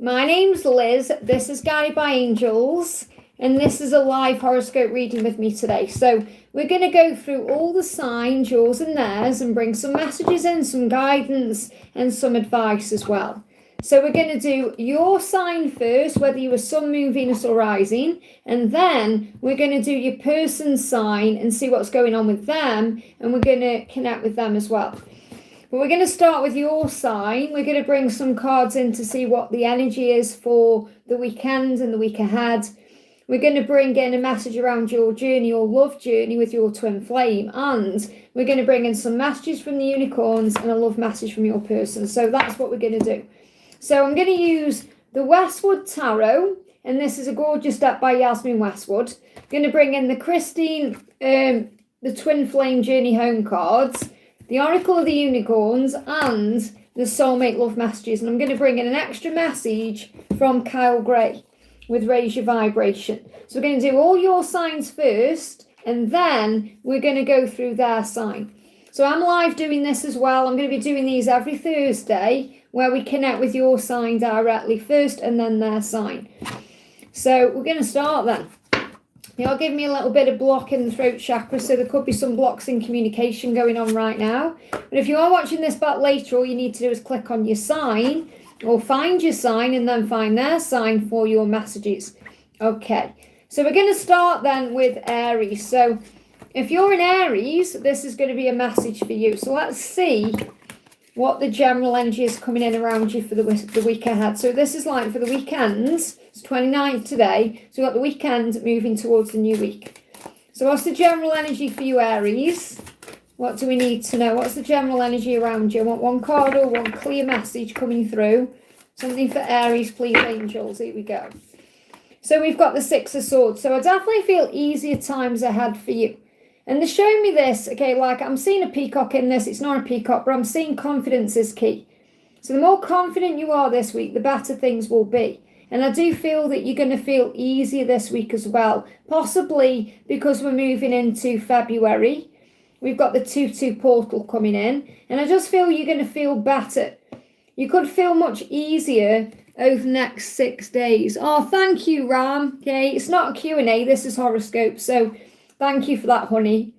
My name's Liz, this is Guided by Angels, and this is a live horoscope reading with me today. So we're going to go through all the signs, yours and theirs, and bring some messages in, some guidance, and some advice as well. So we're going to do your sign first, whether you were Sun, Moon, Venus or Rising, and then we're going to do your person's sign and see what's going on with them, and we're going to connect with them as well. But we're going to start with your sign. We're going to bring some cards in to see what the energy is for the weekend and the week ahead. We're going to bring in a message around your journey, your love journey with your twin flame. And we're going to bring in some messages from the unicorns and a love message from your person. So that's what we're going to do. So I'm going to use the Westwood Tarot. And this is a gorgeous deck by Yasmin Westwood. I'm going to bring in the Christine, the twin flame journey home cards, the Oracle of the Unicorns, and the Soulmate Love Messages. And I'm going to bring in an extra message from Kyle Gray with Raise Your Vibration. So we're going to do all your signs first, and then we're going to go through their sign. So I'm live doing this as well. I'm going to be doing these every Thursday, where we connect with your sign directly first, and then their sign. So we're going to start then. You're giving me a little bit of block in the throat chakra, so there could be some blocks in communication going on right now. But if you are watching this back later, all you need to do is click on your sign, or find your sign, and then find their sign for your messages. Okay, so we're going to start then with Aries. So if you're in Aries, this is going to be a message for you. So let's see what the general energy is coming in around you for the week ahead. So this is like for the weekends. It's 29th today, so we've got the weekend moving towards the new week. So what's the general energy for you, Aries? What do we need to know? What's the general energy around you? I want one card or one clear message coming through. Something for Aries, please, angels. Here we go. So we've got the Six of Swords. So I definitely feel easier times ahead for you. And they're showing me this, okay, like I'm seeing a peacock in this. It's not a peacock, but I'm seeing confidence is key. So the more confident you are this week, the better things will be. And I do feel that you're going to feel easier this week as well. Possibly because we're moving into February. We've got the 2-2 portal coming in. And I just feel you're going to feel better. You could feel much easier over the next 6 days. Oh, thank you, Ram. Okay, it's not a Q&A. This is horoscope. So thank you for that, honey.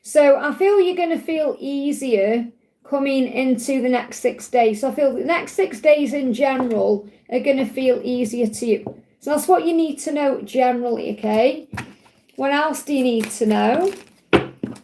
So I feel you're going to feel easier coming into the next 6 days. So I feel the next 6 days in general are going to feel easier to you. So that's what you need to know generally, okay? What else do you need to know?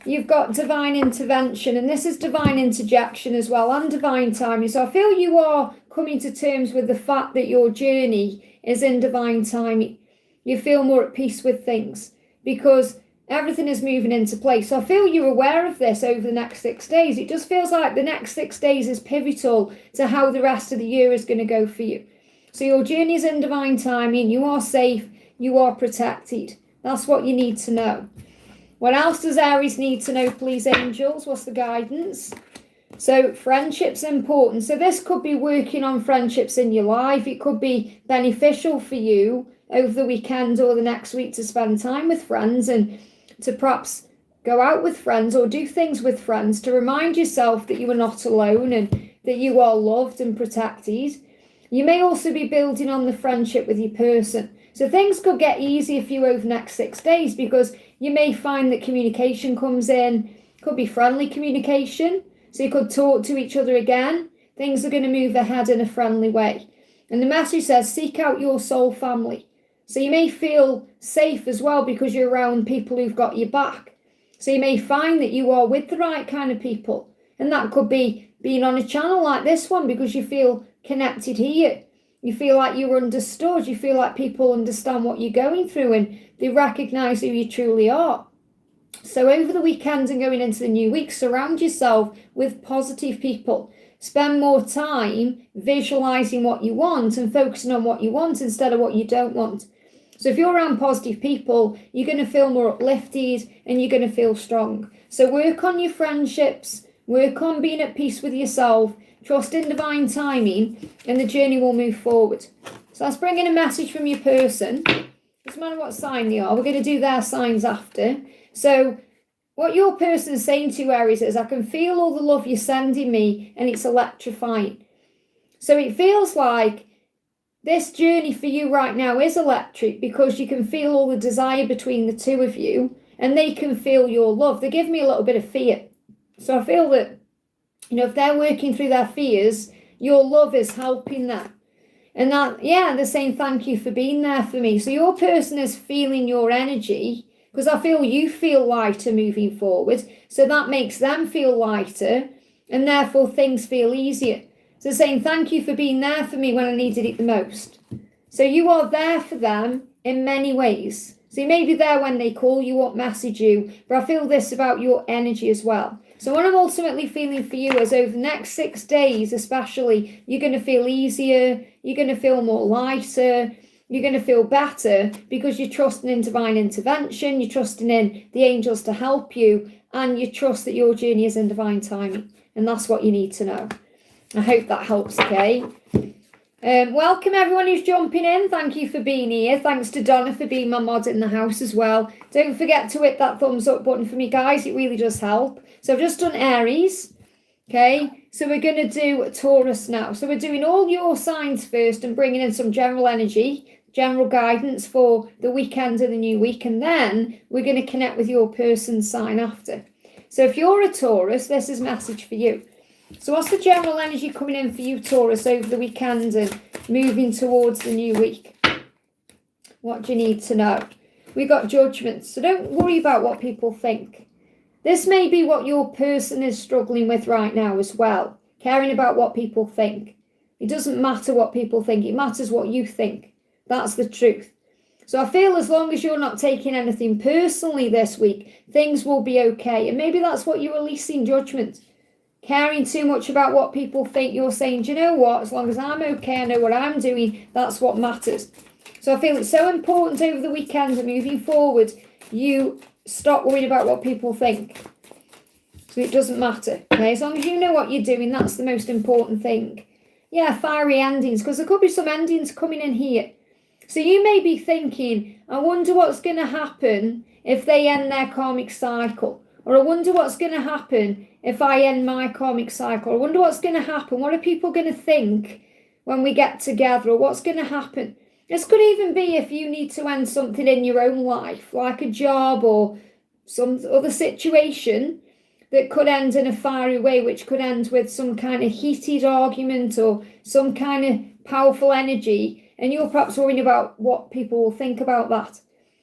You've got divine intervention, and this is divine interjection as well, and divine timing. So I feel you are coming to terms with the fact that your journey is in divine timing. You feel more at peace with things because everything is moving into place. So I feel you're aware of this over the next 6 days. It just feels like the next 6 days is pivotal to how the rest of the year is going to go for you. So your journey is in divine timing. You are safe. You are protected. That's what you need to know. What else does Aries need to know, please, angels? What's the guidance? So friendship's important. So this could be working on friendships in your life. It could be beneficial for you over the weekend or the next week to spend time with friends and to perhaps go out with friends or do things with friends to remind yourself that you are not alone and that you are loved and protected. You may also be building on the friendship with your person. So things could get easier for you over the next 6 days because you may find that communication comes in. Could be friendly communication. So you could talk to each other again. Things are going to move ahead in a friendly way. And the message says, seek out your soul family. So you may feel safe as well because you're around people who've got your back. So you may find that you are with the right kind of people. And that could be being on a channel like this one because you feel connected here. You feel like you're understood. You feel like people understand what you're going through and they recognise who you truly are. So over the weekend and going into the new week, surround yourself with positive people. Spend more time visualising what you want and focusing on what you want instead of what you don't want. So if you're around positive people, you're going to feel more uplifted and you're going to feel strong. So work on your friendships, work on being at peace with yourself, trust in divine timing, and the journey will move forward. So let's bring in a message from your person. Doesn't matter what sign they are, we're going to do their signs after. So what your person is saying to you, Aries, is I can feel all the love you're sending me and it's electrifying. So it feels like this journey for you right now is electric because you can feel all the desire between the two of you and they can feel your love. They give me a little bit of fear. So I feel that, if they're working through their fears, your love is helping them. And that, they're saying thank you for being there for me. So your person is feeling your energy because I feel you feel lighter moving forward. So that makes them feel lighter and therefore things feel easier. So saying thank you for being there for me when I needed it the most. So you are there for them in many ways. So you may be there when they call you up, message you, but I feel this about your energy as well. So what I'm ultimately feeling for you is over the next 6 days especially, you're going to feel easier, you're going to feel more lighter, you're going to feel better because you're trusting in divine intervention, you're trusting in the angels to help you, and you trust that your journey is in divine timing. And that's what you need to know. I hope that helps, okay? Welcome everyone who's jumping in. Thank you for being here. Thanks to Donna for being my mod in the house as well. Don't forget to hit that thumbs up button for me, guys. It really does help. So I've just done Aries. Okay, so we're going to do Taurus now. So we're doing all your signs first and bringing in some general energy, general guidance for the weekend and the new week. And then we're going to connect with your person's sign after. So if you're a Taurus, this is a message for you. So what's the general energy coming in for you, Taurus, over the weekend and moving towards the new week? What do you need to know? We got Judgment. So don't worry about what people think. This may be what your person is struggling with right now as well. Caring about what people think. It doesn't matter what people think. It matters what you think. That's the truth. So I feel as long as you're not taking anything personally this week, things will be okay. And maybe that's what you're releasing, Judgment. Caring too much about what people think, you're saying, do you know what? As long as I'm okay, I know what I'm doing, that's what matters. So I feel it's so important over the weekend and moving forward, you stop worrying about what people think. So it doesn't matter, okay? As long as you know what you're doing, that's the most important thing. Yeah, fiery endings, because there could be some endings coming in here. So you may be thinking, I wonder what's going to happen if they end their karmic cycle. Or I wonder what's going to happen if I end my karmic cycle. I wonder what's going to happen. What are people going to think when we get together? Or what's going to happen? This could even be if you need to end something in your own life, like a job or some other situation that could end in a fiery way, which could end with some kind of heated argument or some kind of powerful energy. And you're perhaps worrying about what people will think about that.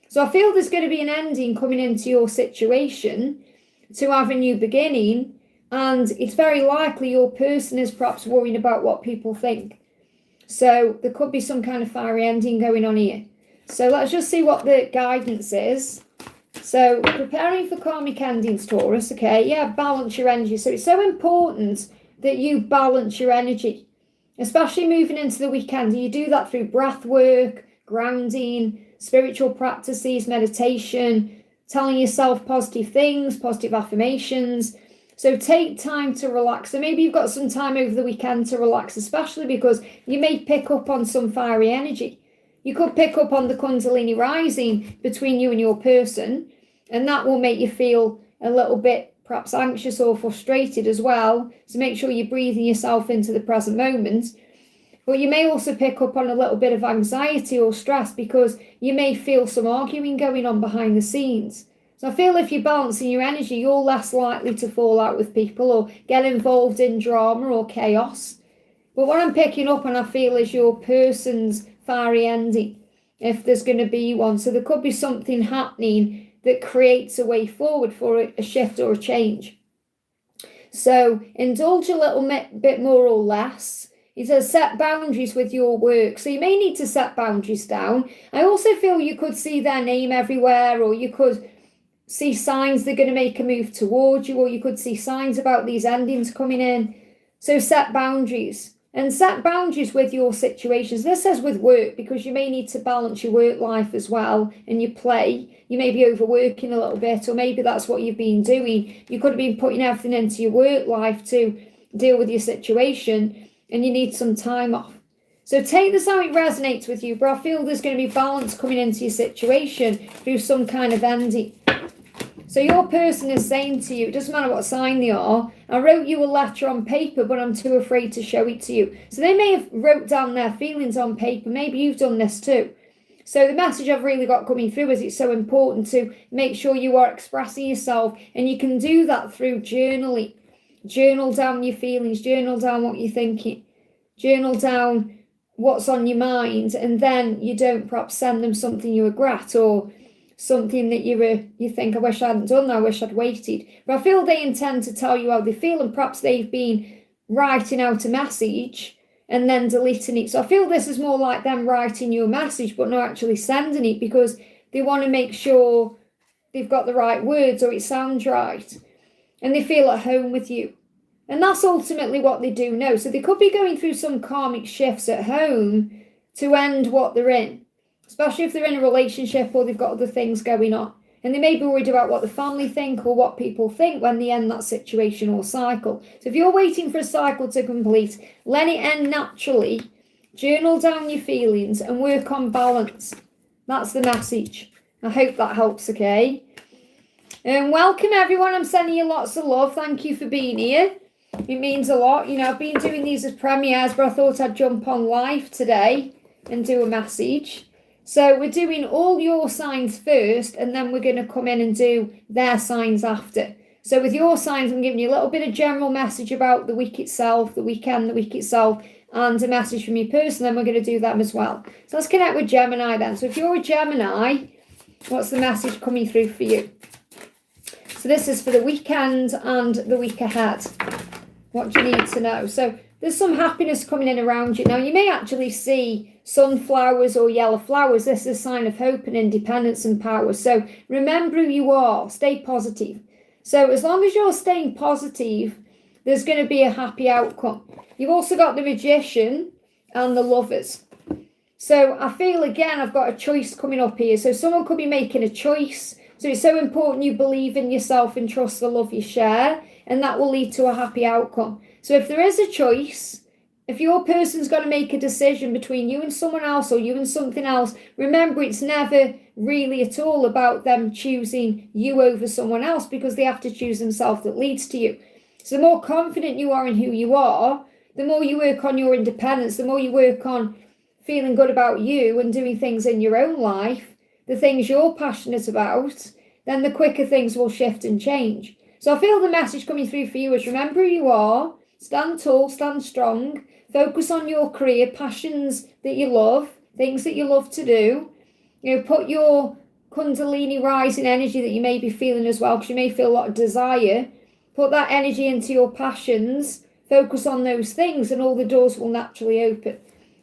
So I feel there's going to be an ending coming into your situation to have a new beginning, and it's very likely your person is perhaps worrying about what people think. So there could be some kind of fiery ending going on here. So let's just see what the guidance is. So preparing for karmic endings, Taurus, okay? Yeah, balance your energy. So it's so important that you balance your energy, especially moving into the weekend. You do that through breath work, grounding, spiritual practices, meditation, telling yourself positive things, positive affirmations. So take time to relax. So maybe you've got some time over the weekend to relax, especially because you may pick up on some fiery energy. You could pick up on the Kundalini rising between you and your person, and that will make you feel a little bit perhaps anxious or frustrated as well. So make sure you're breathing yourself into the present moment. But you may also pick up on a little bit of anxiety or stress because you may feel some arguing going on behind the scenes. So I feel if you're balancing your energy, you're less likely to fall out with people or get involved in drama or chaos. But what I'm picking up on, I feel, is your person's fiery ending, if there's going to be one. So there could be something happening that creates a way forward for a shift or a change. So indulge a little bit more or less. It says set boundaries with your work. So you may need to set boundaries down. I also feel you could see their name everywhere, or you could see signs they're going to make a move towards you, or you could see signs about these endings coming in. So set boundaries. And set boundaries with your situations. This says with work, because you may need to balance your work life as well and your play. You may be overworking a little bit, or maybe that's what you've been doing. You could have been putting everything into your work life to deal with your situation, and you need some time off. So take this how it resonates with you, but I feel there's going to be balance coming into your situation through some kind of ending. So So your person is saying to you, it doesn't matter what sign they are, I wrote you a letter on paper, but I'm too afraid to show it to you. So they may have wrote down their feelings on paper. Maybe you've done this too. So the message I've really got coming through is it's so important to make sure you are expressing yourself, and you can do that through journaling. Journal down your feelings, journal down what you're thinking, journal down what's on your mind, and then you don't perhaps send them something you regret or something that you think, I wish I hadn't done that, I wish I'd waited. But I feel they intend to tell you how they feel, and perhaps they've been writing out a message and then deleting it. So I feel this is more like them writing you a message but not actually sending it, because they want to make sure they've got the right words or it sounds right, and they feel at home with you. And that's ultimately what they do know. So they could be going through some karmic shifts at home to end what they're in, especially if they're in a relationship or they've got other things going on. And they may be worried about what the family think or what people think when they end that situation or cycle. So if you're waiting for a cycle to complete, let it end naturally. Journal down your feelings and work on balance. That's the message. I hope that helps, okay? And welcome everyone. I'm sending you lots of love. Thank you for being here. It means a lot. You know, I've been doing these as premieres, but I thought I'd jump on live today and do a message. So we're doing all your signs first, and then we're going to come in and do their signs after. So with your signs, I'm giving you a little bit of general message about the week itself, the weekend, the week itself, and a message from your person. Then we're going to do them as well. So let's connect with Gemini then. So if you're a Gemini, what's the message coming through for you? So this is for the weekend and the week ahead. What do you need to know? So there's some happiness coming in around you. Now, you may actually see sunflowers or yellow flowers. This is a sign of hope and independence and power. So remember who you are. Stay positive. So as long as you're staying positive, there's going to be a happy outcome. You've also got the Magician and the Lovers. So I feel, again, I've got a choice coming up here. So someone could be making a choice. So it's so important you believe in yourself and trust the love you share, and that will lead to a happy outcome. So if there is a choice, if your person's got to make a decision between you and someone else or you and something else, remember it's never really at all about them choosing you over someone else, because they have to choose themselves that leads to you. So the more confident you are in who you are, the more you work on your independence, the more you work on feeling good about you and doing things in your own life, the things you're passionate about, then the quicker things will shift and change. So I feel the message coming through for you is remember who you are, stand tall, stand strong, focus on your career, passions that you love, things that you love to do. You know, put your Kundalini rising energy that you may be feeling as well, because you may feel a lot of desire. Put that energy into your passions, focus on those things, and all the doors will naturally open.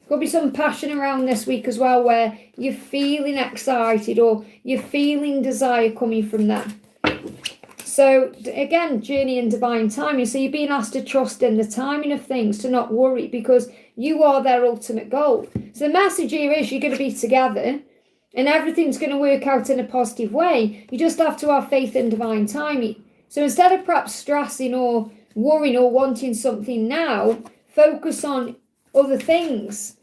Could be some passion around this week as well, where you're feeling excited or you're feeling desire coming from that. So again, journey and divine timing. So you're being asked to trust in the timing of things, to not worry, because you are their ultimate goal. So the message here is you're going to be together and everything's going to work out in a positive way. You just have to have faith in divine timing. So instead of perhaps stressing or worrying or wanting something now, focus on other things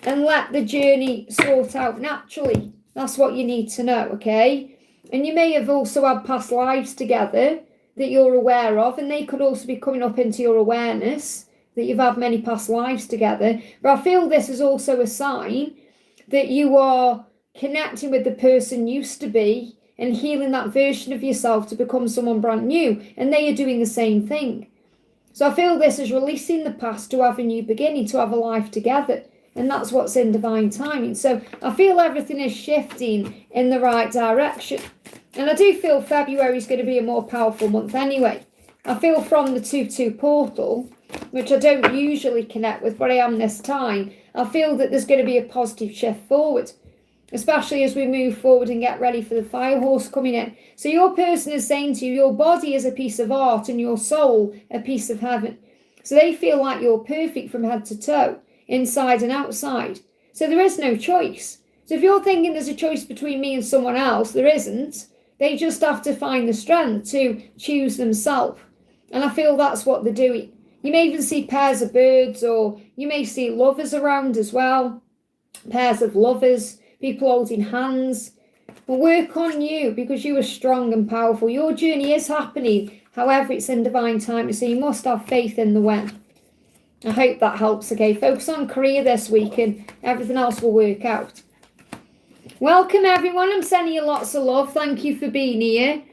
and let the journey sort out naturally. That's what you need to know, okay? And you may have also had past lives together that you're aware of, and they could also be coming up into your awareness that you've had many past lives together. But I feel this is also a sign that you are connecting with the person you used to be and healing that version of yourself to become someone brand new, and they are doing the same thing. So I feel this is releasing the past to have a new beginning, to have a life together. And that's what's in divine timing. So I feel everything is shifting in the right direction. And I do feel February is going to be a more powerful month anyway. I feel from the 2-2 portal, which I don't usually connect with, but I am this time, I feel that there's going to be a positive shift forward, especially as we move forward and get ready for the fire horse coming in. So your person is saying to you, your body is a piece of art and your soul a piece of heaven. So they feel like you're perfect from head to toe, inside and outside. So there is no choice. So if you're thinking there's a choice between me and someone else, there isn't. They just have to find the strength to choose themselves. And I feel that's what they're doing. You may even see pairs of birds, or you may see lovers around as well. Pairs of lovers, people holding hands. Well, work on you because you are strong and powerful. Your journey is happening. However, it's in divine time, so you must have faith in the when. I hope that helps, okay? Focus on career this week and everything else will work out. Welcome, everyone. I'm sending you lots of love. Thank you for being here.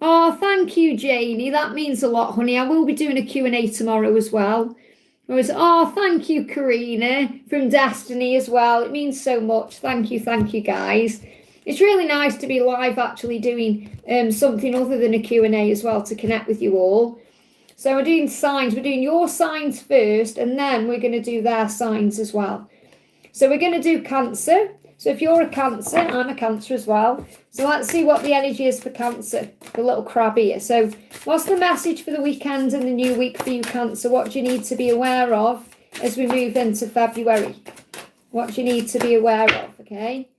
Oh, thank you, Janie. That means a lot, honey. I will be doing a Q&A tomorrow as well. Oh, thank you, Karina, from Destiny as well. It means so much. Thank you, guys. It's really nice to be live actually doing something other than a Q&A as well to connect with you all. So we're doing signs. We're doing your signs first, and then we're going to do their signs as well. So we're going to do Cancer. So if you're a Cancer, I'm a Cancer as well. So let's see what the energy is for Cancer, the little crab here. So what's the message for the weekend and the new week for you, Cancer? What do you need to be aware of as we move into February? What do you need to be aware of, okay?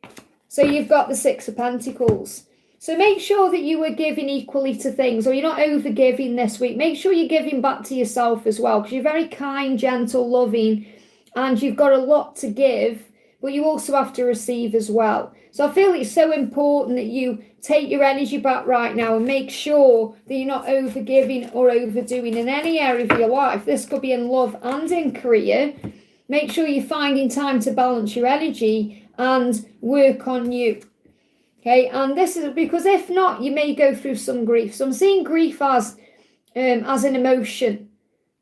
So you've got the Six of Pentacles. So make sure that you are giving equally to things, or you're not over giving this week. Make sure you're giving back to yourself as well, because you're very kind, gentle, loving, and you've got a lot to give, but you also have to receive as well. So I feel it's so important that you take your energy back right now and make sure that you're not over giving or overdoing in any area of your life. This could be in love and in career. Make sure you're finding time to balance your energy and work on you. Okay, and this is because if not, you may go through some grief. So I'm seeing grief as an emotion.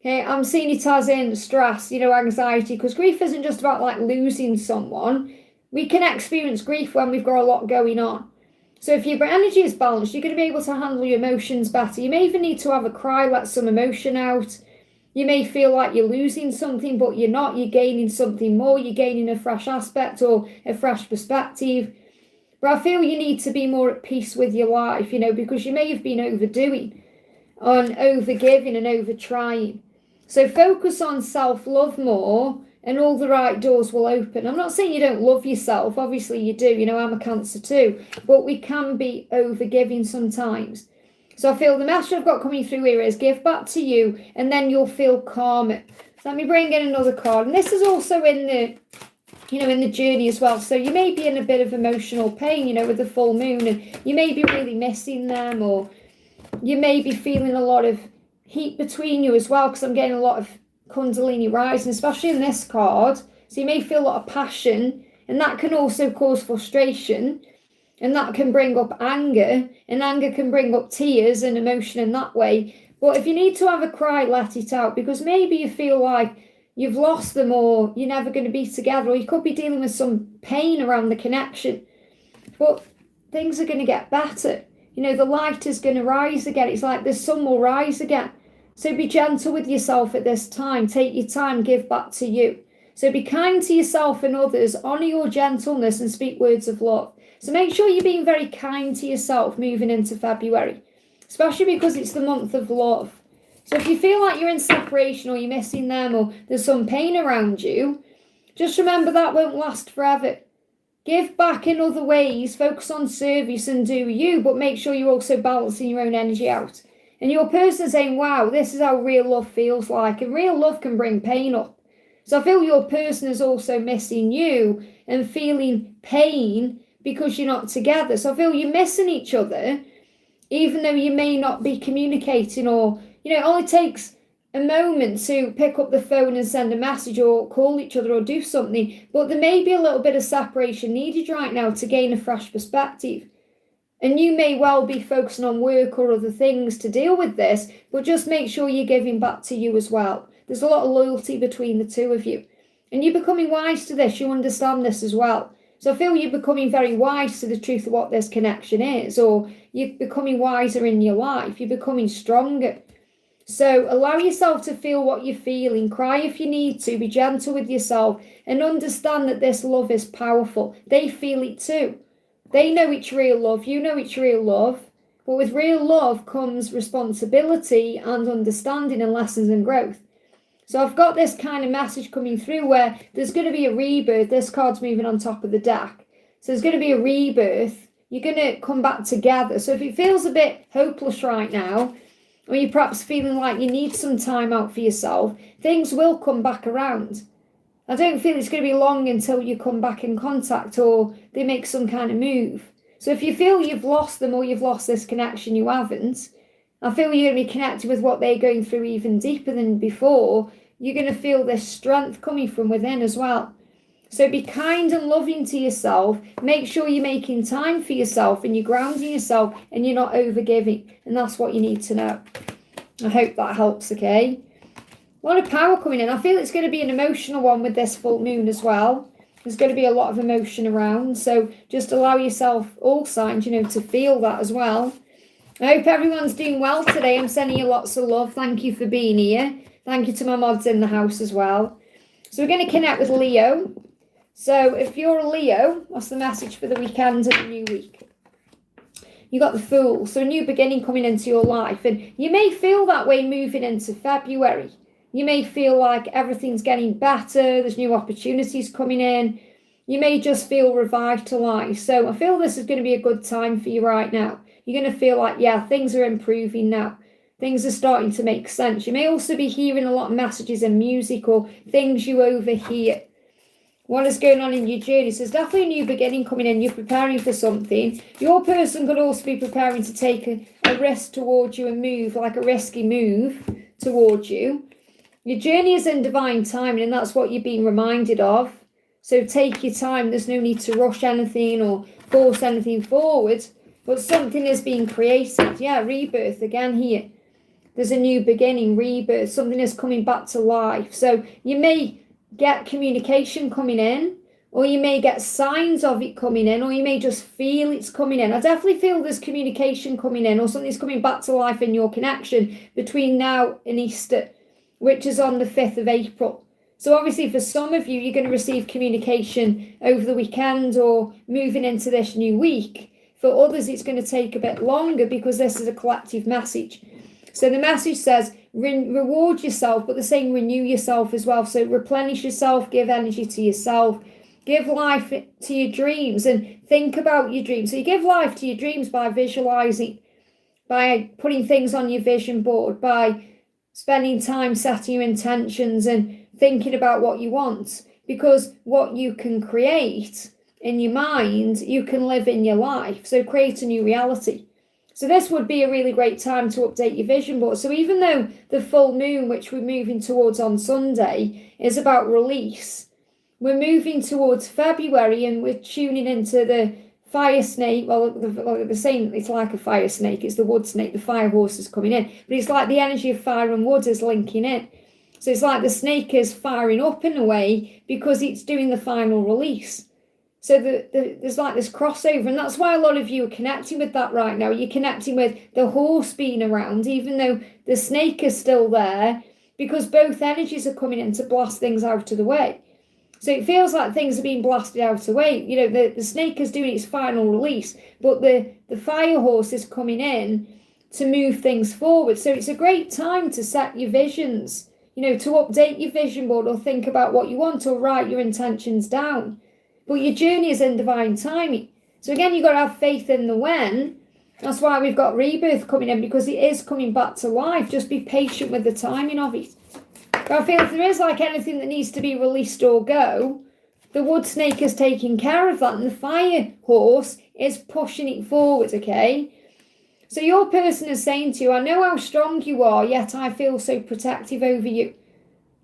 Okay, I'm seeing it as in stress, anxiety, because grief isn't just about like losing someone. We can experience grief when we've got a lot going on. So if your energy is balanced, you're going to be able to handle your emotions better. You may even need to have a cry, let some emotion out. You may feel like you're losing something, but you're not. You're gaining something more. You're gaining a fresh aspect or a fresh perspective. But I feel you need to be more at peace with your life, because you may have been overdoing and overgiving and over-trying. So focus on self-love more and all the right doors will open. I'm not saying you don't love yourself. Obviously you do. I'm a Cancer too. But we can be overgiving sometimes. So I feel the message I've got coming through here is give back to you and then you'll feel calmer. So let me bring in another card. And this is also in the in the journey as well. So you may be in a bit of emotional pain, with the full moon, and you may be really missing them, or you may be feeling a lot of heat between you as well, because I'm getting a lot of Kundalini rising, especially in this card. So you may feel a lot of passion, and that can also cause frustration, and that can bring up anger, and anger can bring up tears and emotion in that way. But if you need to have a cry, let it out, because maybe you feel like you've lost them, or you're never going to be together, or you could be dealing with some pain around the connection. But things are going to get better. The light is going to rise again. It's like the sun will rise again. So be gentle with yourself at this time. Take your time, give back to you. So be kind to yourself and others. Honour your gentleness and speak words of love. So make sure you're being very kind to yourself moving into February, especially because it's the month of love. So if you feel like you're in separation, or you're missing them, or there's some pain around you, just remember that won't last forever. Give back in other ways, focus on service and do you, but make sure you're also balancing your own energy out. And your person saying, wow, this is how real love feels like. And real love can bring pain up. So I feel your person is also missing you and feeling pain because you're not together. So I feel you're missing each other, even though you may not be communicating, or it only takes a moment to pick up the phone and send a message or call each other or do something. But there may be a little bit of separation needed right now to gain a fresh perspective. And you may well be focusing on work or other things to deal with this, but just make sure you're giving back to you as well. There's a lot of loyalty between the two of you. And you're becoming wise to this. You understand this as well. So I feel you're becoming very wise to the truth of what this connection is, or you're becoming wiser in your life. You're becoming stronger. So allow yourself to feel what you're feeling. Cry if you need to. Be gentle with yourself and understand that this love is powerful. They feel it too. They know it's real love. You know it's real love. But with real love comes responsibility and understanding and lessons and growth. So I've got this kind of message coming through where there's going to be a rebirth. This card's moving on top of the deck. So there's going to be a rebirth. You're going to come back together. So if it feels a bit hopeless right now, or you're perhaps feeling like you need some time out for yourself, things will come back around. I don't feel it's going to be long until you come back in contact or they make some kind of move. So if you feel you've lost them or you've lost this connection, you haven't. I feel you're going to be connected with what they're going through even deeper than before. You're going to feel this strength coming from within as well. So be kind and loving to yourself. Make sure you're making time for yourself and you're grounding yourself and you're not overgiving. And that's what you need to know. I hope that helps, okay? A lot of power coming in. I feel it's going to be an emotional one with this full moon as well. There's going to be a lot of emotion around. So just allow yourself, all signs, to feel that as well. I hope everyone's doing well today. I'm sending you lots of love. Thank you for being here. Thank you to my mods in the house as well. So we're going to connect with Leo. So if you're a Leo, what's the message for the weekend and the new week? You got the Fool. So a new beginning coming into your life. And you may feel that way moving into February. You may feel like everything's getting better. There's new opportunities coming in. You may just feel revitalized. So I feel this is going to be a good time for you right now. You're going to feel like, yeah, things are improving now. Things are starting to make sense. You may also be hearing a lot of messages in music or things you overhear. What is going on in your journey? So there's definitely a new beginning coming in. You're preparing for something. Your person could also be preparing to take a risk towards you and move, like a risky move towards you. Your journey is in divine timing, and that's what you're being reminded of. So take your time. There's no need to rush anything or force anything forward, but something is being created. Yeah, rebirth again here. There's a new beginning, rebirth. Something is coming back to life. So you may get communication coming in, or you may get signs of it coming in, or you may just feel it's coming in. I definitely feel there's communication coming in, or something's coming back to life in your connection between now and Easter, which is on the 5th of April. So obviously for some of you, you're going to receive communication over the weekend or moving into this new week. For others, it's going to take a bit longer because this is a collective message. So the message says, reward yourself, but the saying renew yourself as well. So replenish yourself, give energy to yourself, give life to your dreams and think about your dreams. So you give life to your dreams by visualizing, by putting things on your vision board, by spending time setting your intentions and thinking about what you want. Because what you can create in your mind, you can live in your life. So create a new reality. So this would be a really great time to update your vision board. So even though the full moon, which we're moving towards on Sunday, is about release, we're moving towards February and we're tuning into the fire snake. Well, the same, it's like a fire snake. It's the wood snake. The fire horse is coming in. But it's like the energy of fire and wood is linking in. So it's like the snake is firing up in a way because it's doing the final release. So there's like this crossover, and that's why a lot of you are connecting with that right now. You're connecting with the horse being around, even though the snake is still there, because both energies are coming in to blast things out of the way. So it feels like things are being blasted out of the way. The snake is doing its final release, but the fire horse is coming in to move things forward. So it's a great time to set your visions, to update your vision board or think about what you want or write your intentions down. But your journey is in divine timing. So again, you've got to have faith in the when. That's why we've got rebirth coming in, because it is coming back to life. Just be patient with the timing of it. But I feel if there is like anything that needs to be released or go, the wood snake is taking care of that, and the fire horse is pushing it forward, okay? So your person is saying to you, I know how strong you are, yet I feel so protective over you.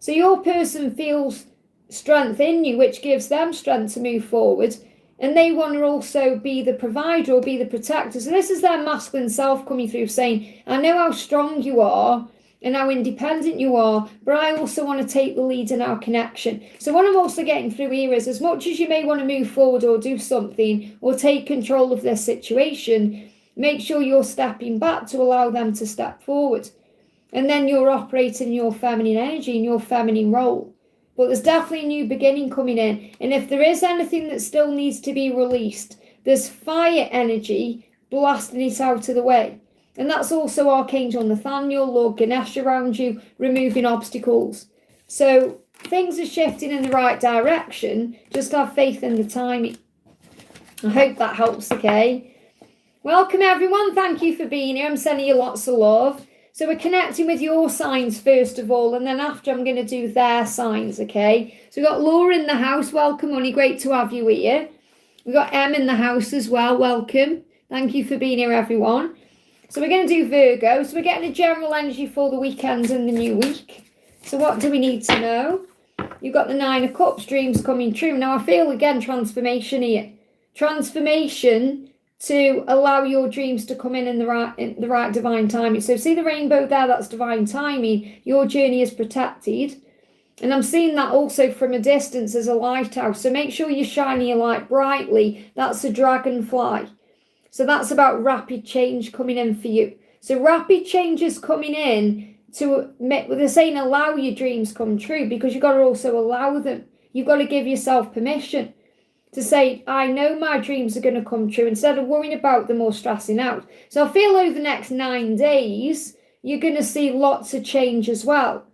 So your person feels strength in you, which gives them strength to move forward, and they want to also be the provider or be the protector. So this is their masculine self coming through saying, I know how strong you are and how independent you are, but I also want to take the lead in our connection. So what I'm also getting through here is, as much as you may want to move forward or do something or take control of this situation, make sure you're stepping back to allow them to step forward, and then you're operating your feminine energy and your feminine role. But there's definitely a new beginning coming in. And if there is anything that still needs to be released, there's fire energy blasting it out of the way. And that's also Archangel Nathaniel, Lord Ganesh around you, removing obstacles. So things are shifting in the right direction. Just have faith in the timing. I hope that helps, okay? Welcome, everyone. Thank you for being here. I'm sending you lots of love. So we're connecting with your signs first of all, and then after I'm going to do their signs, okay? So we've got Laura in the house. Welcome, honey. Great to have you here. We've got Em in the house as well. Welcome. Thank you for being here, everyone. So we're going to do Virgo. So we're getting a general energy for the weekends and the new week. So what do we need to know? You've got the Nine of Cups, dreams coming true. Now I feel, again, transformation here. Transformation to allow your dreams to come in the right divine timing. So see the rainbow there? That's divine timing. Your journey is protected. And I'm seeing that also from a distance as a lighthouse. So make sure you're shining your light brightly. That's a dragonfly. So that's about rapid change coming in for you. So rapid change is coming in to make, they're saying allow your dreams come true, because you've got to also allow them. You've got to give yourself permission to say, I know my dreams are going to come true, instead of worrying about them or stressing out. So I feel over the next 9 days, you're going to see lots of change as well.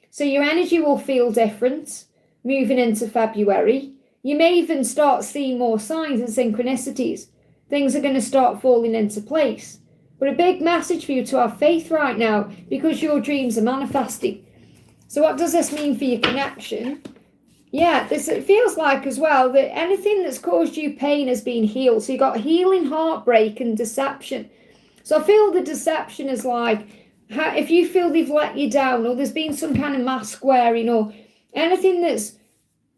So your energy will feel different moving into February. You may even start seeing more signs and synchronicities. Things are going to start falling into place. But a big message for you to have faith right now, because your dreams are manifesting. So what does this mean for your connection? Yeah, it feels like as well that anything that's caused you pain has been healed. So you've got healing, heartbreak and deception. So I feel the deception is like, if you feel they've let you down, or there's been some kind of mask wearing, or anything that's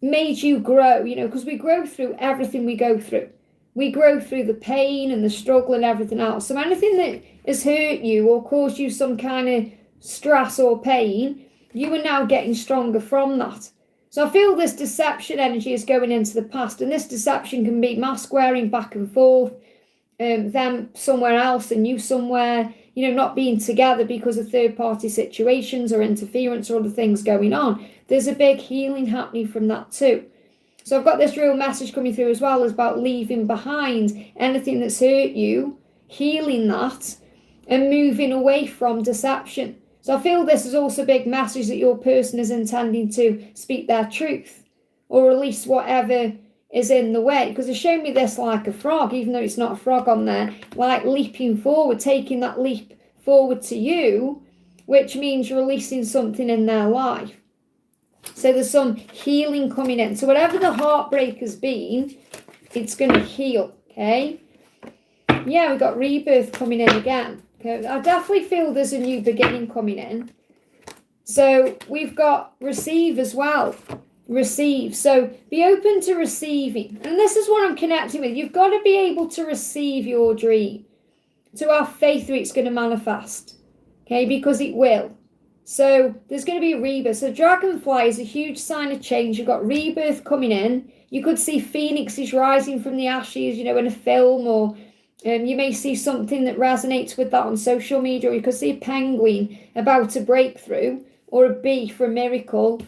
made you grow, because we grow through everything we go through. We grow through the pain and the struggle and everything else. So anything that has hurt you or caused you some kind of stress or pain, you are now getting stronger from that. So I feel this deception energy is going into the past, and this deception can be mask wearing back and forth, them somewhere else and you somewhere, not being together because of third-party situations or interference or other things going on. There's a big healing happening from that too. So I've got this real message coming through as well, is about leaving behind anything that's hurt you, healing that, and moving away from deception. So I feel this is also a big message that your person is intending to speak their truth, or release whatever is in the way. Because they show me this like a frog, even though it's not a frog on there, like leaping forward, taking that leap forward to you, which means releasing something in their life. So there's some healing coming in. So whatever the heartbreak has been, it's going to heal, okay? Yeah, we've got rebirth coming in again. Okay? I definitely feel there's a new beginning coming in. So we've got receive as well. Receive. So be open to receiving. And this is what I'm connecting with. You've got to be able to receive your dream, to have faith that it's going to manifest, okay? Because it will. So there's going to be a rebirth. So dragonfly is a huge sign of change. You've got rebirth coming in. You could see phoenixes rising from the ashes, in a film, or you may see something that resonates with that on social media, or you could see a penguin about a breakthrough, or a bee for a miracle.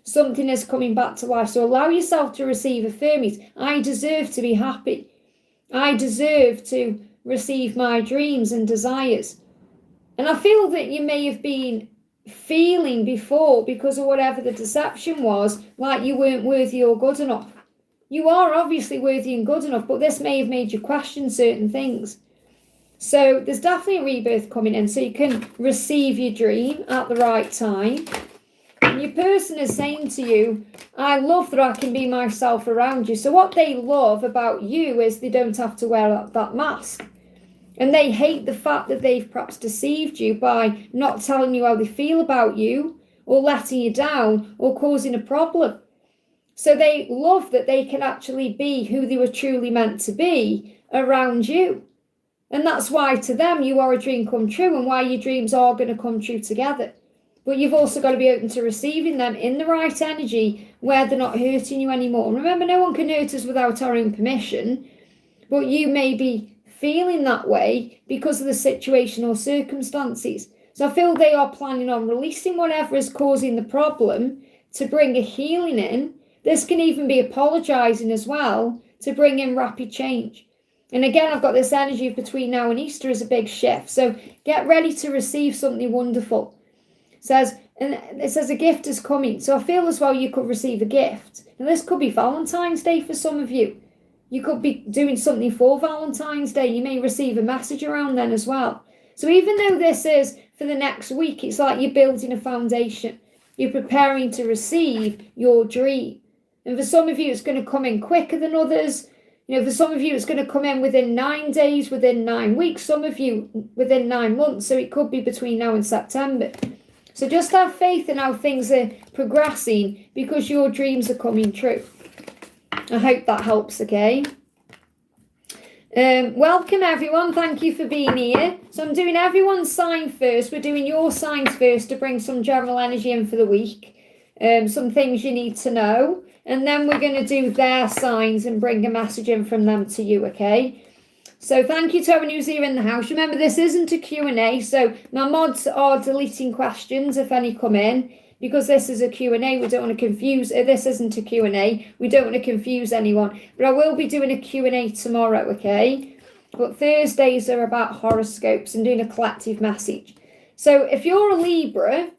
Something is coming back to life. So allow yourself to receive, affirm it. I deserve to be happy. I deserve to receive my dreams and desires. And I feel that you may have been feeling before, because of whatever the deception was, like you weren't worthy or good enough. You are obviously worthy and good enough, but this may have made you question certain things. So there's definitely a rebirth coming in, so you can receive your dream at the right time. And your person is saying to you, I love that I can be myself around you. So what they love about you is they don't have to wear that mask. And they hate the fact that they've perhaps deceived you by not telling you how they feel about you, or letting you down, or causing a problem. So they love that they can actually be who they were truly meant to be around you. And that's why to them you are a dream come true, and why your dreams are going to come true together. But you've also got to be open to receiving them in the right energy, where they're not hurting you anymore. Remember, no one can hurt us without our own permission, but you may be feeling that way because of the situation or circumstances. So I feel they are planning on releasing whatever is causing the problem to bring a healing in. This can even be apologizing as well to bring in rapid change. And again, I've got this energy of between now and Easter is a big shift. So get ready to receive something wonderful. It says a gift is coming. So I feel as well you could receive a gift. And this could be Valentine's Day for some of you. You could be doing something for Valentine's Day. You may receive a message around then as well. So even though this is for the next week, it's like you're building a foundation. You're preparing to receive your dream. And for some of you, it's going to come in quicker than others. For some of you, it's going to come in within 9 days, within 9 weeks, some of you within 9 months. So it could be between now and September. So just have faith in how things are progressing because your dreams are coming true. I hope that helps, okay? Welcome, everyone. Thank you for being here. So I'm doing everyone's sign first. We're doing your signs first to bring some general energy in for the week. Some things you need to know. And then we're going to do their signs and bring a message in from them to you, okay? So thank you to everyone who's here in the house. Remember, this isn't a Q&A, so my mods are deleting questions if any come in, because this is a Q&A. We don't want to confuse, this isn't a Q&A. We don't want to confuse anyone. But I will be doing a Q&A tomorrow, okay? But Thursdays are about horoscopes and doing a collective message. So if you're a Libra,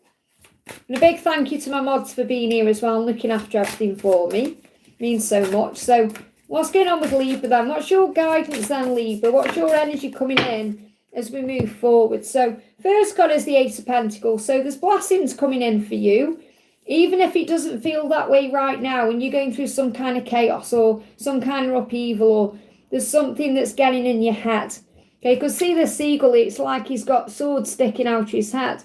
and a big thank you to my mods for being here as well and looking after everything for me. It means so much. So what's going on with Libra then? What's your guidance then, Libra? What's your energy coming in as we move forward? So first card is the Ace of Pentacles. So there's blessings coming in for you. Even if it doesn't feel that way right now and you're going through some kind of chaos or some kind of upheaval or there's something that's getting in your head. Okay, because see the seagull, it's like he's got swords sticking out of his head.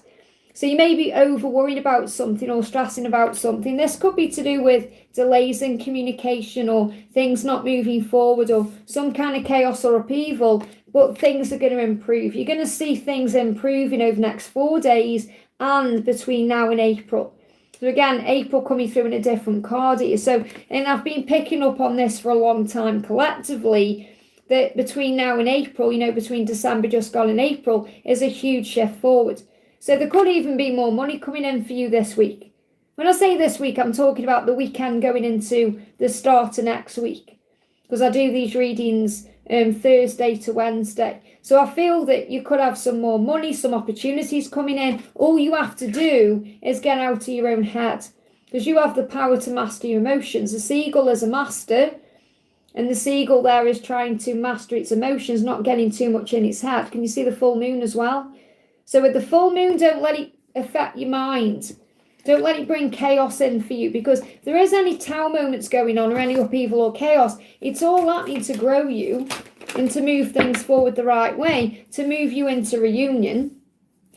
So you may be over worried about something or stressing about something. This could be to do with delays in communication or things not moving forward or some kind of chaos or upheaval, but things are going to improve. You're going to see things improving over the next 4 days and between now and April. So again, April coming through in a different card here. So, and I've been picking up on this for a long time collectively, that between now and April, between December just gone and April, is a huge shift forward. So there could even be more money coming in for you this week. When I say this week, I'm talking about the weekend going into the start of next week. Because I do these readings Thursday to Wednesday. So I feel that you could have some more money, some opportunities coming in. All you have to do is get out of your own head. Because you have the power to master your emotions. The seagull is a master. And the seagull there is trying to master its emotions, not getting too much in its head. Can you see the full moon as well? So with the full moon, don't let it affect your mind. Don't let it bring chaos in for you, because if there is any tower moments going on or any upheaval or chaos, it's all happening to grow you and to move things forward the right way, to move you into reunion.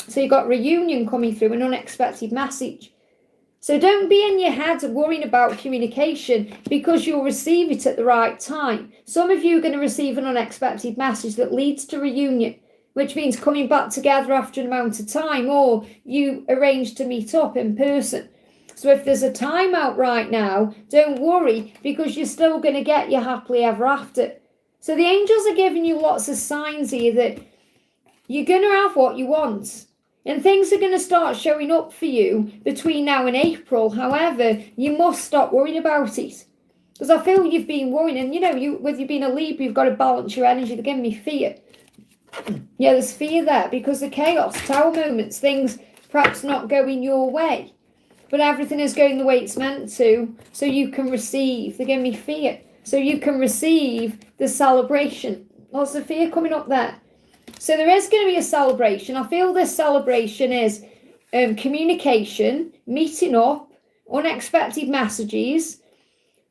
So you've got reunion coming through, an unexpected message. So don't be in your head worrying about communication, because you'll receive it at the right time. Some of you are going to receive an unexpected message that leads to reunion, which means coming back together after an amount of time, or you arrange to meet up in person. So if there's a timeout right now, don't worry, because you're still going to get your happily ever after. So the angels are giving you lots of signs here that you're going to have what you want. And things are going to start showing up for you between now and April. However, you must stop worrying about it. Because I feel you've been worrying, and with you being a Libra, you've got to balance your energy. They're giving me fear. Yeah, there's fear there because of chaos, tower moments, things perhaps not going your way. But everything is going the way it's meant to, so you can receive. They're giving me fear. So you can receive the celebration. Lots of fear coming up there. So there is going to be a celebration. I feel this celebration is communication, meeting up, unexpected messages,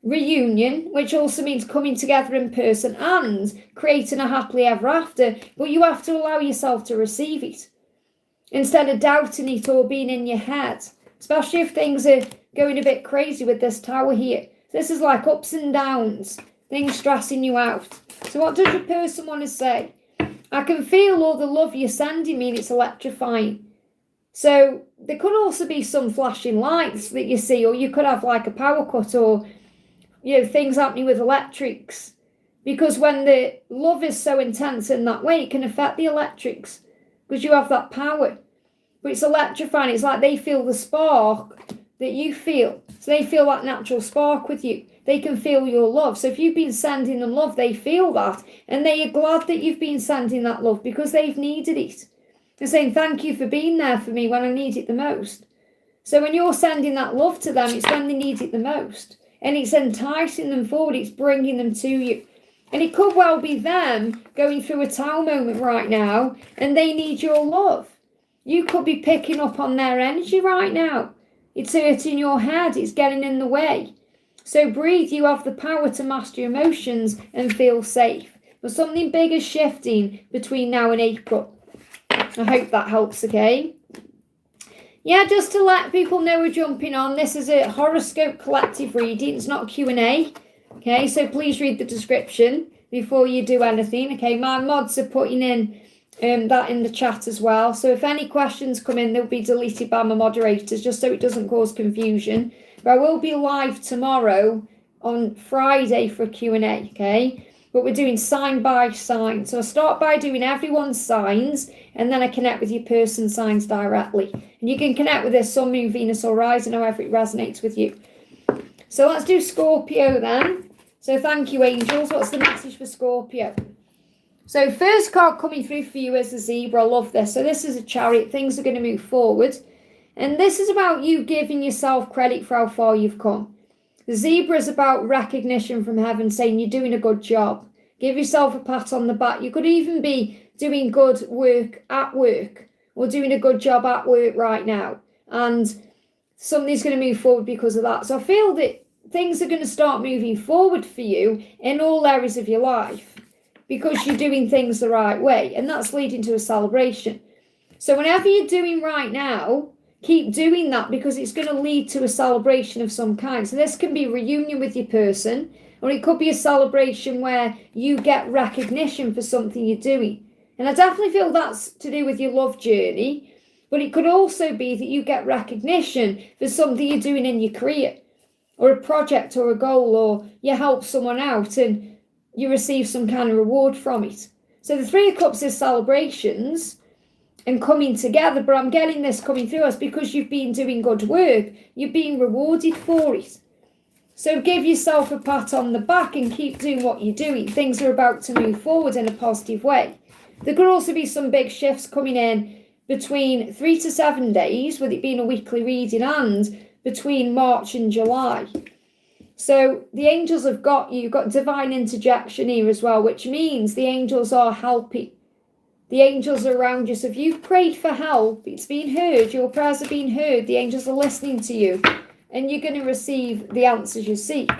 reunion, which also means coming together in person and creating a happily ever after, but you have to allow yourself to receive it instead of doubting it or being in your head, especially if things are going a bit crazy with this tower here. This is like ups and downs, things stressing you out. So what does your person want to say? I can feel all the love you're sending me and it's electrifying. So there could also be some flashing lights that you see, or you could have like a power cut or things happening with electrics, because when the love is so intense in that way, it can affect the electrics because you have that power. But it's electrifying. It's like they feel the spark that you feel. So they feel that natural spark with you. They can feel your love. So if you've been sending them love, they feel that. And they are glad that you've been sending that love because they've needed it. They're saying, thank you for being there for me when I need it the most. So when you're sending that love to them, it's when they need it the most. And it's enticing them forward. It's bringing them to you. And it could well be them going through a tower moment right now and they need your love. You could be picking up on their energy right now. It's hurting your head. It's getting in the way. So breathe, you have the power to master your emotions and feel safe. But something big is shifting between now and April. I hope that helps, okay? Yeah, just to let people know we're jumping on, this is a horoscope collective reading. It's not a Q&A, okay? So please read the description before you do anything, okay? My mods are putting in that in the chat as well. So if any questions come in, they'll be deleted by my moderators, just so it doesn't cause confusion. But I will be live tomorrow on Friday for a Q&A, okay? But we're doing sign by sign. So I start by doing everyone's signs, and then I connect with your person's signs directly. And you can connect with their Sun, Moon, Venus, or Rising, however it resonates with you. So let's do Scorpio then. So thank you, angels. What's the message for Scorpio? So first card coming through for you is the Zebra. I love this. So this is a Chariot. Things are going to move forward. And this is about you giving yourself credit for how far you've come. The Zebra is about recognition from heaven, saying you're doing a good job. Give yourself a pat on the back. You could even be doing good work at work, or doing a good job at work right now. And something's going to move forward because of that. So I feel that things are going to start moving forward for you in all areas of your life, because you're doing things the right way, and that's leading to a celebration. So whenever you're doing right now, keep doing that, because it's going to lead to a celebration of some kind. So this can be a reunion with your person, or it could be a celebration where you get recognition for something you're doing. And I definitely feel that's to do with your love journey, but it could also be that you get recognition for something you're doing in your career, or a project or a goal, or you help someone out and you receive some kind of reward from it. So the Three of Cups is celebrations and coming together, but I'm getting this coming through us because you've been doing good work. You're being rewarded for it. So give yourself a pat on the back and keep doing what you're doing. Things are about to move forward in a positive way. There could also be some big shifts coming in between 3 to 7 days, with it being a weekly reading, and between March and July. So the angels have got you. You've got divine interjection here as well, which means the angels are helping. The angels are around you. So if you've prayed for help, it's been heard. Your prayers are being heard. The angels are listening to you, and you're going to receive the answers you seek.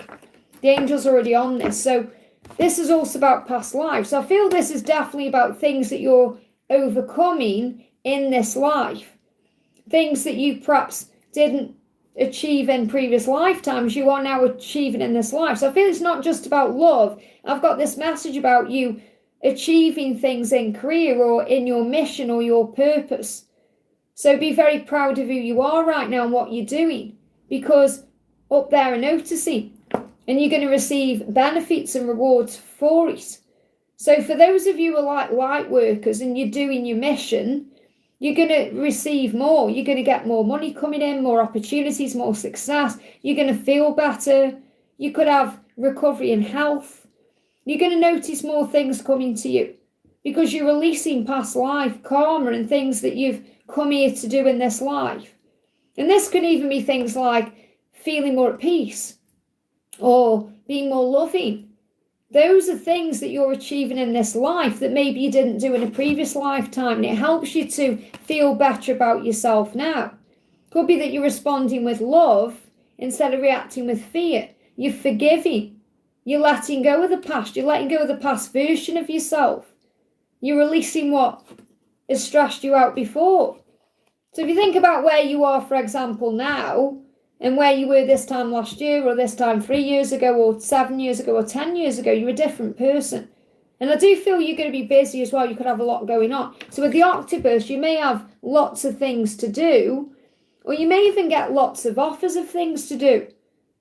The angels are already on this. So this is also about past lives. So I feel this is definitely about things that you're overcoming in this life. Things that you perhaps didn't achieve in previous lifetimes, you are now achieving in this life. So I feel it's not just about love. I've got this message about you achieving things in career, or in your mission, or your purpose. So be very proud of who you are right now and what you're doing, because up there are noticing, and you're going to receive benefits and rewards for it. So for those of you who are like light workers and you're doing your mission, you're going to receive more. You're going to get more money coming in, more opportunities, more success. You're going to feel better. You could have recovery in health. You're going to notice more things coming to you, because you're releasing past life karma and things that you've come here to do in this life. And this can even be things like feeling more at peace, or being more loving. Those are things that you're achieving in this life that maybe you didn't do in a previous lifetime, and it helps you to feel better about yourself now. Could be that you're responding with love instead of reacting with fear. You're forgiving. You're letting go of the past. You're letting go of the past version of yourself. You're releasing what has stressed you out before. So if you think about where you are, for example, now, and where you were this time last year, or this time 3 years ago, or 7 years ago, or 10 years ago, you're a different person. And I do feel you're going to be busy as well. You could have a lot going on. So with the octopus, you may have lots of things to do, or you may even get lots of offers of things to do.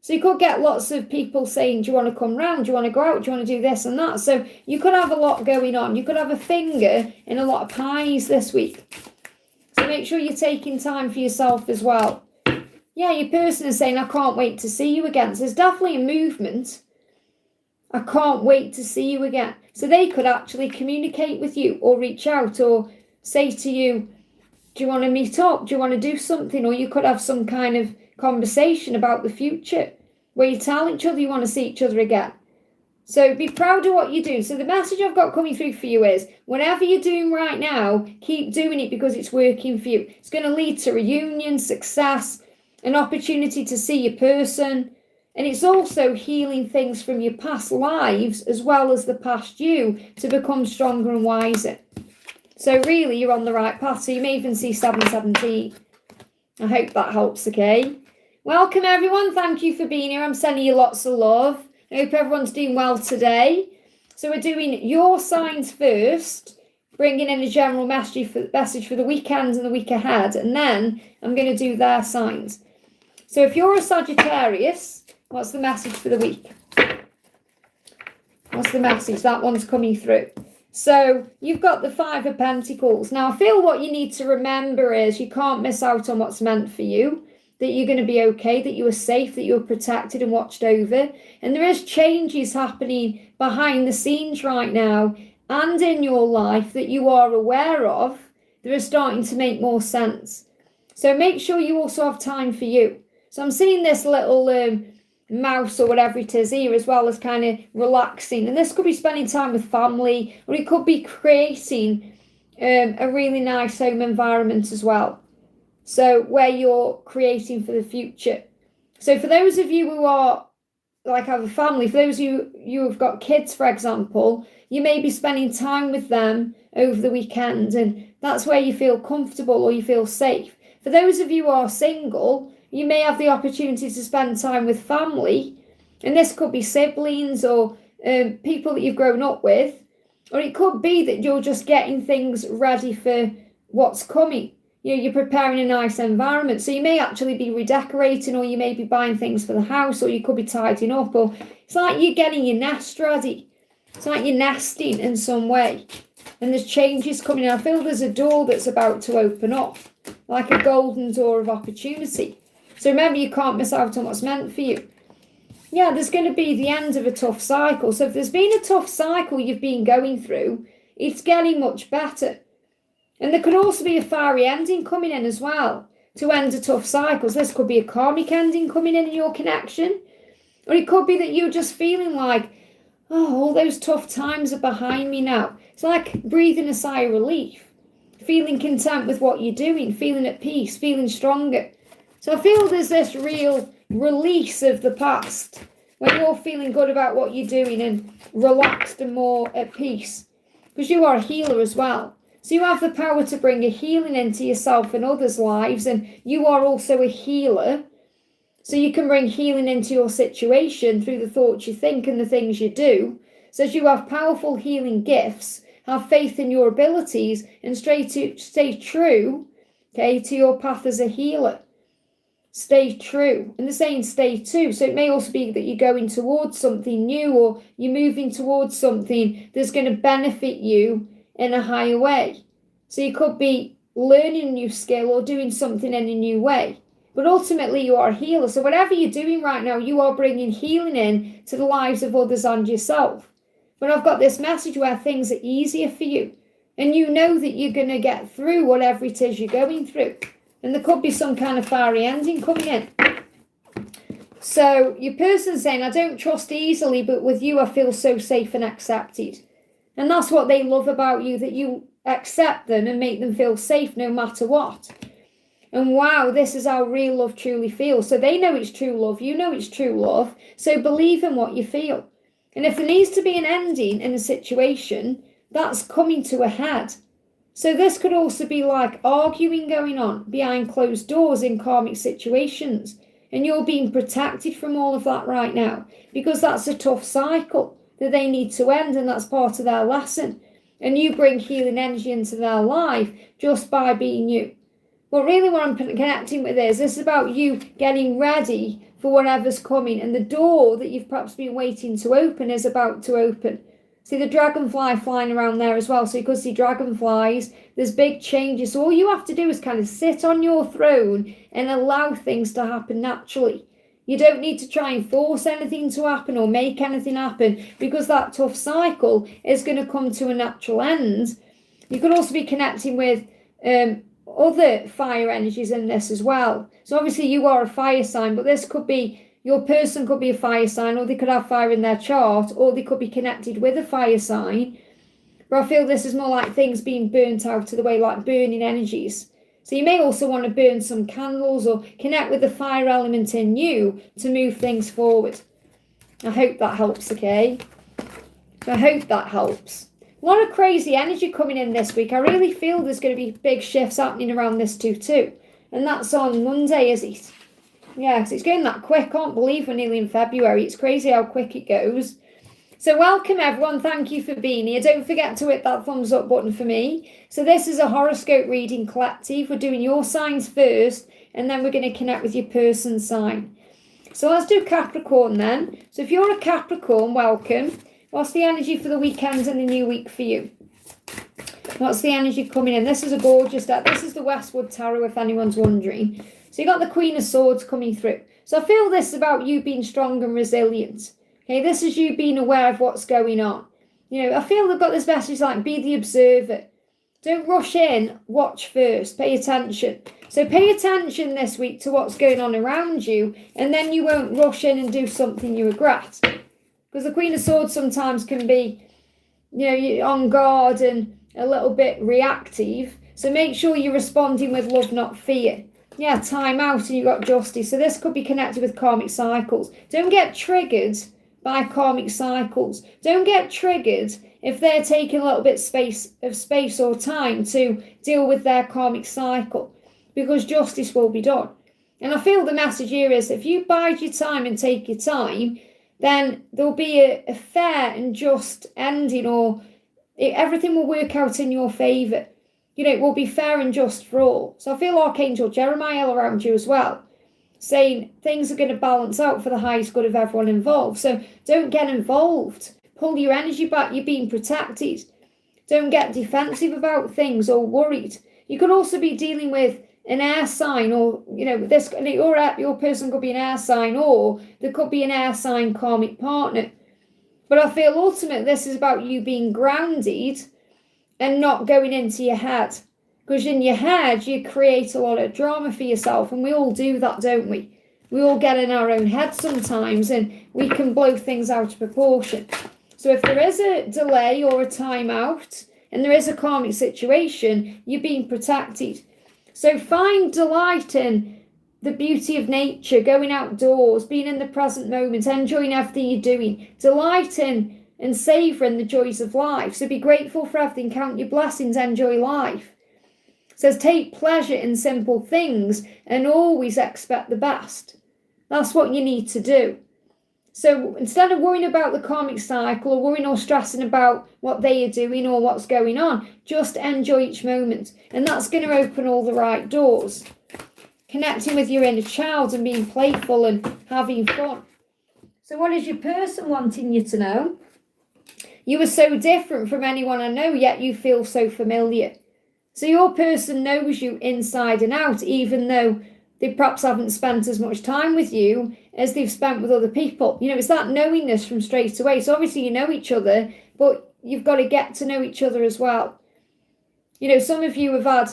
So you could get lots of people saying, do you want to come round? Do you want to go out? Do you want to do this and that? So you could have a lot going on. You could have a finger in a lot of pies this week. So make sure you're taking time for yourself as well. Yeah, your person is saying, I can't wait to see you again. So there's definitely a movement. I can't wait to see you again. So they could actually communicate with you, or reach out, or say to you, do you want to meet up? Do you want to do something? Or you could have some kind of conversation about the future where you tell each other you want to see each other again. So be proud of what you're doing. So the message I've got coming through for you is, whatever you're doing right now, keep doing it, because it's working for you. It's going to lead to reunion, success, an opportunity to see your person. And it's also healing things from your past lives as well as the past you to become stronger and wiser. So really, you're on the right path. So you may even see 717. I hope that helps, okay? Welcome, everyone. Thank you for being here. I'm sending you lots of love. I hope everyone's doing well today. So we're doing your signs first, bringing in a general message for the weekend and the week ahead, and then I'm going to do their signs. So if you're a Sagittarius, what's the message for the week? What's the message? That one's coming through. So you've got the 5 of Pentacles. Now, I feel what you need to remember is you can't miss out on what's meant for you, that you're going to be okay, that you are safe, that you're protected and watched over. And there is changes happening behind the scenes right now and in your life that you are aware of that are starting to make more sense. So make sure you also have time for you. So I'm seeing this little mouse or whatever it is here, as well as kind of relaxing. And this could be spending time with family, or it could be creating a really nice home environment as well. So where you're creating for the future. So for those of you who are like have a family, for those of you who've got kids, for example, you may be spending time with them over the weekend, and that's where you feel comfortable or you feel safe. For those of you who are single, you may have the opportunity to spend time with family, and this could be siblings or people that you've grown up with, or it could be that you're just getting things ready for what's coming. You're preparing a nice environment. So you may actually be redecorating, or you may be buying things for the house, or you could be tidying up, or it's like you're getting your nest ready. It's like you're nesting in some way. And there's changes coming in. I feel there's a door that's about to open up, like a golden door of opportunity. So remember, you can't miss out on what's meant for you. Yeah, there's going to be the end of a tough cycle. So if there's been a tough cycle you've been going through, it's getting much better. And there could also be a fiery ending coming in as well to end a tough cycle. So this could be a karmic ending coming in your connection. Or it could be that you're just feeling like, oh, all those tough times are behind me now. It's like breathing a sigh of relief, feeling content with what you're doing, feeling at peace, feeling stronger. So I feel there's this real release of the past when you're feeling good about what you're doing and relaxed and more at peace, because you are a healer as well. So you have the power to bring a healing into yourself and others' lives, and you are also a healer. So you can bring healing into your situation through the thoughts you think and the things you do. So as you have powerful healing gifts, have faith in your abilities, and stay true, okay, to your path as a healer. Stay true. And they're saying stay too. So it may also be that you're going towards something new, or you're moving towards something that's going to benefit you in a higher way. So you could be learning a new skill or doing something in a new way. But ultimately, you are a healer. So whatever you're doing right now, you are bringing healing in to the lives of others and yourself. But I've got this message where things are easier for you. And you know that you're going to get through whatever it is you're going through. And there could be some kind of fiery ending coming in. So your person's saying, I don't trust easily, but with you, I feel so safe and accepted. And that's what they love about you, that you accept them and make them feel safe no matter what. And wow, this is how real love truly feels. So they know it's true love. You know it's true love. So believe in what you feel. And if there needs to be an ending in a situation, that's coming to a head. So this could also be like arguing going on behind closed doors in karmic situations. And you're being protected from all of that right now, because that's a tough cycle that they need to end, and that's part of their lesson. And you bring healing energy into their life just by being you. But really what I'm connecting with is this is about you getting ready for whatever's coming. And the door that you've perhaps been waiting to open is about to open. See the dragonfly flying around there as well. So you could see dragonflies. There's big changes. So all you have to do is kind of sit on your throne and allow things to happen naturally. You don't need to try and force anything to happen or make anything happen, because that tough cycle is going to come to a natural end. You could also be connecting with other fire energies in this as well. So obviously you are a fire sign, but this could be, your person could be a fire sign, or they could have fire in their chart, or they could be connected with a fire sign. But I feel this is more like things being burnt out of the way, like burning energies. So you may also want to burn some candles or connect with the fire element in you to move things forward. I hope that helps, okay? I hope that helps. A lot of crazy energy coming in this week. I really feel there's going to be big shifts happening around this too. And that's on Monday, is it? Yeah, because it's going that quick. I can't believe we're nearly in February. It's crazy how quick it goes. So welcome everyone. Thank you for being here. Don't forget to hit that thumbs up button for me. So this is a horoscope reading collective. We're doing your signs first, and then we're going to connect with your person sign. So let's do Capricorn then. So if you're a Capricorn, welcome. What's the energy for the weekend and the new week for you? What's the energy coming in? This is a gorgeous deck. This is the Westwood Tarot, if anyone's wondering. So you got the Queen of Swords coming through. So I feel this is about you being strong and resilient. Okay, this is you being aware of what's going on. You know, I feel they've got this message like, be the observer. Don't rush in, watch first, pay attention. So pay attention this week to what's going on around you, and then you won't rush in and do something you regret. Because the Queen of Swords sometimes can be, you know, on guard and a little bit reactive. So make sure you're responding with love, not fear. Yeah, time out, and you've got justice. So this could be connected with karmic cycles. Don't get triggered by karmic cycles. Don't get triggered if they're taking a little bit of space or time to deal with their karmic cycle, because justice will be done. And I feel the message here is, if you bide your time and take your time, then there'll be a fair and just ending, or everything will work out in your favour. You know, it will be fair and just for all. So I feel Archangel Jeremiah around you as well, saying things are going to balance out for the highest good of everyone involved. So don't get involved. Pull your energy back. You're being protected. Don't get defensive about things or worried. You could also be dealing with an air sign, or, you know, this your person could be an air sign, or there could be an air sign karmic partner. But I feel ultimately this is about you being grounded and not going into your head. Because in your head, you create a lot of drama for yourself. And we all do that, don't we? We all get in our own head sometimes, and we can blow things out of proportion. So if there is a delay or a timeout, and there is a karmic situation, you're being protected. So find delight in the beauty of nature, going outdoors, being in the present moment, enjoying everything you're doing. Delight in and savouring the joys of life. So be grateful for everything, count your blessings, enjoy life. It says take pleasure in simple things and always expect the best. That's what you need to do. So instead of worrying about the karmic cycle, or worrying or stressing about what they are doing or what's going on, just enjoy each moment. And that's going to open all the right doors. Connecting with your inner child and being playful and having fun. So what is your person wanting you to know? You are so different from anyone I know, yet you feel so familiar. So your person knows you inside and out, even though they perhaps haven't spent as much time with you as they've spent with other people. You know, it's that knowingness from straight away. So obviously you know each other, but you've got to get to know each other as well. You know, some of you have had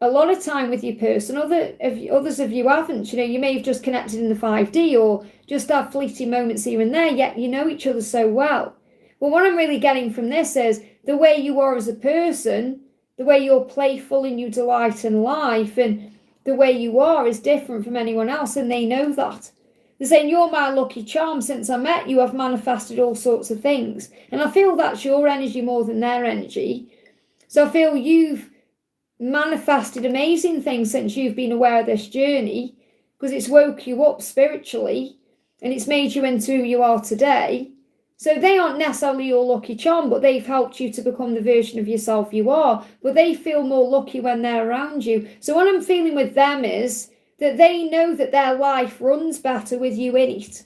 a lot of time with your person, others of you haven't. You know, you may have just connected in the 5D or just have fleeting moments here and there, yet you know each other so well. Well, what I'm really getting from this is the way you are as a person, the way you're playful and you delight in life, and the way you are is different from anyone else, and they know that. They're saying, you're my lucky charm. Since I met you, I've manifested all sorts of things. And I feel that's your energy more than their energy. So I feel you've manifested amazing things since you've been aware of this journey, because it's woke you up spiritually and it's made you into who you are today. So they aren't necessarily your lucky charm, but they've helped you to become the version of yourself you are. But they feel more lucky when they're around you. So what I'm feeling with them is that they know that their life runs better with you in it.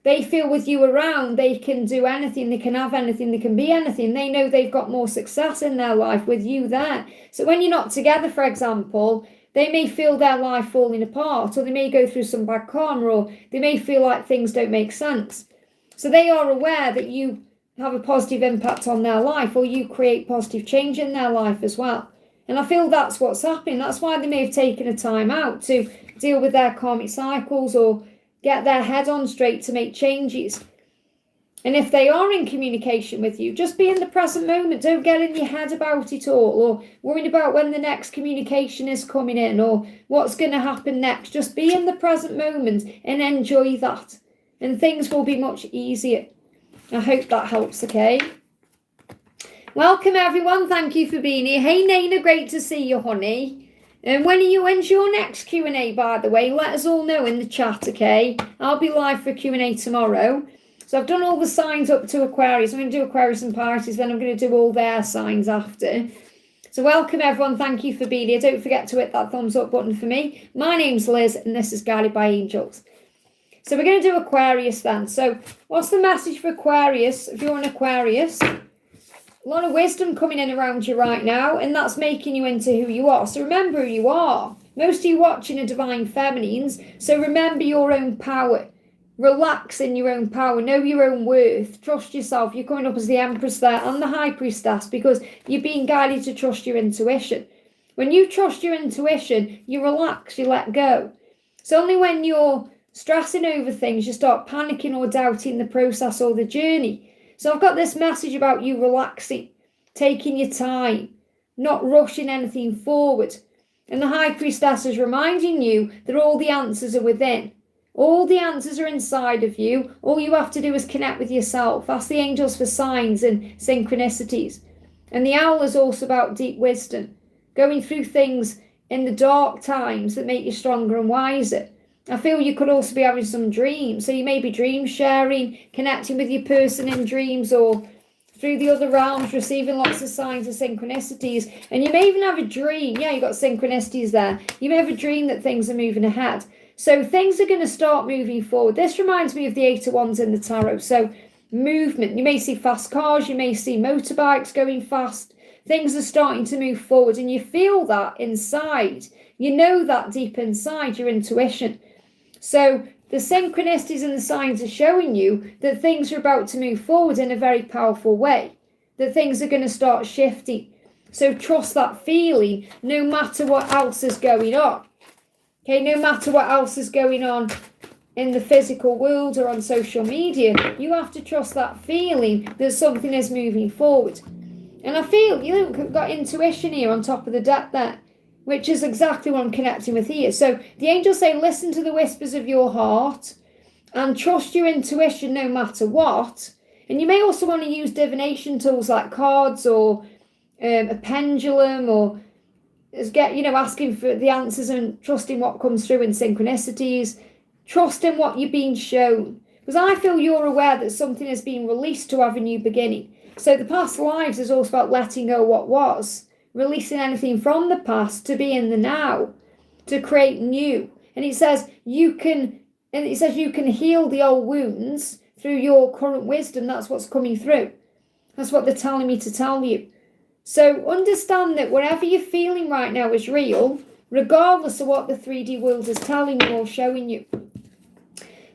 They feel with you around, they can do anything, they can have anything, they can be anything. They know they've got more success in their life with you there. So when you're not together, for example, they may feel their life falling apart, or they may go through some bad karma, or they may feel like things don't make sense. So they are aware that you have a positive impact on their life, or you create positive change in their life as well. And I feel that's what's happening. That's why they may have taken a time out to deal with their karmic cycles or get their head on straight to make changes. And if they are in communication with you, just be in the present moment. Don't get in your head about it all, or worried about when the next communication is coming in, or what's going to happen next. Just be in the present moment and enjoy that. And things will be much easier. I hope that helps, okay? Welcome, everyone. Thank you for being here. Hey, Naina, great to see you, honey. And when's your next Q&A, by the way? Let us all know in the chat, okay? I'll be live for Q&A tomorrow. So I've done all the signs up to Aquarius. I'm going to do Aquarius and Pisces, then I'm going to do all their signs after. So welcome, everyone. Thank you for being here. Don't forget to hit that thumbs up button for me. My name's Liz, and this is Guided by Angels. So we're going to do Aquarius then. So what's the message for Aquarius? If you're an Aquarius, a lot of wisdom coming in around you right now, and that's making you into who you are. So remember who you are. Most of you watching are divine feminines, so remember your own power. Relax in your own power. Know your own worth. Trust yourself. You're coming up as the Empress there and the High Priestess because you're being guided to trust your intuition. When you trust your intuition, you relax, you let go. It's only when you're stressing over things, you start panicking or doubting the process or the journey. So I've got this message about you relaxing, taking your time, not rushing anything forward. And the High Priestess is reminding you that all the answers are within. All the answers are inside of you. All you have to do is connect with yourself. Ask the angels for signs and synchronicities. And the owl is also about deep wisdom, going through things in the dark times that make you stronger and wiser. I feel you could also be having some dreams. So you may be dream sharing, connecting with your person in dreams, or through the other realms, receiving lots of signs of synchronicities. And you may even have a dream. Yeah, you've got synchronicities there. You may have a dream that things are moving ahead. So things are going to start moving forward. This reminds me of the 8 of Wands in the tarot. So movement. You may see fast cars. You may see motorbikes going fast. Things are starting to move forward, and you feel that inside. You know that deep inside, your intuition. So the synchronicities and the signs are showing you that things are about to move forward in a very powerful way, that things are going to start shifting. So trust that feeling no matter what else is going on. Okay, no matter what else is going on in the physical world or on social media, you have to trust that feeling that something is moving forward. And I feel you've got intuition here on top of the deck there, which is exactly what I'm connecting with here. So the angels say, listen to the whispers of your heart and trust your intuition no matter what. And you may also want to use divination tools like cards or a pendulum, or asking for the answers and trusting what comes through in synchronicities. Trusting what you're being shown. Because I feel you're aware that something is being released to have a new beginning. So the past lives is also about letting go what was. Releasing anything from the past to be in the now. To create new. And it says you can heal the old wounds through your current wisdom. That's what's coming through. That's what they're telling me to tell you. So understand that whatever you're feeling right now is real, regardless of what the 3D world is telling you or showing you.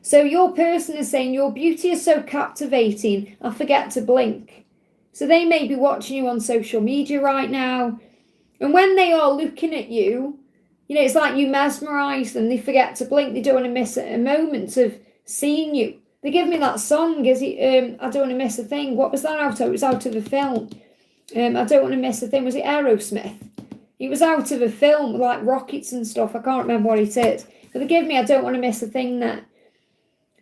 So your person is saying, your beauty is so captivating, I forget to blink. So they may be watching you on social media right now. And when they are looking at you, it's like you mesmerize them. They forget to blink. They don't want to miss a moment of seeing you. They give me that song, I don't want to miss a thing. What was that out of? It was out of a film. I don't want to miss a thing. Was it Aerosmith? It was out of a film, like rockets and stuff. I can't remember what it is. But they give me, I don't want to miss a thing there.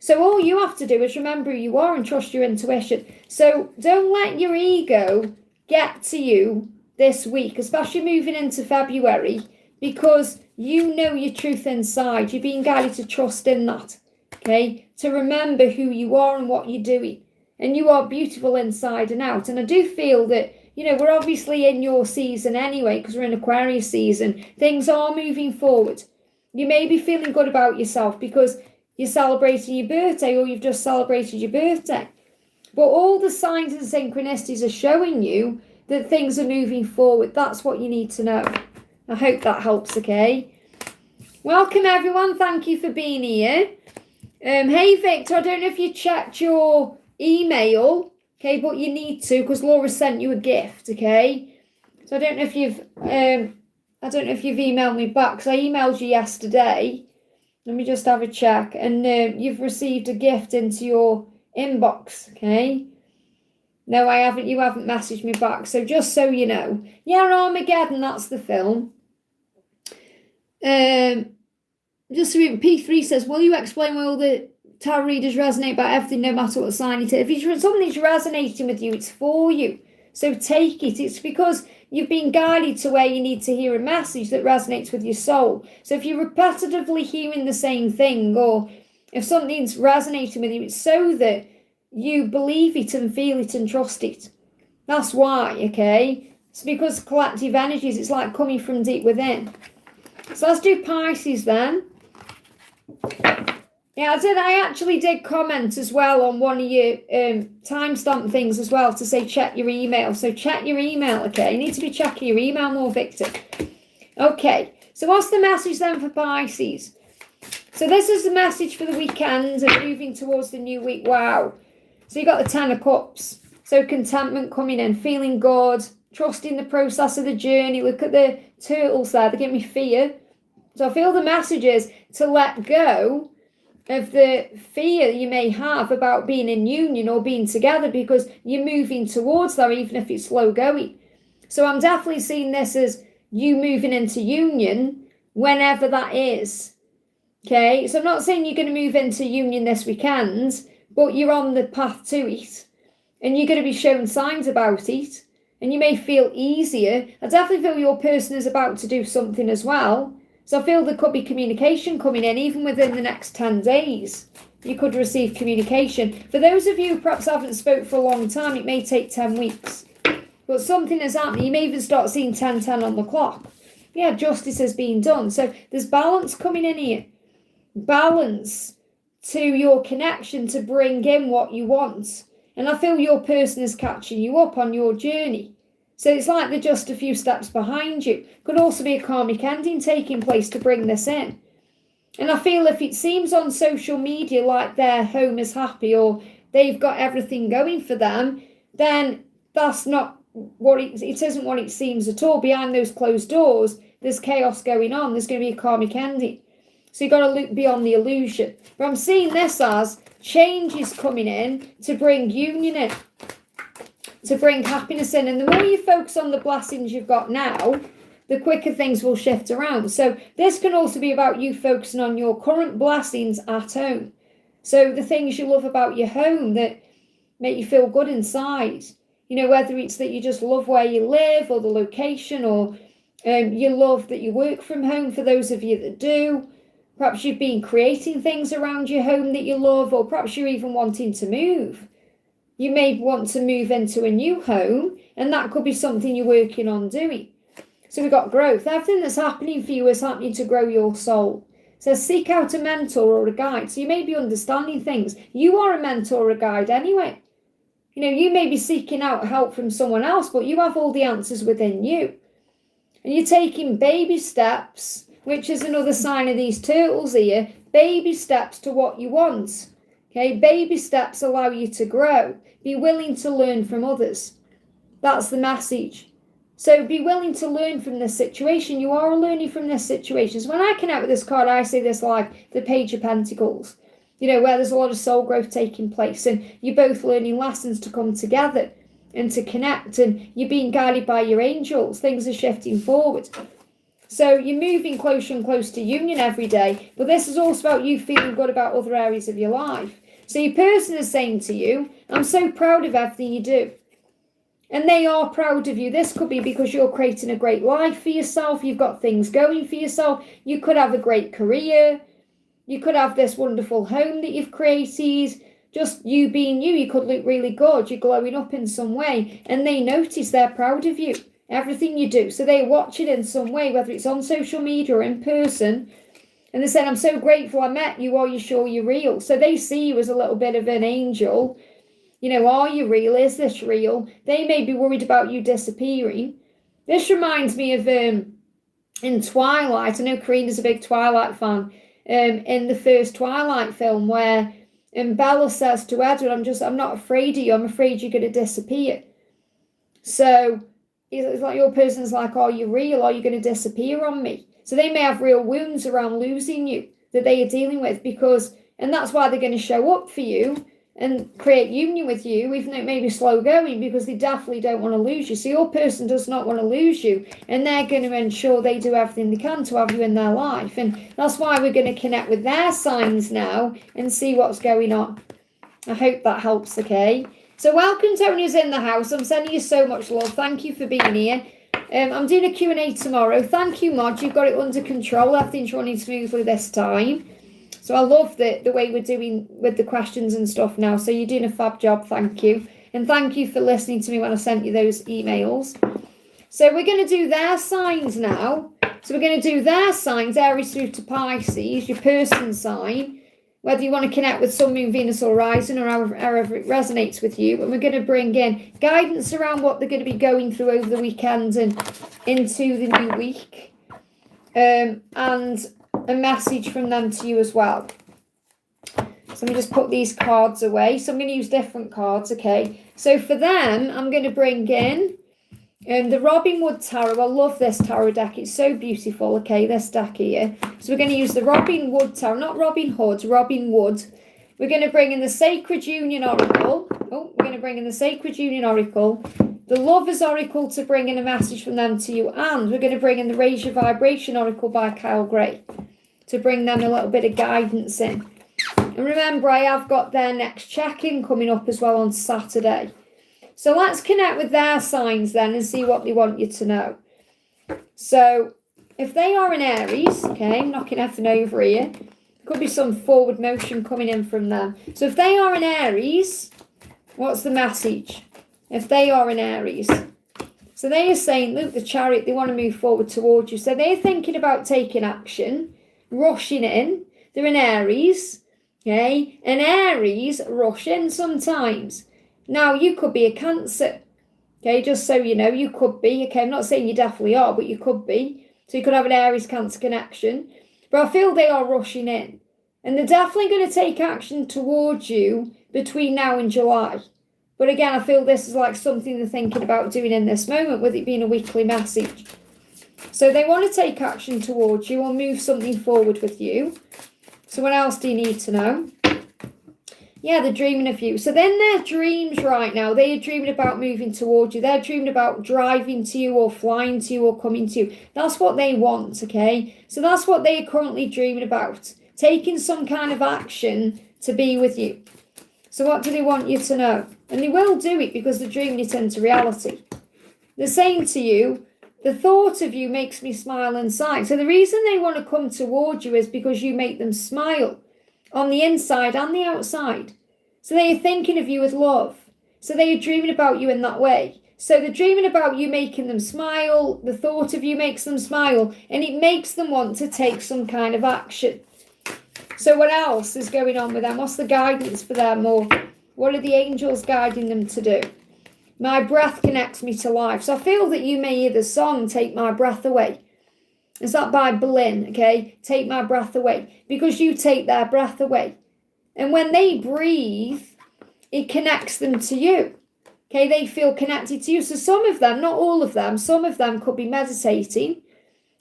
So all you have to do is remember who you are and trust your intuition. So don't let your ego get to you this week, especially moving into February, because you know your truth inside. You're being guided to trust in that, okay? To remember who you are and what you're doing. And you are beautiful inside and out. And I do feel that, we're obviously in your season anyway, because we're in Aquarius season. Things are moving forward. You may be feeling good about yourself because you're celebrating your birthday, or you've just celebrated your birthday. But all the signs and synchronicities are showing you that things are moving forward. That's what you need to know. I hope that helps, okay? Welcome, everyone. Thank you for being here. Hey, Victor, I don't know if you checked your email, okay, but you need to, because Laura sent you a gift, okay? So I don't know if you've emailed me back, because I emailed you yesterday. Let me just have a check. And you've received a gift into your inbox, okay? No, I haven't. You haven't messaged me back. So just so you know. Yeah, Armageddon, that's the film. Just so P3 says, will you explain why all the tarot readers resonate about everything, no matter what sign it is? If something's resonating with you, it's for you. So take it. It's because you've been guided to where you need to hear a message that resonates with your soul. So if you're repetitively hearing the same thing, or if something's resonating with you, it's so that you believe it and feel it and trust it. That's why, okay? It's because collective energies, it's like coming from deep within. So let's do Pisces then. Yeah, I actually did comment as well on one of your timestamp things as well to say check your email. So check your email, okay? You need to be checking your email more, Victor. Okay, so what's the message then for Pisces? So this is the message for the weekend and moving towards the new week. Wow. So you got the 10 of Cups. So contentment coming in, feeling good, trusting the process of the journey. Look at the turtles there. They give me fear. So I feel the message is to let go of the fear you may have about being in union or being together, because you're moving towards that, even if it's slow going. So I'm definitely seeing this as you moving into union whenever that is. Okay, so I'm not saying you're going to move into union this weekend, but you're on the path to it and you're going to be shown signs about it and you may feel easier. I definitely feel your person is about to do something as well. So I feel there could be communication coming in even within the next 10 days. You could receive communication. For those of you who perhaps haven't spoke for a long time, it may take 10 weeks. But something is happening. You may even start seeing 10:10 on the clock. Yeah, justice has been done. So there's balance coming in here. Balance to your connection to bring in what you want. And I feel your person is catching you up on your journey. So it's like they're just a few steps behind you. Could also be a karmic ending taking place to bring this in. And I feel if it seems on social media like their home is happy or they've got everything going for them, then that's not what it isn't what it seems at all. Behind those closed doors, there's chaos going on. There's going to be a karmic ending. So you've got to look beyond the illusion. But I'm seeing this as change is coming in to bring union in, to bring happiness in. And the more you focus on the blessings you've got now, the quicker things will shift around. So this can also be about you focusing on your current blessings at home. So the things you love about your home that make you feel good inside. You know, whether it's that you just love where you live or the location, or you love that you work from home for those of you that do. Perhaps you've been creating things around your home that you love, or perhaps you're even wanting to move. You may want to move into a new home, and that could be something you're working on doing. So we've got growth. Everything that's happening for you is happening to grow your soul. So seek out a mentor or a guide. So you may be understanding things. You are a mentor or a guide anyway. You know, you may be seeking out help from someone else, but you have all the answers within you. And you're taking baby steps, which is another sign of these turtles here. Baby steps to what you want. Okay, baby steps allow you to grow. Be willing to learn from others. That's the message. So be willing to learn from this situation. You are learning from this situation. So when I connect with this card, I see this like the Page of Pentacles. You know, where there's a lot of soul growth taking place. And you're both learning lessons to come together and to connect. And you're being guided by your angels. Things are shifting forward. So you're moving closer and closer to union every day. But this is also about you feeling good about other areas of your life. So your person is saying to you, I'm so proud of everything you do. And they are proud of you. This could be because you're creating a great life for yourself. You've got things going for yourself. You could have a great career. You could have this wonderful home that you've created. Just you being you. You could look really good. You're glowing up in some way. And they notice, they're proud of you. Everything you do. So they watch it in some way, whether it's on social media or in person. And they said, I'm so grateful I met you. Are you sure you're real? So they see you as a little bit of an angel. You know, are you real? Is this real? They may be worried about you disappearing. This reminds me of in Twilight. I know Karina's a big Twilight fan. In the first Twilight film where Bella says to Edward, I'm not afraid of you. I'm afraid you're going to disappear. So it's like your person's like, are you real? Are you going to disappear on me? So they may have real wounds around losing you that they are dealing with and that's why they're going to show up for you. and create union with you, even though it may be slow going, because they definitely don't want to lose you. So your person does not want to lose you, and they're going to ensure they do everything they can to have you in their life. And that's why we're going to connect with their signs now and see what's going on. I hope that helps, okay? So welcome to everyone who's in the house. I'm sending you so much love. Thank you for being here. I'm doing a Q&A tomorrow. Thank you, Mod. You've got it under control. Everything's running smoothly this time. So I love the way we're doing with the questions and stuff now. So you're doing a fab job. Thank you. And thank you for listening to me when I sent you those emails. So we're going to do their signs now. So we're going to do their signs, Aries through to Pisces, your person sign, whether you want to connect with Sun, Moon, Venus or Rising, or however it resonates with you. And we're going to bring in guidance around what they're going to be going through over the weekend and into the new week. And a message from them to you as well. So let me just put these cards away. So I'm going to use different cards, okay? So for them, I'm going to bring in the Robin Wood Tarot. I love this tarot deck. It's so beautiful, okay, this deck here. So we're going to use the Robin Wood Tarot, not Robin Hood, Robin Wood. We're going to bring in the Sacred Union Oracle. Oh, we're going to bring in the Sacred Union Oracle, the Lover's Oracle to bring in a message from them to you, and we're going to bring in the Raise Your Vibration Oracle by Kyle Gray to bring them a little bit of guidance in. And remember, I have got their next check-in coming up as well on Saturday. So let's connect with their signs then and see what they want you to know. So if they are in Aries, okay, I'm knocking everything over here. Could be some forward motion coming in from them. So if they are in Aries, what's the message? If they are in Aries. So they are saying, look, the Chariot, they want to move forward towards you. So they're thinking about taking action, rushing in. They're in Aries, okay? And Aries rush in sometimes. Now, you could be a Cancer, okay? Just so you know, you could be, okay? I'm not saying you definitely are, but you could be. So you could have an Aries-Cancer connection. But I feel they are rushing in. And they're definitely going to take action towards you between now and July. But again, I feel this is like something they're thinking about doing in this moment, with it being a weekly message. So they want to take action towards you or move something forward with you. So what else do you need to know? Yeah, they're dreaming of you. So then their dreams right now, they are dreaming about moving towards you. They're dreaming about driving to you or flying to you or coming to you. That's what they want, okay? So that's what they are currently dreaming about. Taking some kind of action to be with you. So what do they want you to know? And they will do it because they're dreaming it into reality. They're saying to you, the thought of you makes me smile inside. So the reason they want to come towards you is because you make them smile on the inside and the outside. So they are thinking of you with love. So they are dreaming about you in that way. So they're dreaming about you making them smile. The thought of you makes them smile. And it makes them want to take some kind of action. So what else is going on with them? What's the guidance for them? Or what are the angels guiding them to do? My breath connects me to life. So I feel that you may hear the song, Take My Breath Away. Is that by Berlin, okay? Take my breath away. Because you take their breath away. And when they breathe, it connects them to you. Okay, they feel connected to you. So some of them, not all of them, some of them could be meditating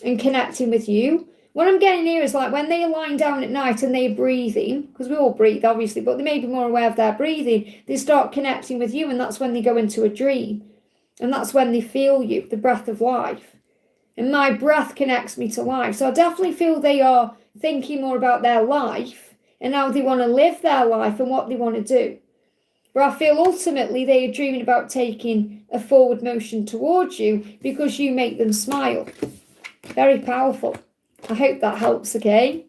and connecting with you. What I'm getting here is like when they are lying down at night and they're breathing, because we all breathe obviously, but they may be more aware of their breathing, they start connecting with you, and that's when they go into a dream. And that's when they feel you, the breath of life. And my breath connects me to life. So I definitely feel they are thinking more about their life and how they want to live their life and what they want to do. But I feel ultimately they are dreaming about taking a forward motion towards you because you make them smile. Very powerful. I hope that helps, okay?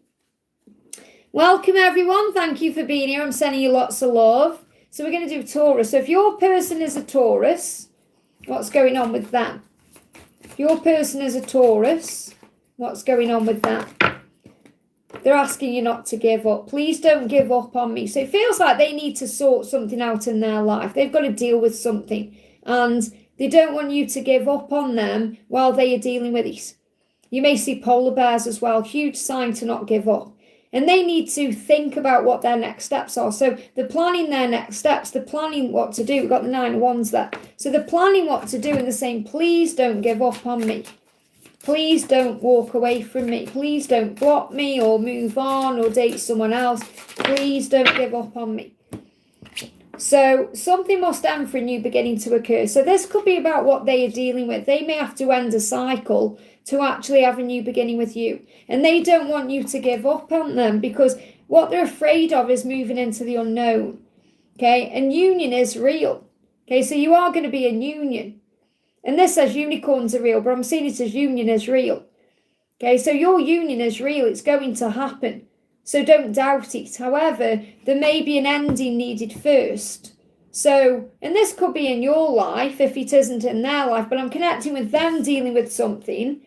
Welcome, everyone. Thank you for being here. I'm sending you lots of love. So we're going to do Taurus. So if your person is a Taurus, what's going on with them? If your person is a Taurus, what's going on with that? They're asking you not to give up. Please don't give up on me. So it feels like they need to sort something out in their life. They've got to deal with something. And they don't want you to give up on them while they are dealing with it. You may see polar bears as well. Huge sign to not give up. And they need to think about what their next steps are. So they're planning their next steps. They're planning what to do. We've got the 9 of Wands there. So they're planning what to do and they're saying, please don't give up on me. Please don't walk away from me. Please don't block me or move on or date someone else. Please don't give up on me. So something must end for a new beginning to occur. So this could be about what they are dealing with. They may have to end a cycle to actually have a new beginning with you. And they don't want you to give up on them, because what they're afraid of is moving into the unknown. Okay, and union is real. Okay, so you are going to be in union. And this says unicorns are real, but I'm seeing it as union is real. Okay, so your union is real. It's going to happen. So don't doubt it. However, there may be an ending needed first. So, and this could be in your life if it isn't in their life, but I'm connecting with them dealing with something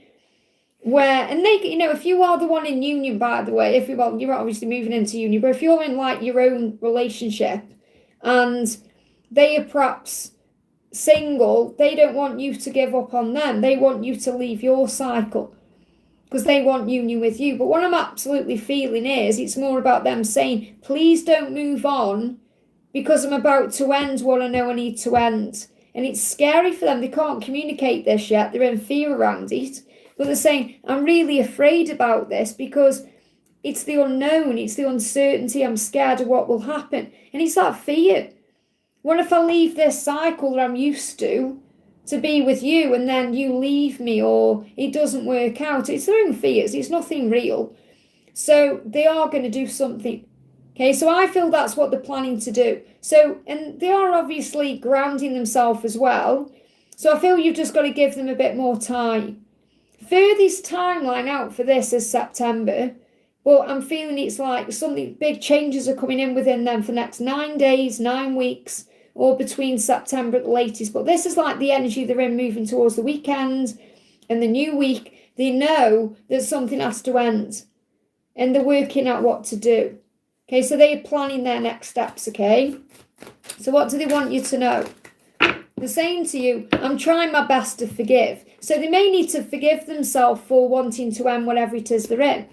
where, and they, if you are the one in union, by the way, you're obviously moving into union, but if you're in like your own relationship and they are perhaps single, they don't want you to give up on them. They want you to leave your cycle, because they want union with you. But what I'm absolutely feeling is it's more about them saying, please don't move on, because I'm about to end what I know I need to end. And it's scary for them. They can't communicate this yet. They're in fear around it. But they're saying, I'm really afraid about this because it's the unknown. It's the uncertainty. I'm scared of what will happen. And it's that fear. What if I leave this cycle that I'm used to be with you, and then you leave me, or it doesn't work out? It's their own fears. It's nothing real. So they are going to do something. Okay, so I feel that's what they're planning to do. So, and they are obviously grounding themselves as well. So I feel you've just got to give them a bit more time. Furthest timeline out for this is September. But I'm feeling it's like something, big changes are coming in within them for the next 9 days, 9 weeks, or between September at the latest. But this is like the energy they're in, moving towards the weekend and the new week. They know that something has to end, and they're working out what to do. Okay, so they're planning their next steps, okay? So what do they want you to know? They're saying to you, I'm trying my best to forgive. So they may need to forgive themselves for wanting to end whatever it is they're in,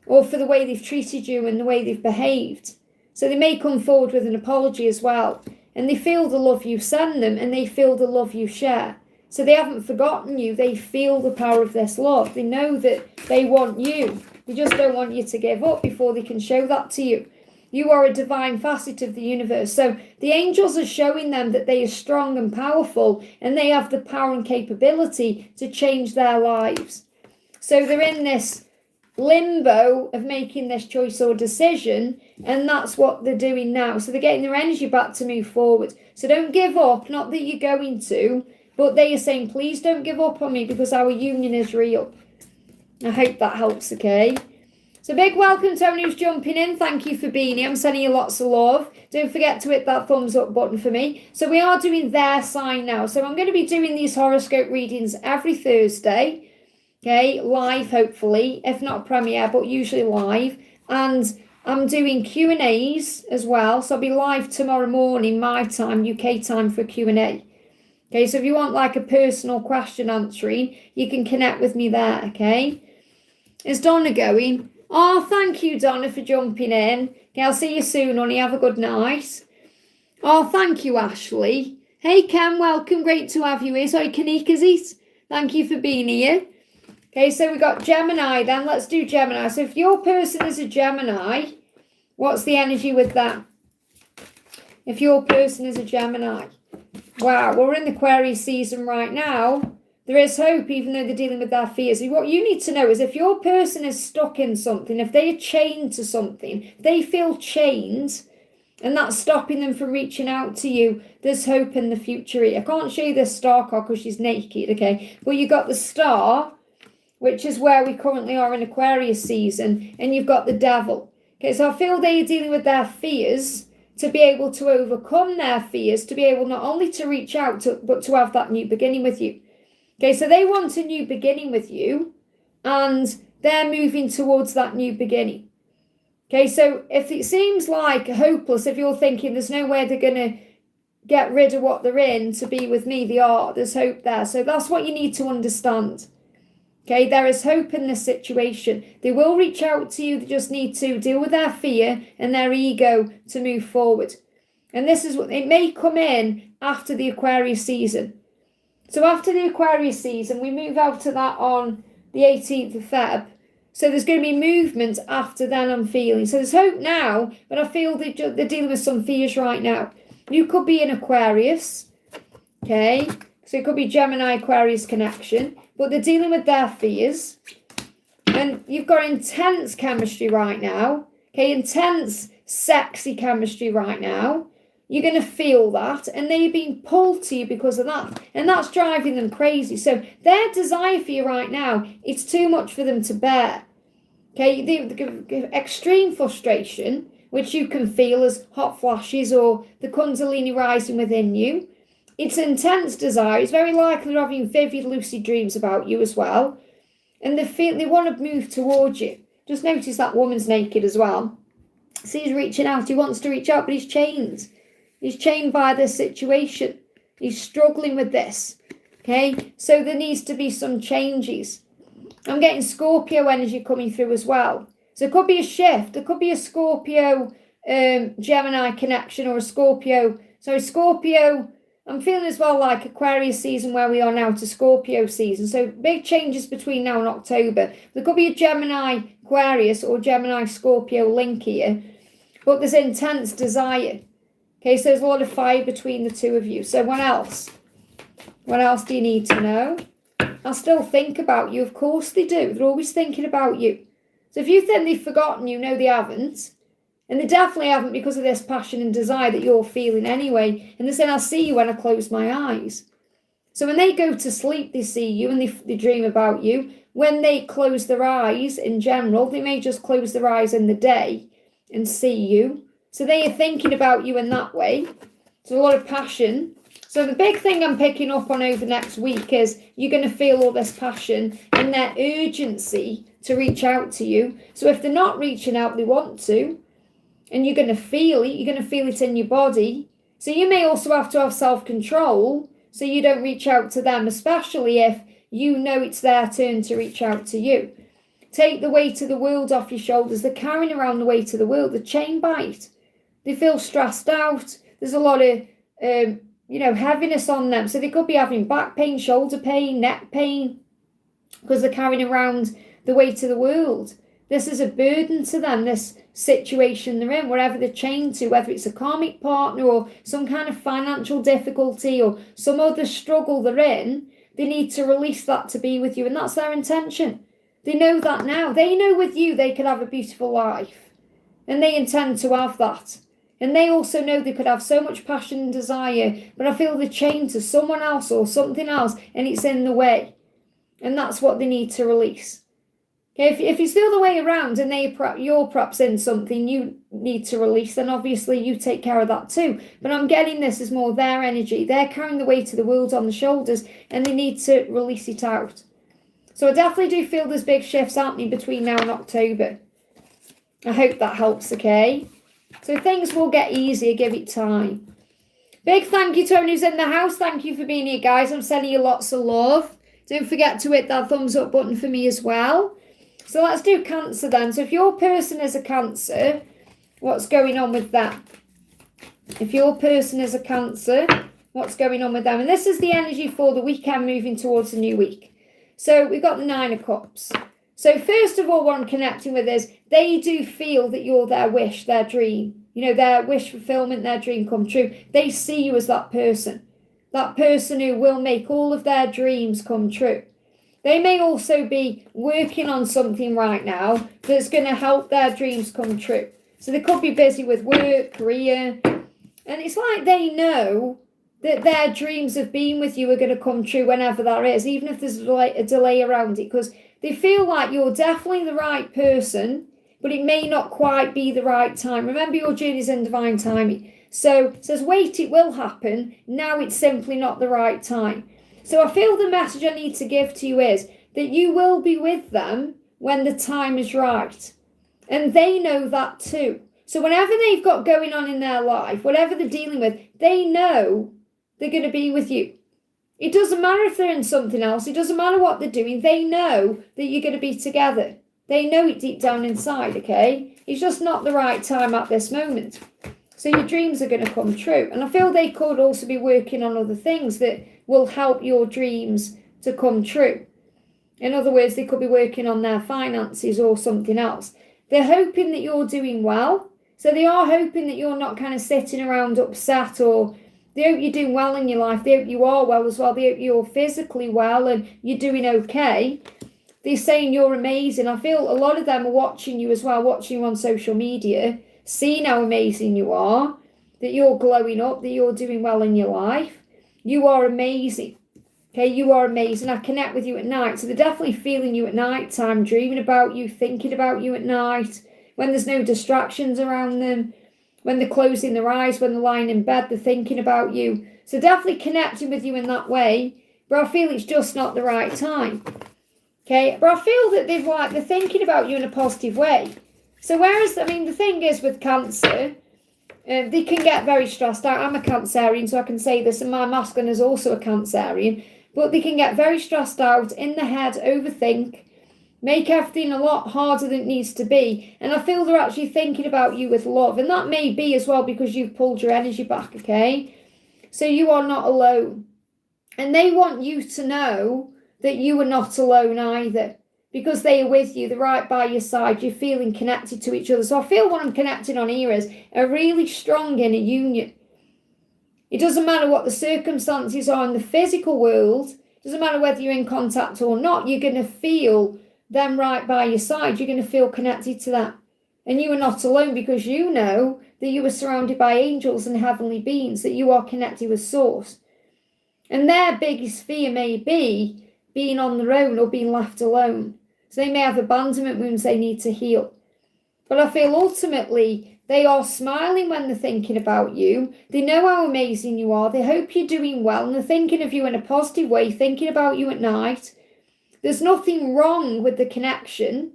or for the way they've treated you and the way they've behaved. So they may come forward with an apology as well. And they feel the love you send them, and they feel the love you share. So they haven't forgotten you. They feel the power of this love. They know that they want you. They just don't want you to give up before they can show that to you. You are a divine facet of the universe. So the angels are showing them that they are strong and powerful, and they have the power and capability to change their lives. So they're in this limbo of making this choice or decision, and that's what they're doing now. So they're getting their energy back to move forward. So don't give up, not that you're going to, but they are saying, please don't give up on me, because our union is real. I hope that helps, okay? So big welcome to everyone who's jumping in. Thank you for being here. I'm sending you lots of love. Don't forget to hit that thumbs up button for me. So we are doing their sign now. So I'm going to be doing these horoscope readings every Thursday. Okay, live hopefully, if not premiere, but usually live. And I'm doing Q&As as well. So I'll be live tomorrow morning, my time, UK time, for Q&A. Okay, so if you want like a personal question answering, you can connect with me there, okay? Is Donna going? Oh, thank you, Donna, for jumping in. Okay, I'll see you soon, honey. Have a good night. Oh, thank you, Ashley. Hey, Ken, welcome. Great to have you here. Sorry, Kanika, is it? Thank you for being here. Okay, so we got Gemini then. Let's do Gemini. So if your person is a Gemini, what's the energy with that? If your person is a Gemini. Wow, we're in the Aquarius season right now. There is hope, even though they're dealing with their fears. What you need to know is if your person is stuck in something, if they are chained to something, if they feel chained, and that's stopping them from reaching out to you, there's hope in the future. I can't show you the star card because she's naked, okay? But you got the star, which is where we currently are in Aquarius season, and you've got the devil. Okay, so I feel they are dealing with their fears, to be able to overcome their fears, to be able not only to reach out, but to have that new beginning with you. Okay, so they want a new beginning with you, and they're moving towards that new beginning. Okay, so if it seems like hopeless, if you're thinking there's no way they're going to get rid of what they're in to be with me, they are. There's hope there. So that's what you need to understand. Okay, there is hope in this situation. They will reach out to you. They just need to deal with their fear and their ego to move forward. And this is what it may come in after the Aquarius season. So after the Aquarius season, we move out to that on the 18th of Feb. So there's going to be movement after then, I'm feeling. So there's hope now, but I feel they're dealing with some fears right now. You could be an Aquarius, okay? So it could be Gemini-Aquarius connection, but they're dealing with their fears. And you've got intense chemistry right now, okay? Intense, sexy chemistry right now. You're going to feel that, and they're being pulled to you because of that, and that's driving them crazy. So their desire for you right now, it's too much for them to bear. Okay, the extreme frustration, which you can feel as hot flashes or the Kundalini rising within you. It's intense desire. It's very likely they're having vivid, lucid dreams about you as well, and they want to move towards you. Just notice that woman's naked as well. See, he's reaching out. He wants to reach out, but he's chained. He's chained by this situation. He's struggling with this. Okay, so there needs to be some changes. I'm getting Scorpio energy coming through as well. So it could be a shift. There could be a Scorpio Gemini connection, or a Scorpio. I'm feeling as well like Aquarius season where we are now to Scorpio season. So big changes between now and October. There could be a Gemini Aquarius or Gemini Scorpio link here. But there's intense desire. Okay, so there's a lot of fire between the two of you. So what else? What else do you need to know? I still think about you. Of course they do. They're always thinking about you. So if you think they've forgotten you, no, they haven't. And they definitely haven't, because of this passion and desire that you're feeling anyway. And they're saying, I'll see you when I close my eyes. So when they go to sleep, they see you and they dream about you. When they close their eyes in general, they may just close their eyes in the day and see you. So they are thinking about you in that way. So a lot of passion. So the big thing I'm picking up on over next week is you're going to feel all this passion and their urgency to reach out to you. So if they're not reaching out, they want to. And you're going to feel it. You're going to feel it in your body. So you may also have to have self-control so you don't reach out to them, especially if you know it's their turn to reach out to you. Take the weight of the world off your shoulders. They're carrying around the weight of the world. The chain bite. They feel stressed out. There's a lot of, heaviness on them. So they could be having back pain, shoulder pain, neck pain, because they're carrying around the weight of the world. This is a burden to them, this situation they're in, wherever they're chained to, whether it's a karmic partner or some kind of financial difficulty or some other struggle they're in. They need to release that to be with you, and that's their intention. They know that now. They know with you they could have a beautiful life, and they intend to have that. And they also know they could have so much passion and desire, but I feel they're chained to someone else or something else, and it's in the way. And that's what they need to release. Okay, if it's the other way around and you're perhaps in something you need to release, then obviously you take care of that too. But I'm getting this as more their energy. They're carrying the weight of the world on the shoulders, and they need to release it out. So I definitely do feel there's big shifts happening between now and October. I hope that helps, okay? So things will get easier, give it time. Big thank you to everyone who's in the house. Thank you for being here, guys. I'm sending you lots of love. Don't forget to hit that thumbs up button for me as well. So let's do Cancer then. So if your person is a Cancer, what's going on with that? If your person is a Cancer, what's going on with them? And this is the energy for the weekend moving towards the new week. So we've got the Nine of Cups. So first of all, what I'm connecting with is they do feel that you're their wish, their dream. Their wish fulfillment, their dream come true. They see you as that person who will make all of their dreams come true. They may also be working on something right now that's going to help their dreams come true. So they could be busy with work, career, and it's like they know that their dreams of being with you are going to come true whenever that is, even if there's a delay around it, because they feel like you're definitely the right person, but it may not quite be the right time. Remember, your journey's in divine timing. So it says, wait, it will happen. Now it's simply not the right time. So I feel the message I need to give to you is that you will be with them when the time is right. And they know that too. So whenever they've got going on in their life, whatever they're dealing with, they know they're going to be with you. It doesn't matter if they're in something else. It doesn't matter what they're doing. They know that you're going to be together. They know it deep down inside, okay? It's just not the right time at this moment. So your dreams are going to come true. And I feel they could also be working on other things that will help your dreams to come true. In other words, they could be working on their finances or something else. They're hoping that you're doing well. So they are hoping that you're not kind of sitting around upset, or they hope you're doing well in your life. They hope you are well as well. They hope you're physically well and you're doing okay. They're saying you're amazing. I feel a lot of them are watching you as well, watching you on social media, seeing how amazing you are, that you're glowing up, that you're doing well in your life. You are amazing. Okay, you are amazing. I connect with you at night. So they're definitely feeling you at night time, dreaming about you, thinking about you at night, when there's no distractions around them, when they're closing their eyes, when they're lying in bed, they're thinking about you. So definitely connecting with you in that way. But I feel it's just not the right time. Okay, but I feel that they're thinking about you in a positive way. So whereas, I mean, the thing is with Cancer, they can get very stressed out. I'm a Cancerian, so I can say this, and my masculine is also a Cancerian. But they can get very stressed out, in the head, overthink, make everything a lot harder than it needs to be. And I feel they're actually thinking about you with love. And that may be as well because you've pulled your energy back, okay? So you are not alone. And they want you to know that you are not alone either, because they are with you, they're right by your side, you're feeling connected to each other. So I feel what I'm connecting on here is a really strong inner union. It doesn't matter what the circumstances are in the physical world, it doesn't matter whether you're in contact or not, you're going to feel them right by your side, you're going to feel connected to that. And you are not alone, because you know that you are surrounded by angels and heavenly beings, that you are connected with Source. And their biggest fear may be being on their own or being left alone. So they may have abandonment wounds they need to heal. But I feel ultimately they are smiling when they're thinking about you. They know how amazing you are. They hope you're doing well, and they're thinking of you in a positive way, thinking about you at night. There's nothing wrong with the connection.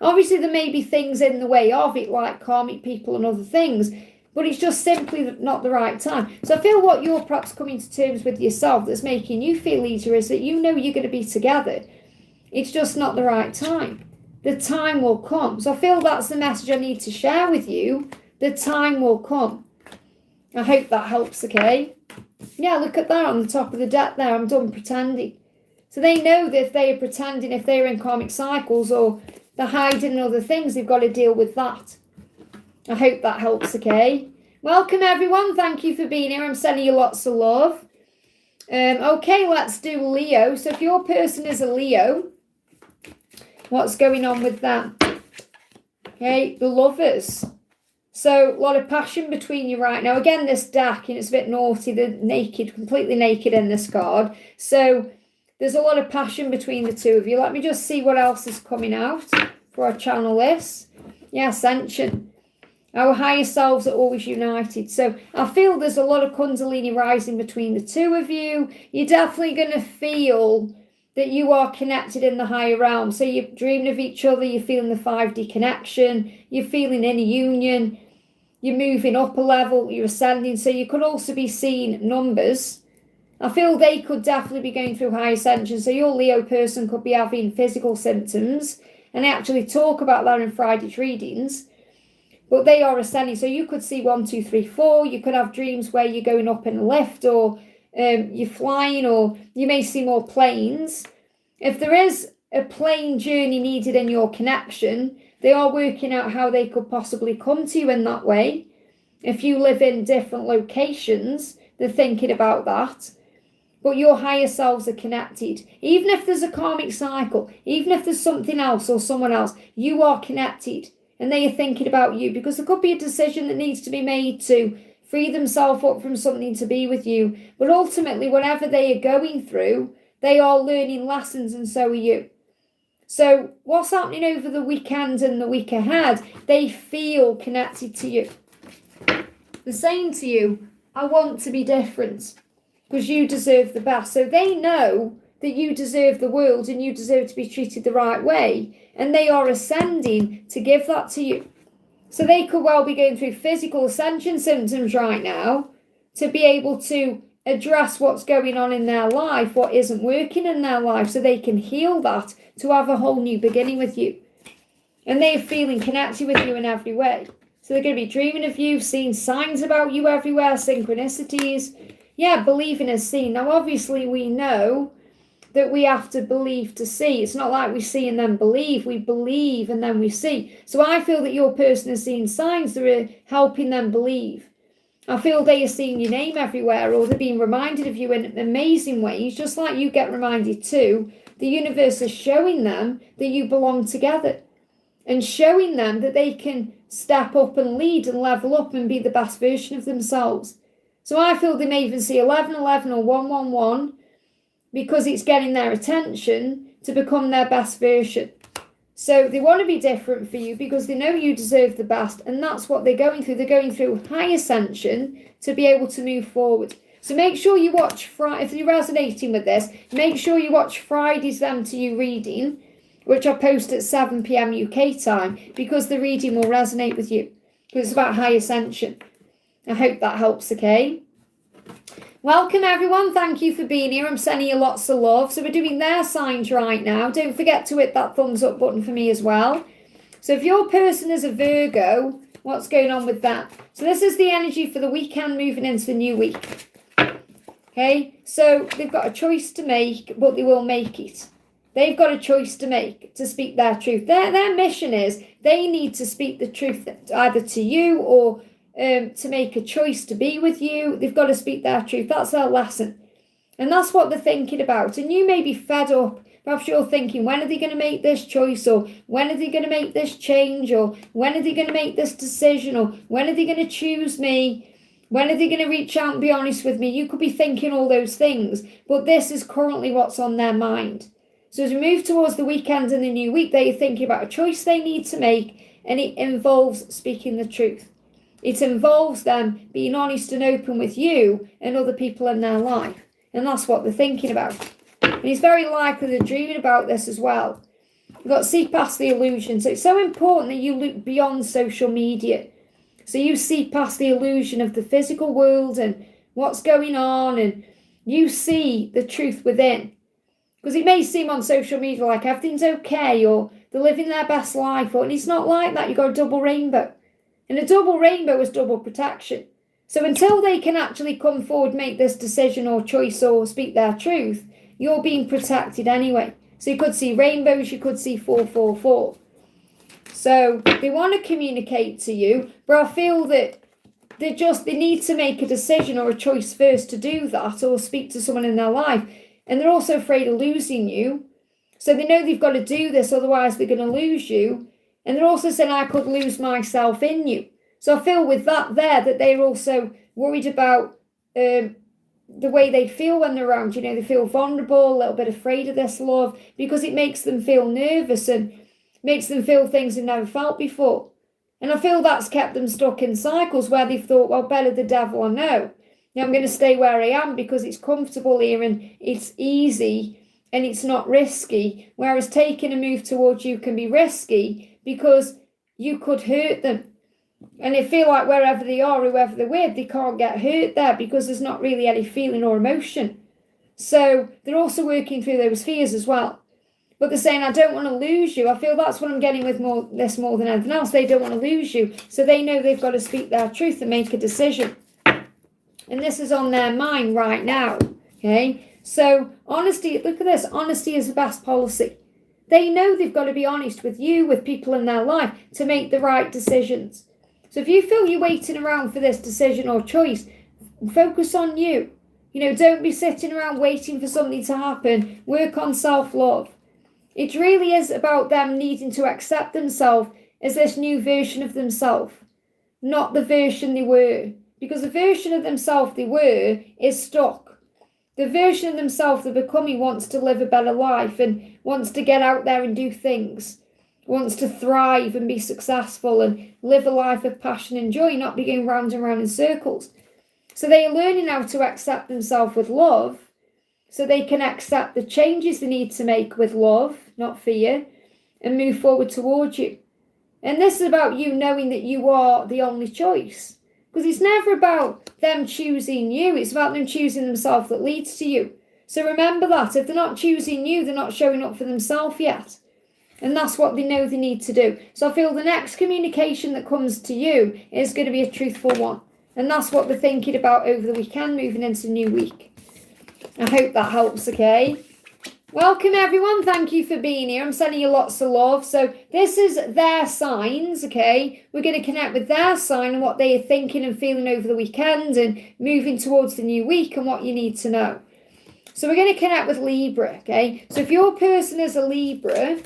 Obviously, there may be things in the way of it, like karmic people and other things, but it's just simply not the right time. So I feel what you're perhaps coming to terms with yourself that's making you feel easier is that you know you're going to be together. It's just not the right time. The time will come. So I feel that's the message I need to share with you. The time will come. I hope that helps, okay? Yeah, look at that on the top of the deck there. I'm done pretending. So they know that if they are pretending, if they're in karmic cycles or they're hiding in other things, they've got to deal with that. I hope that helps, okay? Welcome, everyone. Thank you for being here. I'm sending you lots of love. Okay, let's do Leo. So if your person is a Leo, what's going on with that? Okay, the Lovers. So a lot of passion between you right now. Again, this deck, and it's a bit naughty. They're naked, completely naked in this card. So there's a lot of passion between the two of you. Let me just see what else is coming out before I channel this. Yeah, Ascension. Our higher selves are always united. So I feel there's a lot of Kundalini rising between the two of you. You're definitely going to feel that you are connected in the higher realm. So you're dreaming of each other. You're feeling the 5D connection. You're feeling inner union. You're moving up a level. You're ascending. So you could also be seeing numbers. I feel they could definitely be going through high ascension. So your Leo person could be having physical symptoms. And I actually talk about that in Friday's readings. But they are ascending. So you could see 1, 2, 3, 4. You could have dreams where you're going up in a lift, or you're flying, or you may see more planes. If there is a plane journey needed in your connection, they are working out how they could possibly come to you in that way. If you live in different locations, they're thinking about that. But your higher selves are connected. Even if there's a karmic cycle, even if there's something else or someone else, you are connected. And they are thinking about you, because there could be a decision that needs to be made to free themselves up from something to be with you. But ultimately, whatever they are going through, they are learning lessons, and so are you. So what's happening over the weekend and the week ahead, they feel connected to you. They're saying to you, I want to be different, because you deserve the best. So they know that you deserve the world and you deserve to be treated the right way. And they are ascending to give that to you. So they could well be going through physical ascension symptoms right now to be able to address what's going on in their life, what isn't working in their life, so they can heal that to have a whole new beginning with you. And they're feeling connected with you in every way. So they're going to be dreaming of you, seeing signs about you everywhere, synchronicities. Yeah, believing is seen. Now, obviously, we know that we have to believe to see. It's not like we see and then believe. We believe and then we see. So I feel that your person is seeing signs that are helping them believe. I feel they are seeing your name everywhere, or they're being reminded of you in amazing ways, just like you get reminded too. The universe is showing them that you belong together and showing them that they can step up and lead and level up and be the best version of themselves. So I feel they may even see 1111 or 111 because it's getting their attention to become their best version. So they want to be different for you because they know you deserve the best, and that's what they're going through. They're going through high ascension to be able to move forward. So make sure you watch, if you're resonating with this, make sure you watch Friday's Them to You reading, which I post at 7 p.m. UK time, because the reading will resonate with you. Because it's about high ascension. I hope that helps, okay? Welcome everyone, thank you for being here. I'm sending you lots of love. So we're doing their signs right now. Don't forget to hit that thumbs up button for me as well. So if your person is a Virgo, what's going on with that? So this is the energy for the weekend moving into the new week. Okay, so they've got a choice to make, but they will make it. They've got a choice to make to speak their truth. Their mission is they need to speak the truth either to you or to make a choice to be with you. They've got to speak their truth. That's their lesson. And that's what they're thinking about. And you may be fed up. Perhaps you're thinking, when are they going to make this choice? Or when are they going to make this change? Or when are they going to make this decision? Or when are they going to choose me? When are they going to reach out and be honest with me? You could be thinking all those things. But this is currently what's on their mind. So as we move towards the weekend and the new week, they're thinking about a choice they need to make. And it involves speaking the truth. It involves them being honest and open with you and other people in their life. And that's what they're thinking about. And it's very likely they're dreaming about this as well. You've got to see past the illusion. So it's so important that you look beyond social media. So you see past the illusion of the physical world and what's going on, and you see the truth within. Because it may seem on social media like everything's okay, or they're living their best life, and it's not like that. You've got a double rainbow. And a double rainbow is double protection. So until they can actually come forward, make this decision or choice or speak their truth, you're being protected anyway. So you could see rainbows, you could see 444. So they want to communicate to you, but I feel that they need to make a decision or a choice first to do that, or speak to someone in their life. And they're also afraid of losing you. So they know they've got to do this, otherwise they're going to lose you. And they're also saying, I could lose myself in you. So I feel with that there, that they're also worried about the way they feel when they're around. You know, they feel vulnerable, a little bit afraid of this love, because it makes them feel nervous and makes them feel things they've never felt before. And I feel that's kept them stuck in cycles where they've thought, well, better the devil I know. Now I'm going to stay where I am because it's comfortable here and it's easy and it's not risky. Whereas taking a move towards you can be risky, because you could hurt them. And they feel like wherever they are, whoever they're with, they can't get hurt there because there's not really any feeling or emotion. So they're also working through those fears as well. But they're saying, I don't want to lose you. I feel that's what I'm getting with this more than anything else. They don't want to lose you. So they know they've got to speak their truth and make a decision. And this is on their mind right now. Okay? So honesty, look at this. Honesty is the best policy. They know they've got to be honest with you, with people in their life, to make the right decisions. So if you feel you're waiting around for this decision or choice, focus on you. You know, don't be sitting around waiting for something to happen. Work on self-love. It really is about them needing to accept themselves as this new version of themselves, not the version they were. Because the version of themselves they were is stuck. The version of themselves they're becoming wants to live a better life and wants to get out there and do things, wants to thrive and be successful and live a life of passion and joy, not be going round and round in circles. So they are learning how to accept themselves with love, so they can accept the changes they need to make with love, not fear, and move forward towards you. And this is about you knowing that you are the only choice. Because it's never about them choosing you. It's about them choosing themselves that leads to you. So remember that. If they're not choosing you, they're not showing up for themselves yet. And that's what they know they need to do. So I feel the next communication that comes to you is going to be a truthful one. And that's what they're thinking about over the weekend, moving into the new week. I hope that helps, okay? Welcome everyone, thank you for being here. I'm sending you lots of love. So this is their signs, okay? We're going to connect with their sign and what they are thinking and feeling over the weekend and moving towards the new week and what you need to know. So we're going to connect with Libra, okay? So if your person is a Libra,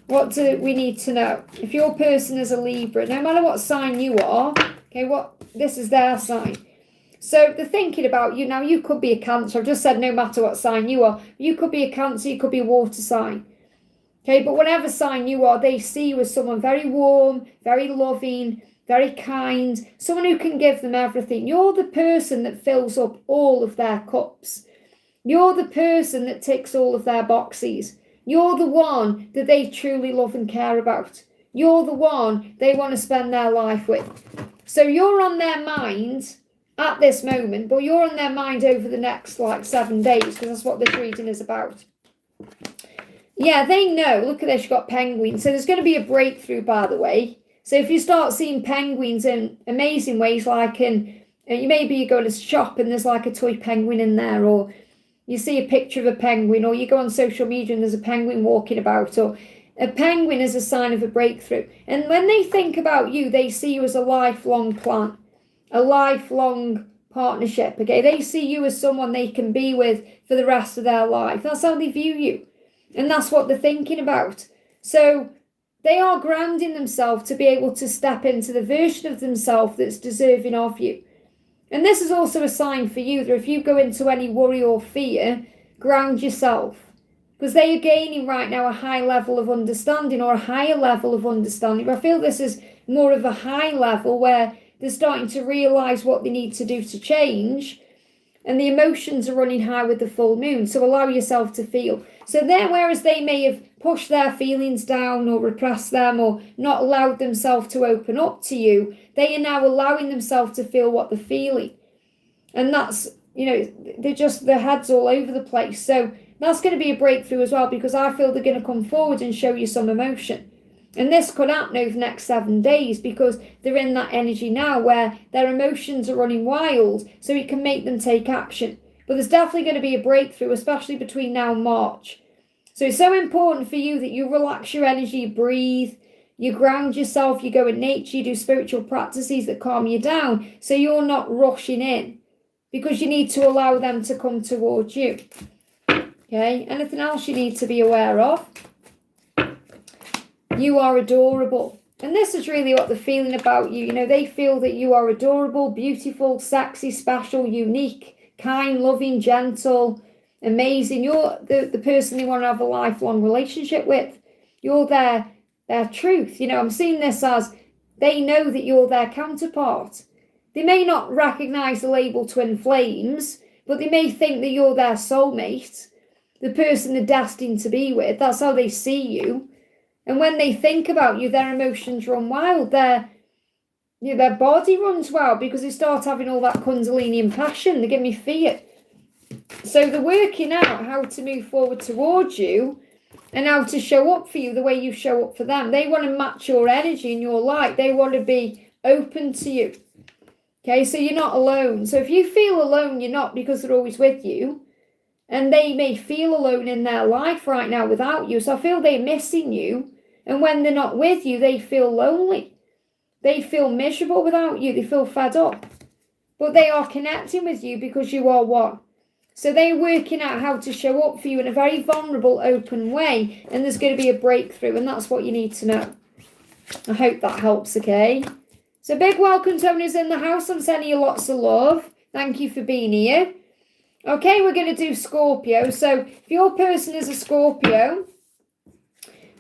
what do we need to know? If your person is a Libra, no matter what sign you are, okay, this is their sign. So they're thinking about you. Now, you could be a Cancer. I've just said no matter what sign you are. You could be a Cancer, you could be a water sign. Okay, but whatever sign you are, they see you as someone very warm, very loving, very kind, someone who can give them everything. You're the person that fills up all of their cups. You're the person that ticks all of their boxes. You're the one that they truly love and care about. You're the one they want to spend their life with. So you're on their mind at this moment, but you're on their mind over the next 7 days, because that's what this reading is about. Yeah, they know. Look at this, you've got penguins. So there's going to be a breakthrough, by the way. So if you start seeing penguins in amazing ways, maybe you go to a shop and there's a toy penguin in there, or you see a picture of a penguin, or you go on social media and there's a penguin walking about, or a penguin is a sign of a breakthrough. And when they think about you, they see you as a lifelong plan, a lifelong partnership, okay? They see you as someone they can be with for the rest of their life. That's how they view you. And that's what they're thinking about. So they are grounding themselves to be able to step into the version of themselves that's deserving of you. And this is also a sign for you that if you go into any worry or fear, ground yourself. Because they are gaining right now a high level of understanding, or a higher level of understanding. But I feel this is more of a high level where they're starting to realise what they need to do to change. And the emotions are running high with the full moon. So allow yourself to feel. So there, whereas they may have pushed their feelings down or repressed them or not allowed themselves to open up to you, they are now allowing themselves to feel what they're feeling. And that's, their head's all over the place. So that's going to be a breakthrough as well, because I feel they're going to come forward and show you some emotion. And this could happen over the next 7 days, because they're in that energy now where their emotions are running wild, so it can make them take action. But there's definitely going to be a breakthrough, especially between now and March. So it's so important for you that you relax your energy, you breathe, you ground yourself, you go in nature, you do spiritual practices that calm you down, so you're not rushing in, because you need to allow them to come towards you. Okay, anything else you need to be aware of? You are adorable. And this is really what they're feeling about you. They feel that you are adorable, beautiful, sexy, special, unique, kind, loving, gentle, amazing. You're the person they want to have a lifelong relationship with. You're their truth. I'm seeing this as they know that you're their counterpart. They may not recognise the label twin flames, but they may think that you're their soulmate, the person they're destined to be with. That's how they see you. And when they think about you, their emotions run wild. Their body runs wild, because they start having all that kundalini and passion. They give me fear. So they're working out how to move forward towards you and how to show up for you the way you show up for them. They want to match your energy and your light. They want to be open to you. Okay, so you're not alone. So if you feel alone, you're not, because they're always with you. And they may feel alone in their life right now without you. So I feel they're missing you. And when they're not with you, they feel lonely. They feel miserable without you. They feel fed up. But they are connecting with you because you are one. So they're working out how to show up for you in a very vulnerable, open way. And there's going to be a breakthrough. And that's what you need to know. I hope that helps, okay? So big welcome, Tony's in the house. I'm sending you lots of love. Thank you for being here. Okay, we're going to do Scorpio. So if your person is a Scorpio,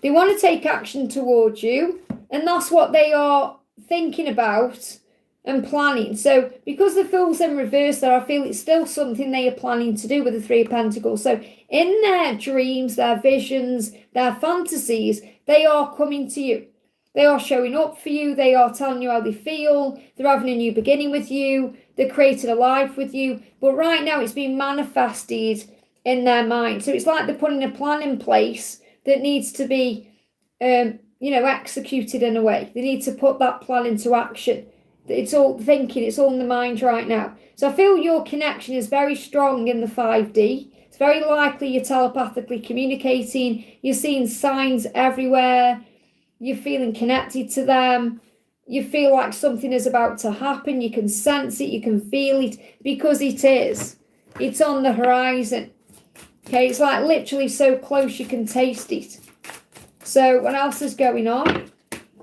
they want to take action towards you, and that's what they are thinking about and planning. So because the Fool's in reverse there, I feel it's still something they are planning to do with the Three of Pentacles. So in their dreams, their visions, their fantasies, they are coming to you. They are showing up for you. They are telling you how they feel. They're having a new beginning with you. They're creating a life with you. But right now it's being manifested in their mind. So it's like they're putting a plan in place that needs to be, executed in a way. They need to put that plan into action. It's all thinking. It's all in the mind right now. So I feel your connection is very strong in the 5D. It's very likely you're telepathically communicating. You're seeing signs everywhere. You're feeling connected to them. You feel like something is about to happen. You can sense it. You can feel it, because it is. It's on the horizon. Okay, it's like literally so close you can taste it. So what else is going on?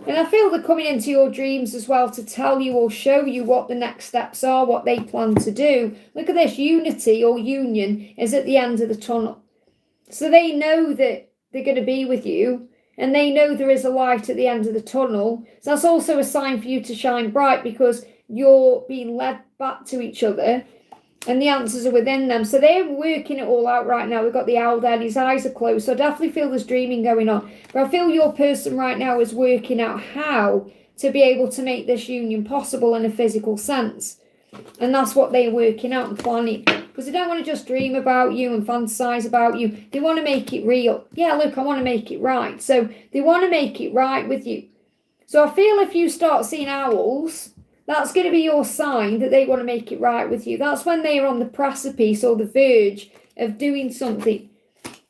And I feel they're coming into your dreams as well to tell you or show you what the next steps are, what they plan to do. Look at this, unity or union is at the end of the tunnel. So they know that they're going to be with you, and they know there is a light at the end of the tunnel. So that's also a sign for you to shine bright, because you're being led back to each other and the answers are within them. So they're working it all out right now. We've got the owl there and his eyes are closed. So I definitely feel there's dreaming going on. But I feel your person right now is working out how to be able to make this union possible in a physical sense. And that's what they're working out and planning. Because they don't want to just dream about you and fantasize about you. They want to make it real. Yeah, look, I want to make it right. So they want to make it right with you. So I feel if you start seeing owls, that's going to be your sign that they want to make it right with you. That's when they are on the precipice or the verge of doing something.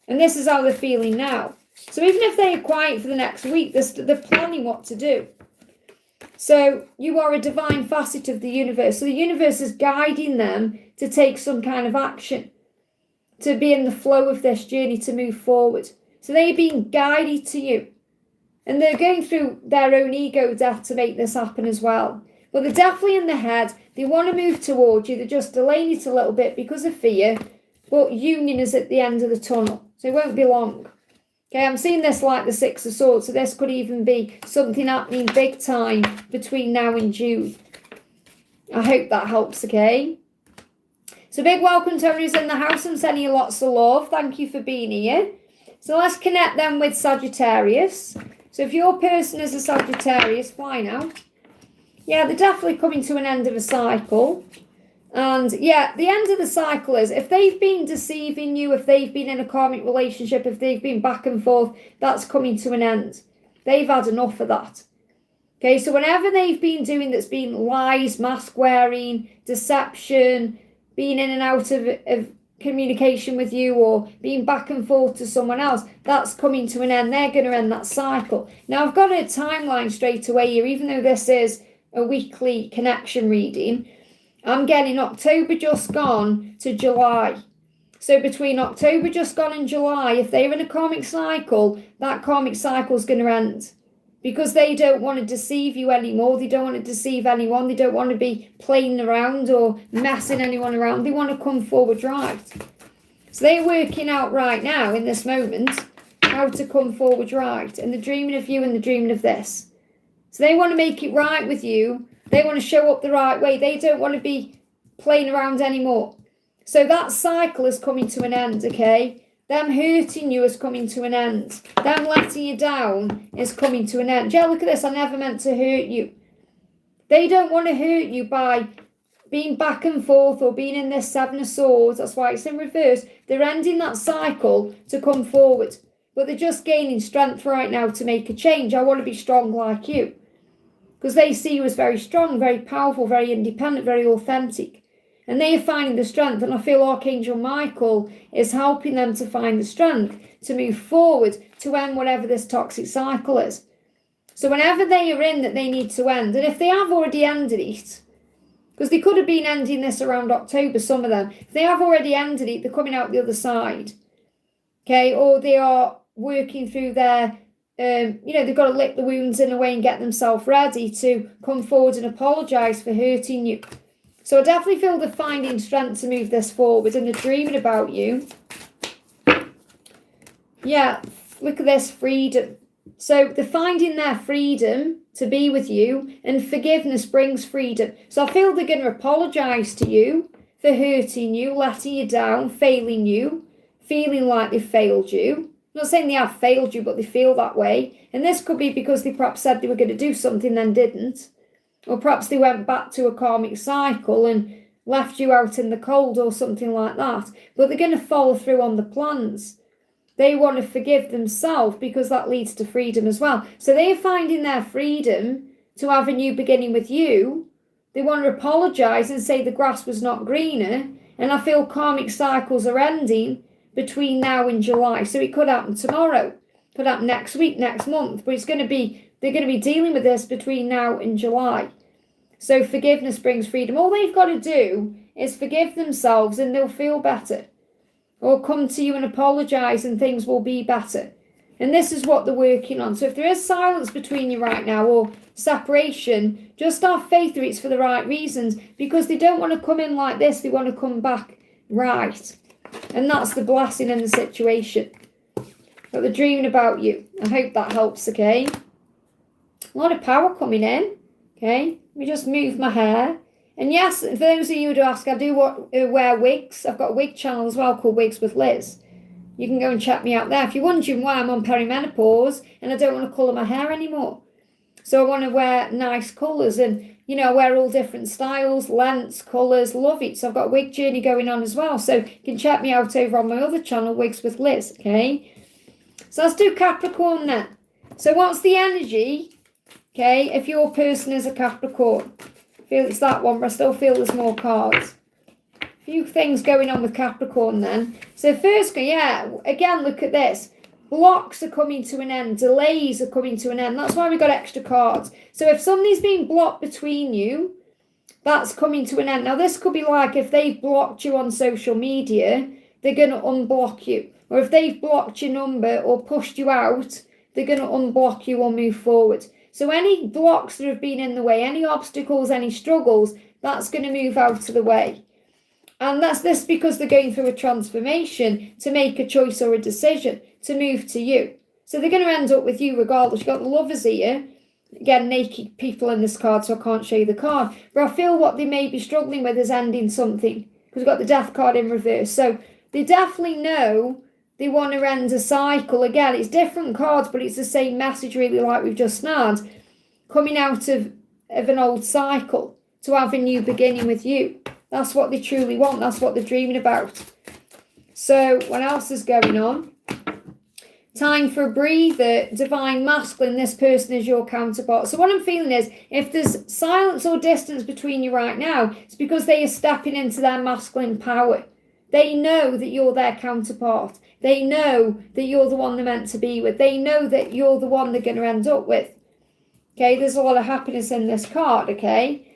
And this is how they're feeling now. So even if they are quiet for the next week, they're planning what to do. So you are a divine facet of the universe. So the universe is guiding them to take some kind of action, to be in the flow of this journey, to move forward. So they're being guided to you. And they're going through their own ego death to make this happen as well. But they're definitely in the head. They want to move towards you. They're just delaying it a little bit because of fear. But union is at the end of the tunnel. So it won't be long. Okay, I'm seeing this like the Six of Swords. So this could even be something happening big time between now and June. I hope that helps, okay? So big welcome to everyone who's in the house. I'm sending you lots of love. Thank you for being here. So let's connect them with Sagittarius. So if your person is a Sagittarius, fly now. Yeah, they're definitely coming to an end of a cycle. And yeah, the end of the cycle is if they've been deceiving you, if they've been in a karmic relationship, if they've been back and forth, that's coming to an end. They've had enough of that. Okay, so whatever they've been doing that's been lies, mask wearing, deception, being in and out of communication with you or being back and forth to someone else, that's coming to an end. They're going to end that cycle. Now, I've got a timeline straight away here, even though this is a weekly connection reading. I'm getting October just gone to July. So between October just gone and July, if they're in a karmic cycle, that karmic cycle is going to end. Because they don't want to deceive you anymore. They don't want to deceive anyone. They don't want to be playing around or messing anyone around. They want to come forward right. So they're working out right now in this moment how to come forward right. And they're dreaming of you and they're dreaming of this. So they want to make it right with you. They want to show up the right way. They don't want to be playing around anymore. So that cycle is coming to an end, okay? Them hurting you is coming to an end. Them letting you down is coming to an end. Yeah, look at this. I never meant to hurt you. They don't want to hurt you by being back and forth or being in this Seven of Swords. That's why it's in reverse. They're ending that cycle to come forward. But they're just gaining strength right now to make a change. I want to be strong like you. Because they see you as very strong, very powerful, very independent, very authentic. And they are finding the strength. And I feel Archangel Michael is helping them to find the strength to move forward to end whatever this toxic cycle is. So whenever they are in that they need to end, and if they have already ended it, because they could have been ending this around October, some of them, if they have already ended it, they're coming out the other side. Okay, or they are working through their they've got to lick the wounds in a way and get themselves ready to come forward and apologise for hurting you. So I definitely feel they're finding strength to move this forward and they're dreaming about you. Yeah, look at this, freedom. So they're finding their freedom to be with you, and forgiveness brings freedom. So I feel they're going to apologise to you for hurting you, letting you down, failing you, feeling like they failed you. I'm not saying they have failed you, but they feel that way. And this could be because they perhaps said they were going to do something, then didn't. Or perhaps they went back to a karmic cycle and left you out in the cold or something like that. But they're going to follow through on the plans. They want to forgive themselves because that leads to freedom as well. So they're finding their freedom to have a new beginning with you. They want to apologise and say the grass was not greener. And I feel karmic cycles are ending. between now and July. So it could happen tomorrow, could happen next week, next month, but they're going to be dealing with this between now and July. So forgiveness brings freedom. All they've got to do is forgive themselves and they'll feel better. Or come to you and apologise and things will be better. And this is what they're working on. So if there is silence between you right now or separation, just have faith that it's for the right reasons, because they don't want to come in like this. They want to come back right. And that's the blessing in the situation. But they're dreaming about you. I hope that helps, okay? A lot of power coming in, okay? Let me just move my hair. And yes, for those of you who ask, I do wear wigs. I've got a wig channel as well called Wigs with Liz. You can go and check me out there. If you're wondering why I'm on perimenopause and I don't want to colour my hair anymore. So I want to wear nice colours and, you know, I wear all different styles, lengths, colours, love it. So I've got a wig journey going on as well. So you can check me out over on my other channel, Wigs with Liz, okay? So let's do Capricorn then. So what's the energy, okay, if your person is a Capricorn? I feel it's that one, but I still feel there's more cards. A few things going on with Capricorn then. So first, yeah, again, look at this. Blocks are coming to an end. Delays are coming to an end. That's why we got extra cards. So if somebody's been blocked between you, that's coming to an end. Now, this could be like if they've blocked you on social media, they're going to unblock you. Or if they've blocked your number or pushed you out, they're going to unblock you or move forward. So any blocks that have been in the way, any obstacles, any struggles, that's going to move out of the way. And that's this because they're going through a transformation to make a choice or a decision to move to you. So they're going to end up with you regardless. You've got the Lovers here. Again, naked people in this card, so I can't show you the card. But I feel what they may be struggling with is ending something. Because we've got the Death card in reverse. So they definitely know they want to end a cycle. Again, it's different cards, but it's the same message really like we've just had. Coming out of an old cycle to have a new beginning with you. That's what they truly want. That's what they're dreaming about. So what else is going on? Time for a breather. Divine Masculine. This person is your counterpart. So what I'm feeling is if there's silence or distance between you right now, it's because they are stepping into their masculine power. They know that you're their counterpart. They know that you're the one they're meant to be with. They know that you're the one they're going to end up with. Okay, there's a lot of happiness in this card, okay?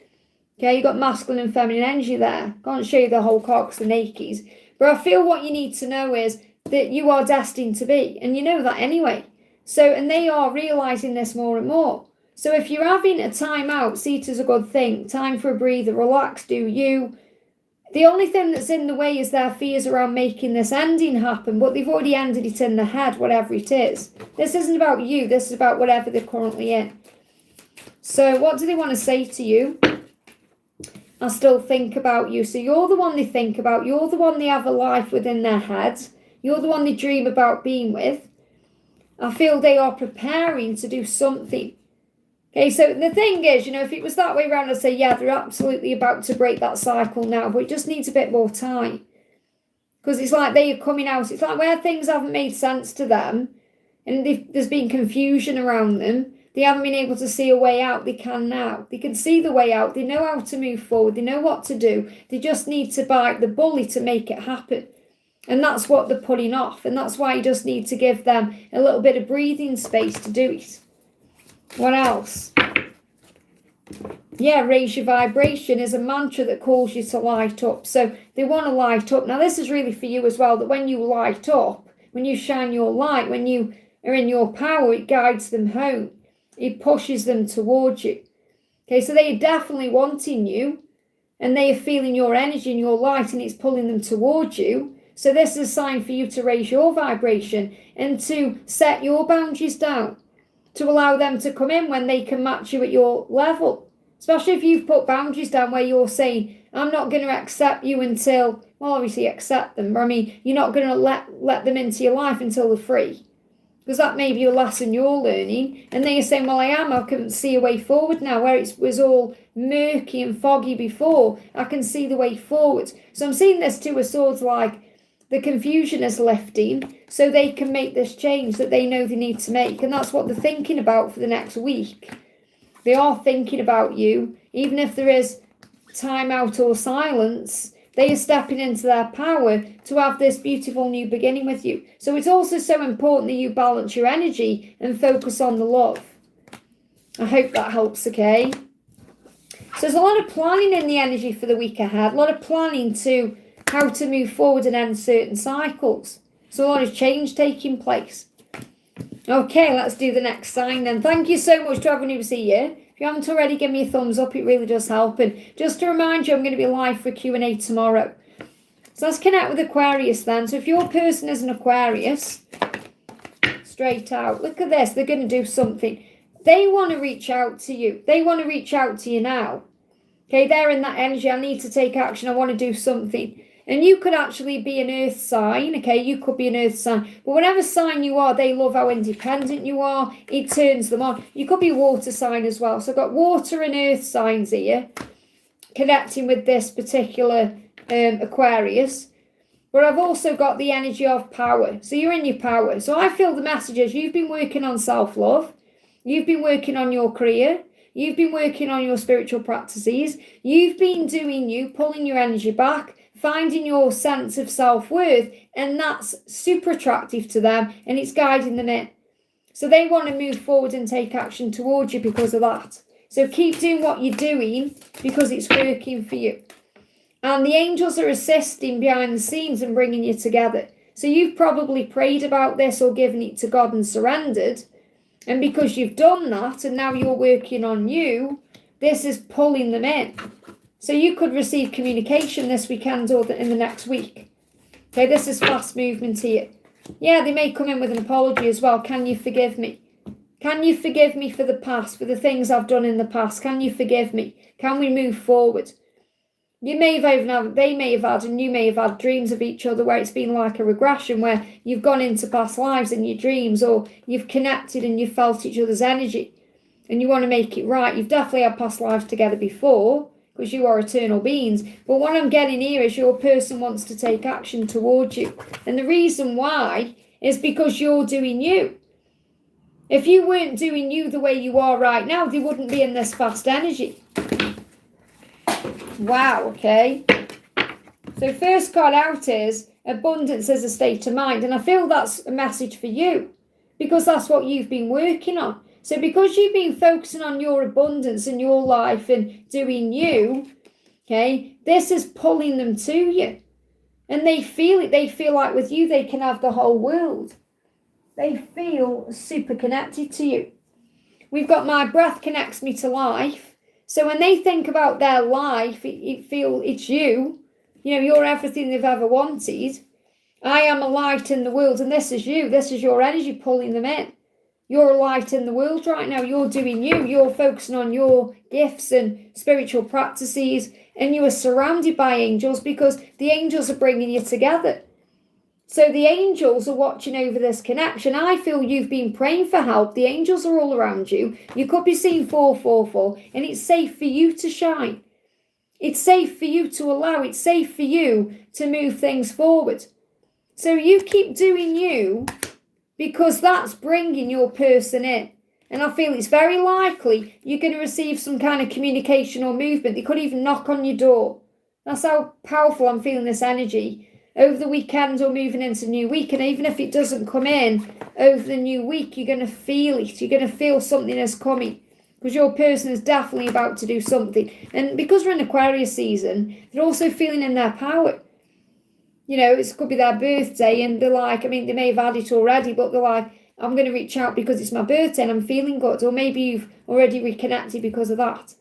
Okay, you've got masculine and feminine energy there. Can't show you the whole card because the nakies. But I feel what you need to know is that you are destined to be. And you know that anyway. So, and they are realising this more and more. So if you're having a time out, see it as a good thing. Time for a breather, relax, do you. The only thing that's in the way is their fears around making this ending happen, but they've already ended it in their head, whatever it is. This isn't about you, this is about whatever they're currently in. So what do they want to say to you? I still think about you. So you're the one they think about. You're the one they have a life within their head. You're the one they dream about being with. I feel they are preparing to do something. Okay, so the thing is, you know, if it was that way around, I'd say, yeah, they're absolutely about to break that cycle now, but it just needs a bit more time. Because it's like they are coming out. It's like where things haven't made sense to them and there's been confusion around them. They haven't been able to see a way out. They can now. They can see the way out. They know how to move forward. They know what to do. They just need to bite the bullet to make it happen. And that's what they're putting off. And that's why you just need to give them a little bit of breathing space to do it. What else? Yeah, raise your vibration is a mantra that calls you to light up. So they want to light up. Now, this is really for you as well, that when you light up, when you shine your light, when you are in your power, it guides them home. It pushes them towards you. Okay, so they are definitely wanting you and they are feeling your energy and your light and it's pulling them towards you. So this is a sign for you to raise your vibration and to set your boundaries down, to allow them to come in when they can match you at your level. Especially if you've put boundaries down where you're saying, I'm not going to accept you until, well, obviously accept them, but I mean, you're not going to let them into your life until they're free. Because that may be a lesson you're learning. And then you're saying, well, I can see a way forward now, where it was all murky and foggy before. I can see the way forward. So I'm seeing this Two of Swords like the confusion is lifting so they can make this change that they know they need to make. And that's what they're thinking about for the next week. They are thinking about you. Even if there is time out or silence, They are stepping into their power to have this beautiful new beginning with you. So it's also so important that you balance your energy and focus on the love. I hope that helps, okay? So there's a lot of planning in the energy for the week ahead, a lot of planning to how to move forward and end certain cycles. So a lot of change taking place. Okay, let's do the next sign then. Thank you so much to everyone who's here. If you haven't already, give me a thumbs up. It really does help. And just to remind you, I'm going to be live for Q&A tomorrow. So let's connect with Aquarius then. So if your person is an Aquarius, straight out, look at this. They're going to do something. They want to reach out to you. They want to reach out to you now. Okay, they're in that energy. I need to take action. I want to do something. And you could actually be an earth sign, okay? You could be an earth sign. But whatever sign you are, they love how independent you are. It turns them on. You could be a water sign as well. So I've got water and earth signs here, connecting with this particular Aquarius. But I've also got the energy of power. So you're in your power. So I feel the messages. You've been working on self-love. You've been working on your career. You've been working on your spiritual practices. You've been doing you, pulling your energy back, finding your sense of self-worth, and that's super attractive to them, and it's guiding them in. So they want to move forward and take action towards you because of that. So keep doing what you're doing because it's working for you. And the angels are assisting behind the scenes and bringing you together. So you've probably prayed about this or given it to God and surrendered. And because you've done that and now you're working on you, this is pulling them in. So you could receive communication this weekend or in the next week. Okay, this is fast movement here. Yeah, they may come in with an apology as well. Can you forgive me? Can you forgive me for the past, for the things I've done in the past? Can you forgive me? Can we move forward? They may have had, and you may have had dreams of each other where it's been like a regression, where you've gone into past lives in your dreams, or you've connected and you've felt each other's energy and you want to make it right. You've definitely had past lives together before because you are eternal beings. But what I'm getting here is your person wants to take action towards you. And the reason why is because you're doing you. If you weren't doing you the way you are right now, they wouldn't be in this fast energy. Wow, okay. So first card out is abundance as a state of mind. And I feel that's a message for you because that's what you've been working on. So because you've been focusing on your abundance in your life and doing you, okay, this is pulling them to you. And they feel it. They feel like with you, they can have the whole world. They feel super connected to you. We've got my breath connects me to life. So when they think about their life, it's you. You know, you're everything they've ever wanted. I am a light in the world, and this is you. This is your energy pulling them in. You're a light in the world right now. You're doing you. You're focusing on your gifts and spiritual practices, and you are surrounded by angels because the angels are bringing you together. So the angels are watching over this connection. I feel you've been praying for help. The angels are all around you. You could be seeing 444, and it's safe for you to shine. It's safe for you to allow. It's safe for you to move things forward. So you keep doing you because that's bringing your person in. And I feel it's very likely you're going to receive some kind of communication or movement. They could even knock on your door. That's how powerful I'm feeling this energy. Over the weekend or moving into new week, and even if it doesn't come in over the new week, you're going to feel it. You're going to feel something is coming because your person is definitely about to do something. And because we're in Aquarius season, they're also feeling in their power. You know, it could be their birthday and they're like, I mean, they may have had it already, but they're like, I'm going to reach out because it's my birthday and I'm feeling good. Or maybe you've already reconnected because of that.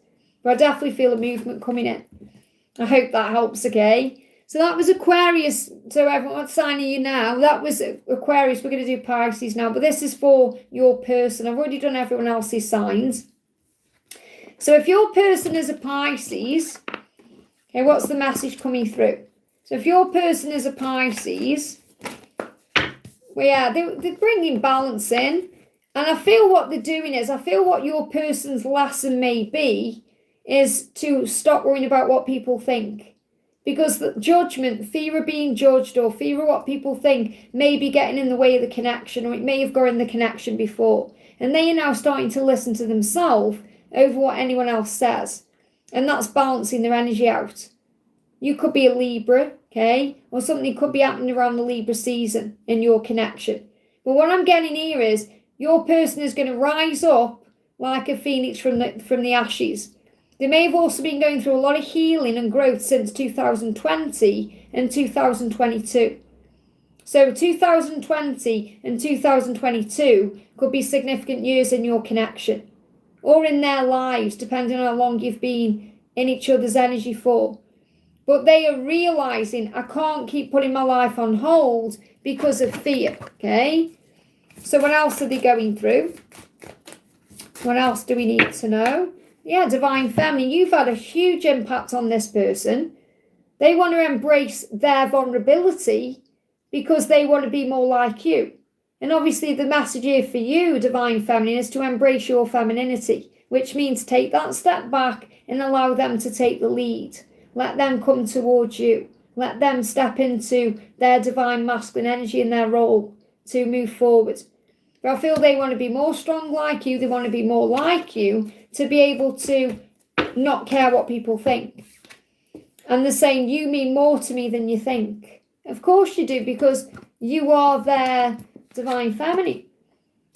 But I definitely feel a movement coming in. I hope that helps, okay? So that was Aquarius. So everyone, what sign are you now? That was Aquarius. We're going to do Pisces now. But this is for your person. I've already done everyone else's signs. So if your person is a Pisces, okay, what's the message coming through? So if your person is a Pisces, well, yeah, they're bringing balance in. And I feel what they're doing is, I feel what your person's lesson may be is to stop worrying about what people think. Because the judgment, fear of being judged or fear of what people think may be getting in the way of the connection, or it may have got in the connection before. And they are now starting to listen to themselves over what anyone else says. And that's balancing their energy out. You could be a Libra, okay? Or something could be happening around the Libra season in your connection. But what I'm getting here is your person is going to rise up like a phoenix from the ashes. They may have also been going through a lot of healing and growth since 2020 and 2022. So 2020 and 2022 could be significant years in your connection or in their lives, depending on how long you've been in each other's energy for. But they are realizing, I can't keep putting my life on hold because of fear, okay? So what else are they going through? What else do we need to know? Yeah, divine feminine, you've had a huge impact on this person. They want to embrace their vulnerability because they want to be more like you. And obviously the message here for you, divine feminine, is to embrace your femininity, which means take that step back and allow them to take the lead. Let them come towards you. Let them step into their divine masculine energy and their role to move forward. But I feel they want to be more strong like you. They want to be more like you to be able to not care what people think. And they're saying, you mean more to me than you think. Of course you do, because you are their divine feminine.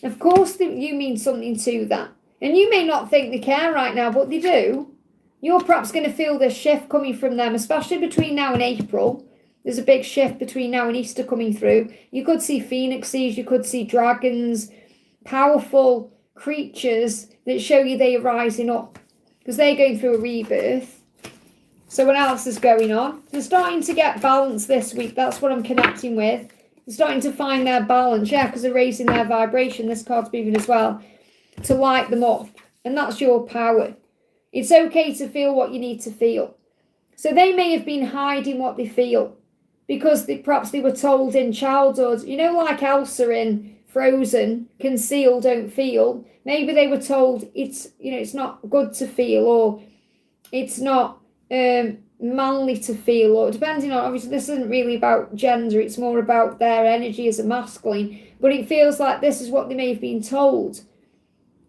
Of course you mean something to that. And you may not think they care right now, but they do. You're perhaps going to feel this shift coming from them, especially between now and April. There's a big shift between now and Easter coming through. You could see phoenixes, you could see dragons, powerful creatures that show you they are rising up because they're going through a rebirth. So what else is going on? They're starting to get balance this week. That's what I'm connecting with. They're starting to find their balance, yeah, because they're raising their vibration. This card's moving as well to light them up. And that's your power. It's okay to feel what you need to feel. So they may have been hiding what they feel because perhaps they were told in childhood, you know, like Elsa in Frozen, conceal, don't feel. Maybe they were told it's not good to feel, or it's not manly to feel, or depending on, obviously this isn't really about gender, it's more about their energy as a masculine, but it feels like this is what they may have been told.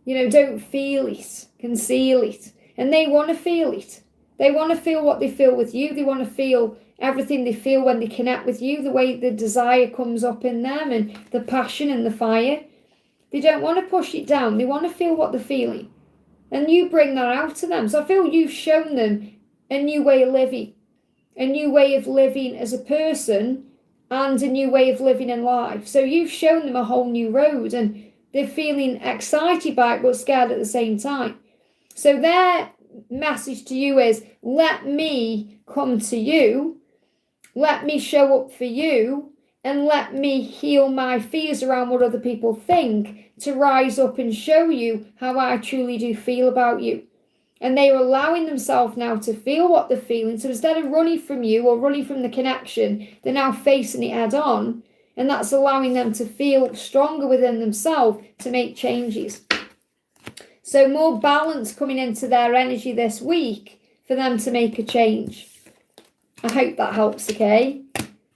Don't feel it, conceal it. And they want to feel it. They want to feel what they feel with you. They want to feel everything they feel when they connect with you, the way the desire comes up in them and the passion and the fire. They don't want to push it down. They want to feel what they're feeling. And you bring that out to them. So I feel you've shown them a new way of living as a person and a new way of living in life. So you've shown them a whole new road and they're feeling excited by it but scared at the same time. So their message to you is, let me come to you, let me show up for you, and let me heal my fears around what other people think to rise up and show you how I truly do feel about you. And they are allowing themselves now to feel what they're feeling. So instead of running from you or running from the connection, they're now facing it head on. And that's allowing them to feel stronger within themselves to make changes. So more balance coming into their energy this week for them to make a change. I hope that helps, okay?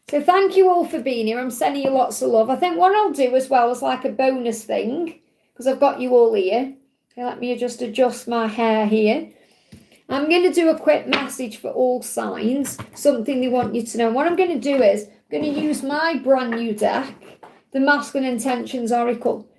So thank you all for being here. I'm sending you lots of love. I think what I'll do as well is like a bonus thing, because I've got you all here. Okay, let me just adjust my hair here. I'm going to do a quick message for all signs, something they want you to know. What I'm going to do is I'm going to use my brand new deck, the Masculine Intentions Oracle.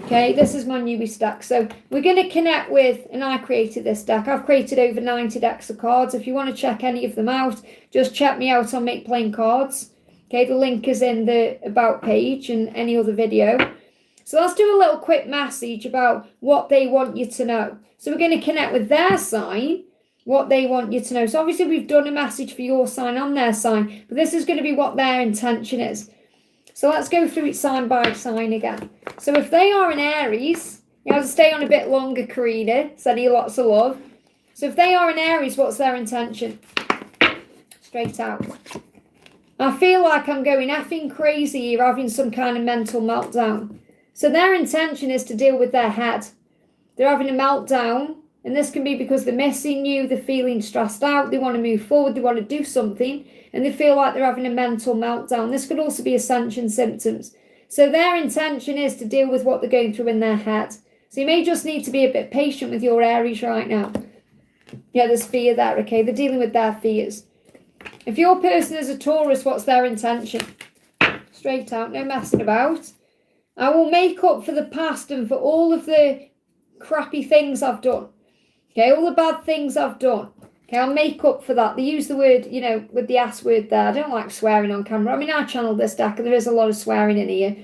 Okay, this is my newest deck. So we're going to connect with, and I created this deck. I've created over 90 decks of cards. If you want to check any of them out, just check me out on Make Plain Cards. Okay, the link is in the About page and any other video. So let's do a little quick message about what they want you to know. So we're going to connect with their sign, what they want you to know. So obviously we've done a message for your sign on their sign, but this is going to be what their intention is. So let's go through it sign by sign again. So if they are in Aries, you have to stay on a bit longer, Karina. Sending you lots of love. So if they are in Aries, what's their intention? Straight out. I feel like I'm going effing crazy here, having some kind of mental meltdown. So their intention is to deal with their head. They're having a meltdown, and this can be because they're missing you, they're feeling stressed out, they want to move forward, they want to do something, and they feel like they're having a mental meltdown. This could also be ascension symptoms. So their intention is to deal with what they're going through in their head. So you may just need to be a bit patient with your Aries right now. Yeah, there's fear there, okay? They're dealing with their fears. If your person is a Taurus, what's their intention? Straight out, no messing about. I will make up for the past and for all of the crappy things I've done. Okay, all the bad things I've done. Okay, I'll make up for that. They use the word, with the S word there. I don't like swearing on camera. I mean, I channeled this deck and there is a lot of swearing in here.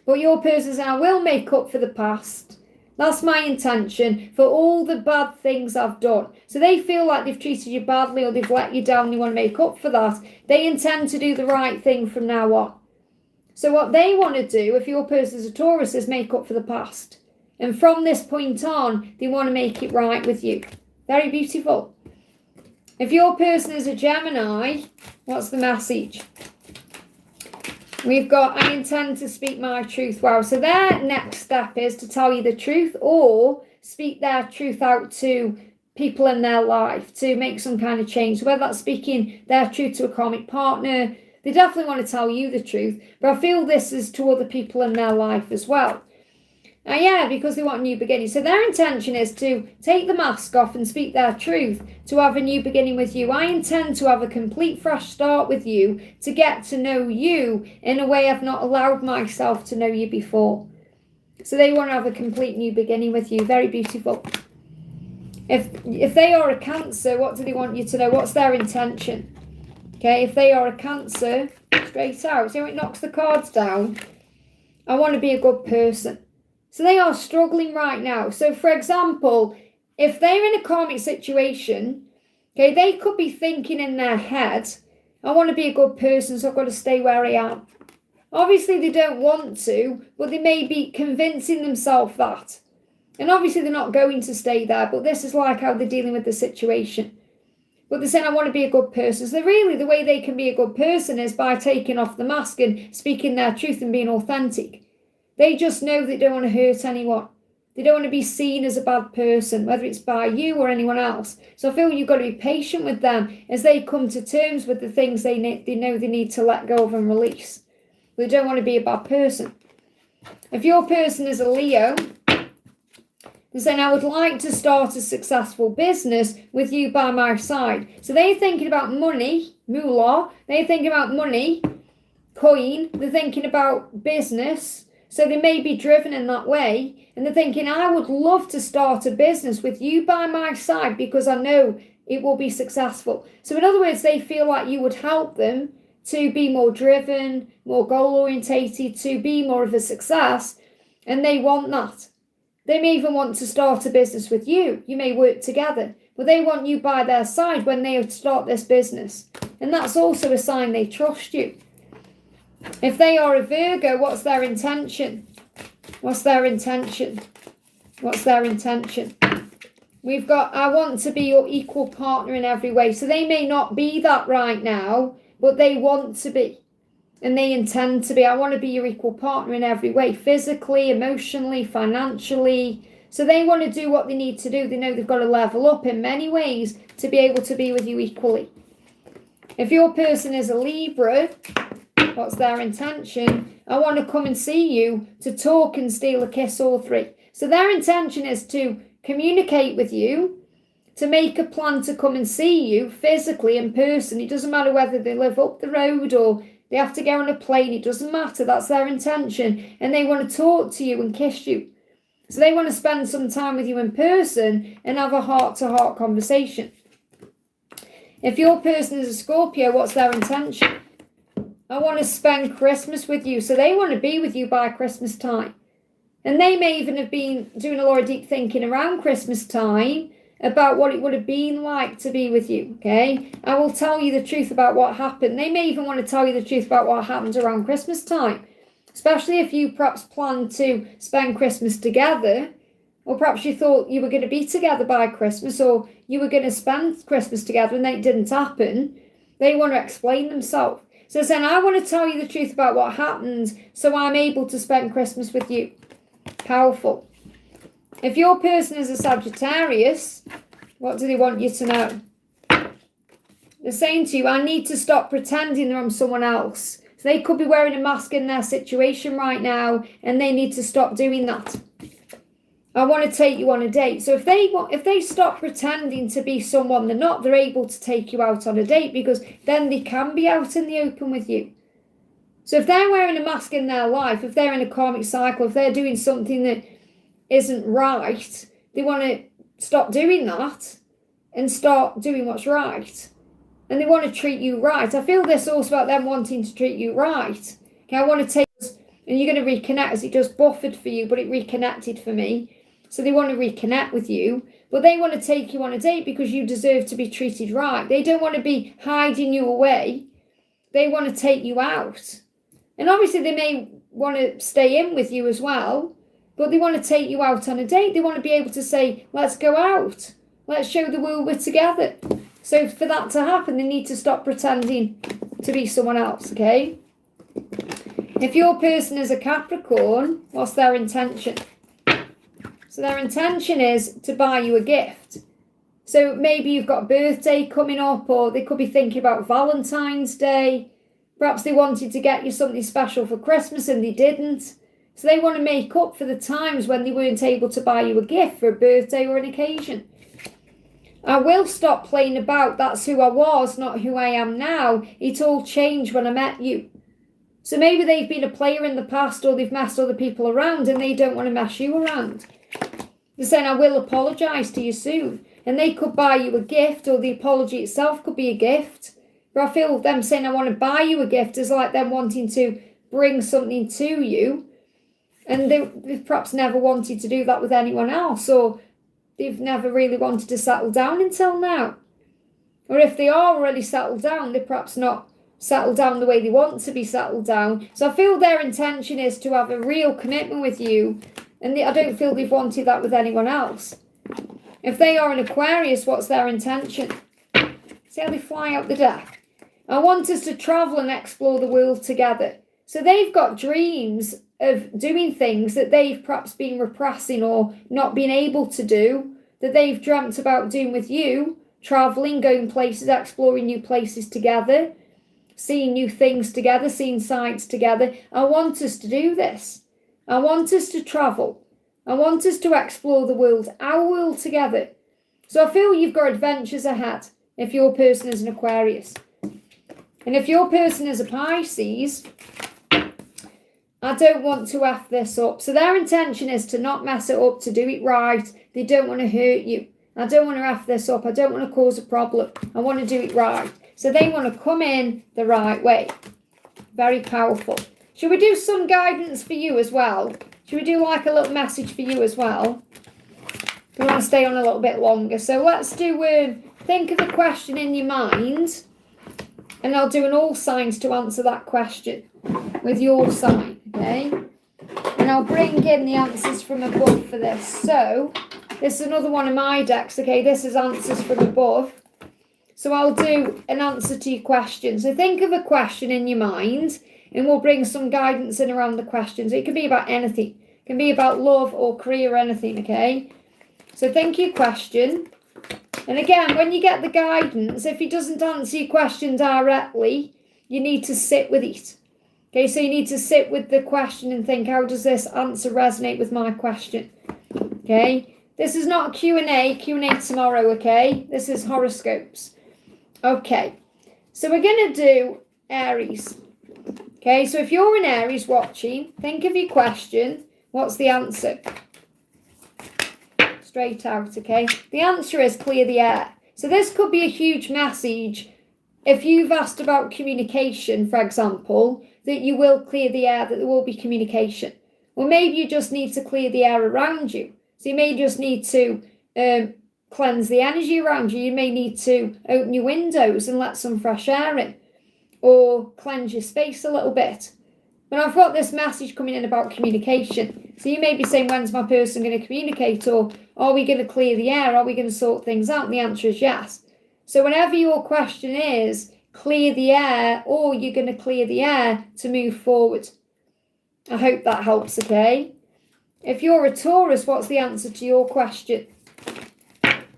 But your person says, I will make up for the past. That's my intention for all the bad things I've done. So they feel like they've treated you badly or they've let you down. They want to make up for that. They intend to do the right thing from now on. So what they want to do, if your person is a Taurus, is make up for the past. And from this point on, they want to make it right with you. Very beautiful. If your person is a Gemini, what's the message? We've got, I intend to speak my truth. Wow. So their next step is to tell you the truth or speak their truth out to people in their life to make some kind of change. So whether that's speaking their truth to a karmic partner, they definitely want to tell you the truth. But I feel this is to other people in their life as well. Yeah, because they want a new beginning. So their intention is to take the mask off and speak their truth, to have a new beginning with you. I intend to have a complete fresh start with you, to get to know you in a way I've not allowed myself to know you before. So they want to have a complete new beginning with you. Very beautiful. If they are a Cancer, what do they want you to know? What's their intention? Okay, if they are a Cancer, straight out. See how it knocks the cards down? I want to be a good person. So they are struggling right now. So for example, if they're in a karmic situation, okay, they could be thinking in their head, I want to be a good person, so I've got to stay where I am. Obviously they don't want to, but they may be convincing themselves that. And obviously they're not going to stay there, but this is like how they're dealing with the situation. But they're saying, I want to be a good person. So really the way they can be a good person is by taking off the mask and speaking their truth and being authentic. They just know they don't want to hurt anyone. They don't want to be seen as a bad person, whether it's by you or anyone else. So I feel you've got to be patient with them as they come to terms with the things they know they need to let go of and release. They don't want to be a bad person. If your person is a Leo, they're saying, I would like to start a successful business with you by my side. So they're thinking about money, moolah. They're thinking about money, coin. They're thinking about business. So they may be driven in that way. And they're thinking, I would love to start a business with you by my side because I know it will be successful. So in other words, they feel like you would help them to be more driven, more goal-orientated, to be more of a success. And they want that. They may even want to start a business with you. You may work together. But they want you by their side when they start this business. And that's also a sign they trust you. If they are a Virgo, what's their intention? What's their intention? What's their intention? We've got, I want to be your equal partner in every way. So they may not be that right now, but they want to be. And they intend to be. I want to be your equal partner in every way. Physically, emotionally, financially. So they want to do what they need to do. They know they've got to level up in many ways to be able to be with you equally. If your person is a Libra, what's their intention? I want to come and see you, to talk and steal a kiss, all three. So their intention is to communicate with you, to make a plan to come and see you physically in person. It doesn't matter whether they live up the road or they have to get on a plane. It doesn't matter. That's their intention. And they want to talk to you and kiss you. So they want to spend some time with you in person and have a heart-to-heart conversation. If your person is a Scorpio, what's their intention? I want to spend Christmas with you. So they want to be with you by Christmas time. And they may even have been doing a lot of deep thinking around Christmas time about what it would have been like to be with you, okay? I will tell you the truth about what happened. They may even want to tell you the truth about what happened around Christmas time, especially if you perhaps planned to spend Christmas together, or perhaps you thought you were going to be together by Christmas, or you were going to spend Christmas together and then it didn't happen. They want to explain themselves. So saying, I want to tell you the truth about what happened so I'm able to spend Christmas with you. Powerful. If your person is a Sagittarius, what do they want you to know? They're saying to you, I need to stop pretending that I'm someone else. So they could be wearing a mask in their situation right now, and they need to stop doing that. I want to take you on a date. So if they stop pretending to be someone they're not, they're able to take you out on a date, because then they can be out in the open with you. So if they're wearing a mask in their life, if they're in a karmic cycle, if they're doing something that isn't right, they want to stop doing that and start doing what's right. And they want to treat you right. I feel this also about them wanting to treat you right. Okay, I want to take, and you're going to reconnect, as it just buffered for you, but it reconnected for me. So they want to reconnect with you, but they want to take you on a date because you deserve to be treated right. They don't want to be hiding you away. They want to take you out. And obviously they may want to stay in with you as well, but they want to take you out on a date. They want to be able to say, let's go out. Let's show the world we're together. So for that to happen, they need to stop pretending to be someone else, okay? If your person is a Capricorn, what's their intention? So their intention is to buy you a gift. So maybe you've got a birthday coming up, or they could be thinking about Valentine's Day. Perhaps they wanted to get you something special for Christmas and they didn't. So they want to make up for the times when they weren't able to buy you a gift for a birthday or an occasion. I will stop playing about, that's who I was, not who I am now. It all changed when I met you. So maybe they've been a player in the past, or they've messed other people around and they don't want to mess you around. They're saying, I will apologise to you soon. And they could buy you a gift, or the apology itself could be a gift. But I feel them saying, I want to buy you a gift, is like them wanting to bring something to you. And they've perhaps never wanted to do that with anyone else, or they've never really wanted to settle down until now. Or if they are already settled down, they're perhaps not settled down the way they want to be settled down. So I feel their intention is to have a real commitment with you, and I don't feel they've wanted that with anyone else. If they are an Aquarius, what's their intention? See how they fly out the deck? I want us to travel and explore the world together. So they've got dreams of doing things that they've perhaps been repressing or not been able to do, that they've dreamt about doing with you, travelling, going places, exploring new places together, seeing new things together, seeing sights together. I want us to do this. I want us to travel. I want us to explore the world, our world together. So I feel you've got adventures ahead if your person is an Aquarius. And if your person is a Pisces, I don't want to F this up. So their intention is to not mess it up, to do it right. They don't want to hurt you. I don't want to F this up. I don't want to cause a problem. I want to do it right. So they want to come in the right way. Very powerful. Should we do some guidance for you as well? Should we do like a little message for you as well? We want to stay on a little bit longer. So let's do, think of a question in your mind. And I'll do an all signs to answer that question with your sign, okay? And I'll bring in the answers from above for this. So this is another one of my decks, okay? This is answers from above. So I'll do an answer to your question. So think of a question in your mind, and we'll bring some guidance in around the questions. It can be about anything. It can be about love or career or anything, okay? So think your question. And again, when you get the guidance, if it doesn't answer your question directly, you need to sit with it. Okay, so you need to sit with the question and think, how does this answer resonate with my question? Okay, this is not a Q&A tomorrow, okay? This is horoscopes. Okay, so we're going to do Aries. Okay, so if you're an Aries watching, think of your question. What's the answer? Straight out, okay? The answer is clear the air. So this could be a huge message. If you've asked about communication, for example, that you will clear the air, that there will be communication. Or maybe you just need to clear the air around you. So you may just need to cleanse the energy around you. You may need to open your windows and let some fresh air in. Or cleanse your space a little bit. But I've got this message coming in about communication. So you may be saying, when's my person going to communicate? Or are we going to clear the air? Are we going to sort things out? And the answer is yes. So whenever your question is, clear the air, or you're going to clear the air to move forward. I hope that helps, okay? If you're a Taurus, what's the answer to your question?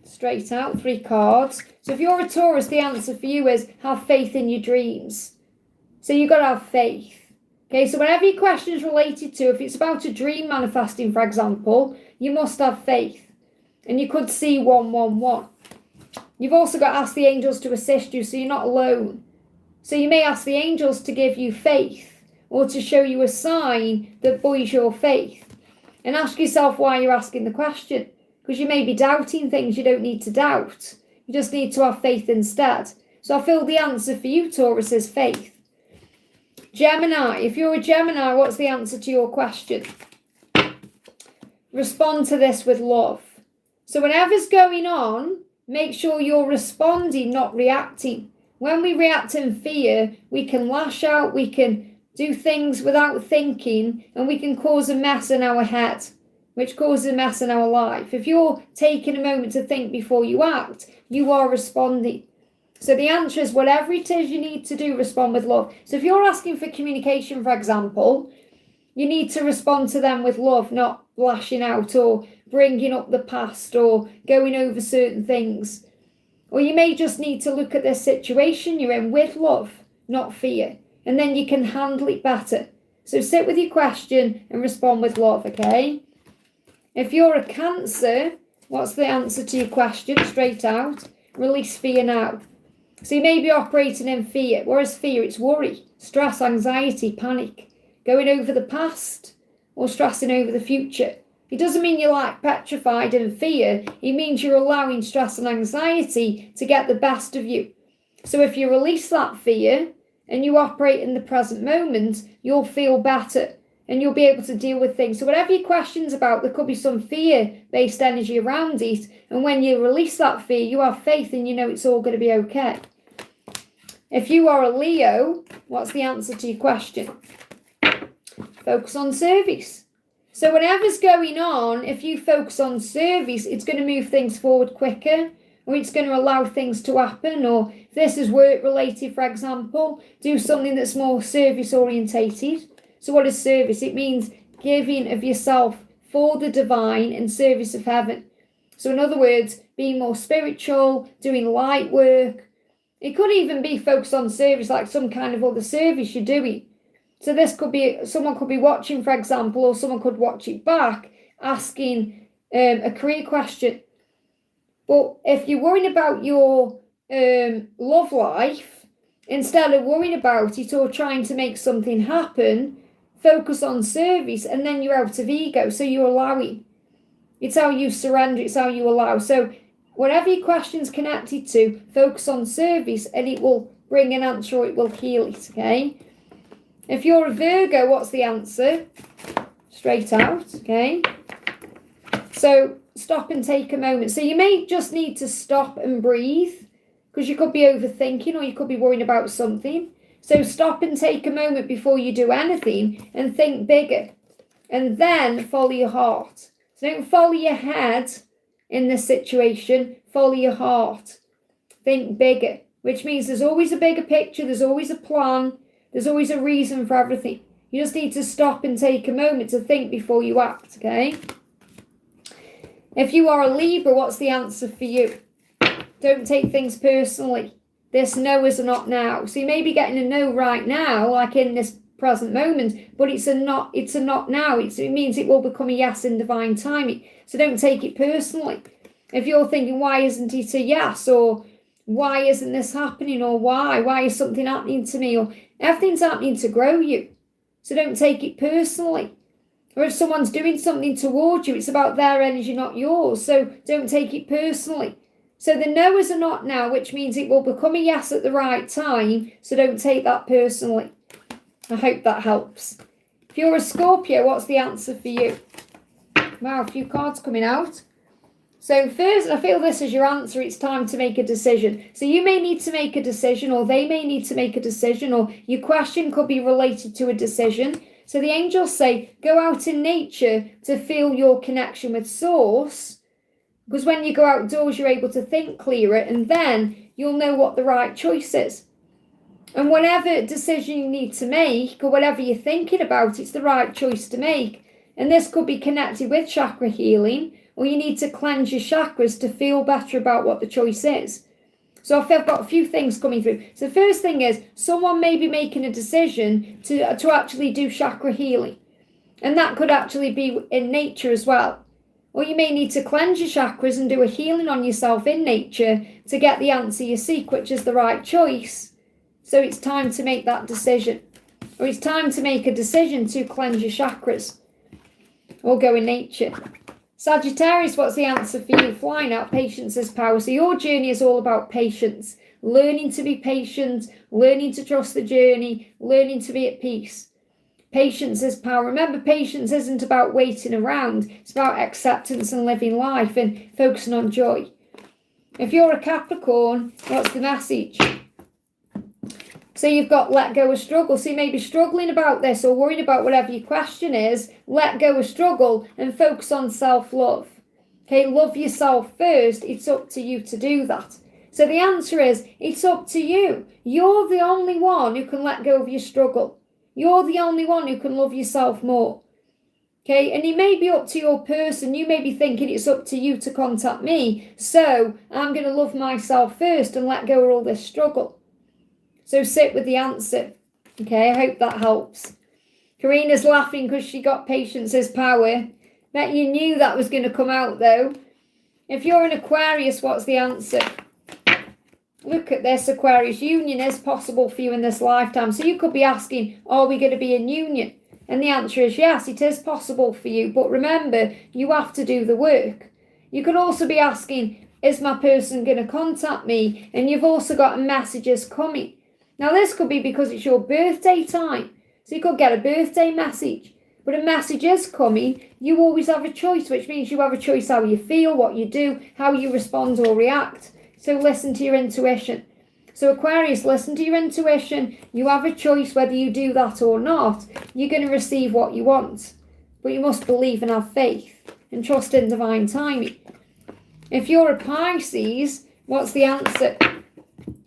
Straight out, 3 cards. So if you're a Taurus, the answer for you is have faith in your dreams. So you've got to have faith. Okay, so whenever your question is related to, if it's about a dream manifesting, for example, you must have faith. And you could see 111. You've also got to ask the angels to assist you so you're not alone. So you may ask the angels to give you faith or to show you a sign that buoys your faith. And ask yourself why you're asking the question. Because you may be doubting things you don't need to doubt. You just need to have faith instead. So I feel the answer for you, Taurus, is faith. Gemini, if you're a Gemini, what's the answer to your question? Respond to this with love. So whatever's going on, make sure you're responding, not reacting. When we react in fear, we can lash out, we can do things without thinking, and we can cause a mess in our head, which causes a mess in our life. If you're taking a moment to think before you act, you are responding. So the answer is whatever it is you need to do, respond with love. So if you're asking for communication, for example, you need to respond to them with love, not lashing out or bringing up the past or going over certain things. Or you may just need to look at this situation you're in with love, not fear. And then you can handle it better. So sit with your question and respond with love, okay? If you're a Cancer, what's the answer to your question? Straight out, release fear now. So you may be operating in fear. Whereas fear, it's worry, stress, anxiety, panic, going over the past or stressing over the future. It doesn't mean you're like petrified in fear. It means you're allowing stress and anxiety to get the best of you. So if you release that fear and you operate in the present moment, you'll feel better and you'll be able to deal with things. So whatever your question's about, there could be some fear-based energy around it. And when you release that fear, you have faith and you know it's all going to be okay. If you are a Leo, what's the answer to your question? Focus on service. So whatever's going on, if you focus on service, it's going to move things forward quicker, or it's going to allow things to happen. Or if this is work related, for example, do something that's more service orientated. So what is service? It means giving of yourself for the divine in service of heaven. So in other words, being more spiritual, doing light work. It could even be focused on service, like some kind of other service you're doing. So this could be, someone could be watching, for example, or someone could watch it back, asking a career question. But if you're worrying about your love life, instead of worrying about it or trying to make something happen, focus on service, and then you're out of ego. So you're allowing. It's how you surrender, it's how you allow. So whatever your question's connected to, focus on service and it will bring an answer or it will heal it, okay? If you're a Virgo, what's the answer? Straight out, okay? So stop and take a moment. So you may just need to stop and breathe because you could be overthinking or you could be worrying about something. So stop and take a moment before you do anything and think bigger. And then follow your heart. So don't follow your head in this situation, follow your heart. Think bigger, which means there's always a bigger picture, there's always a plan, there's always a reason for everything. You just need to stop and take a moment to think before you act, okay? If you are a Libra, what's the answer for you? Don't take things personally. This no is a not now. So you may be getting a no right now, like in this present moment, but it's a not now. It means it will become a yes in divine timing. So don't take it personally. If you're thinking, why isn't it a yes? Or why isn't this happening? Or why is something happening to me? Or everything's happening to grow you. So don't take it personally. Or if someone's doing something towards you, it's about their energy, not yours. So don't take it personally. So the no is a not now, which means it will become a yes at the right time. So don't take that personally. I hope that helps. If you're a Scorpio, what's the answer for you? Wow, a few cards coming out. So first, I feel this is your answer. It's time to make a decision. So you may need to make a decision, or they may need to make a decision, or your question could be related to a decision. So the angels say, go out in nature to feel your connection with Source. Because when you go outdoors, you're able to think clearer, and then you'll know what the right choice is. And whatever decision you need to make, or whatever you're thinking about, it's the right choice to make. And this could be connected with chakra healing, or you need to cleanse your chakras to feel better about what the choice is. So I've got a few things coming through. So the first thing is someone may be making a decision to actually do chakra healing. And that could actually be in nature as well. Or you may need to cleanse your chakras and do a healing on yourself in nature to get the answer you seek, which is the right choice. So it's time to make that decision. Or it's time to make a decision to cleanse your chakras. Or go in nature. Sagittarius, what's the answer for you? Flying out, patience is power. So your journey is all about patience. Learning to be patient, learning to trust the journey, learning to be at peace. Patience is power. Remember, patience isn't about waiting around. It's about acceptance and living life and focusing on joy. If you're a Capricorn, what's the message? So you've got let go of struggle. So you may be struggling about this or worried about whatever your question is. Let go of struggle and focus on self-love. Okay, love yourself first. It's up to you to do that. So the answer is, it's up to you. You're the only one who can let go of your struggle. You're the only one who can love yourself more. Okay, and it may be up to your person. You may be thinking it's up to you to contact me. So I'm going to love myself first and let go of all this struggle. So sit with the answer. Okay, I hope that helps. Karina's laughing because she got patience is power. Bet you knew that was going to come out though. If you're an Aquarius, what's the answer? Look at this, Aquarius. Union is possible for you in this lifetime. So you could be asking, are we going to be in union? And the answer is yes, it is possible for you. But remember, you have to do the work. You could also be asking, is my person going to contact me? And you've also got messages coming. Now, this could be because it's your birthday time. So you could get a birthday message. But a message is coming. You always have a choice, which means you have a choice how you feel, what you do, how you respond or react. So listen to your intuition. So Aquarius, listen to your intuition. You have a choice whether you do that or not. You're going to receive what you want. But you must believe and have faith and trust in divine timing. If you're a Pisces, what's the answer?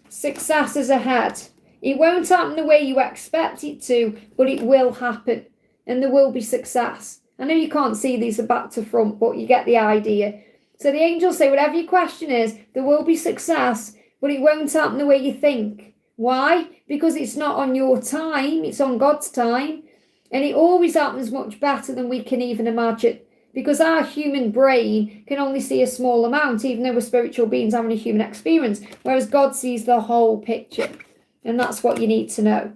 Success is ahead. It won't happen the way you expect it to, but it will happen. And there will be success. I know you can't see these are back to front, but you get the idea. So the angels say, whatever your question is, there will be success, but it won't happen the way you think. Why? Because it's not on your time, it's on God's time. And it always happens much better than we can even imagine. Because our human brain can only see a small amount, even though we're spiritual beings having a human experience. Whereas God sees the whole picture. And that's what you need to know.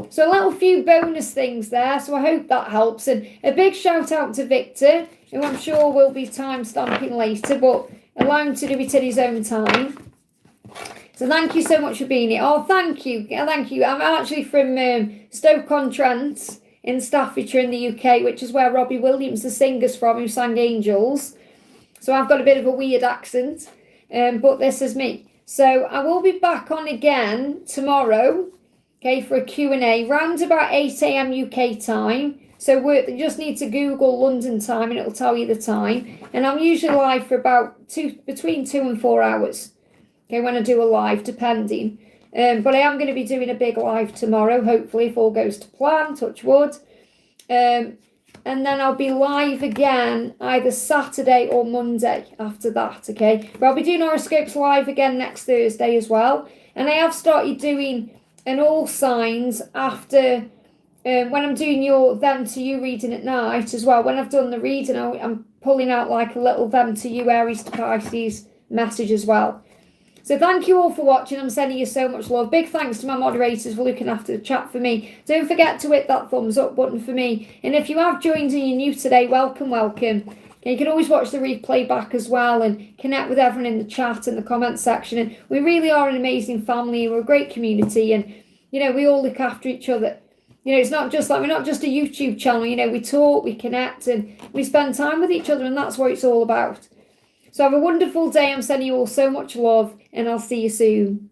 So a little few bonus things there. So I hope that helps. And a big shout out to Victor, who I'm sure will be time stamping later, but allow him to do it in his own time. So thank you so much for being here. Oh, thank you. Thank you. I'm actually from Stoke-on-Trent in Staffordshire in the UK, which is where Robbie Williams, the singer's from, who sang Angels. So I've got a bit of a weird accent, but this is me. So I will be back on again tomorrow, okay, for a Q&A, round about 8 a.m. UK time. So you just need to Google London time and it'll tell you the time. And I'm usually live for about between 2 and 4 hours, okay, when I do a live, depending. But I am going to be doing a big live tomorrow, hopefully, if all goes to plan, touch wood. And then I'll be live again either Saturday or Monday after that, okay? But I'll be doing horoscopes live again next Thursday as well. And I have started doing an all signs after, when I'm doing your them to you reading at night as well. When I've done the reading, I'm pulling out like a little them to you Aries to Pisces message as well. So thank you all for watching. I'm sending you so much love. Big thanks to my moderators for looking after the chat for me. Don't forget to hit that thumbs up button for me. And if you have joined and you're new today, welcome, welcome. You can always watch the replay back as well and connect with everyone in the chat and the comment section. And we really are an amazing family. We're a great community. And, you know, we all look after each other. You know, it's not just like, we're not just a YouTube channel. You know, we talk, we connect, and we spend time with each other. And that's what it's all about. So have a wonderful day. I'm sending you all so much love, and I'll see you soon.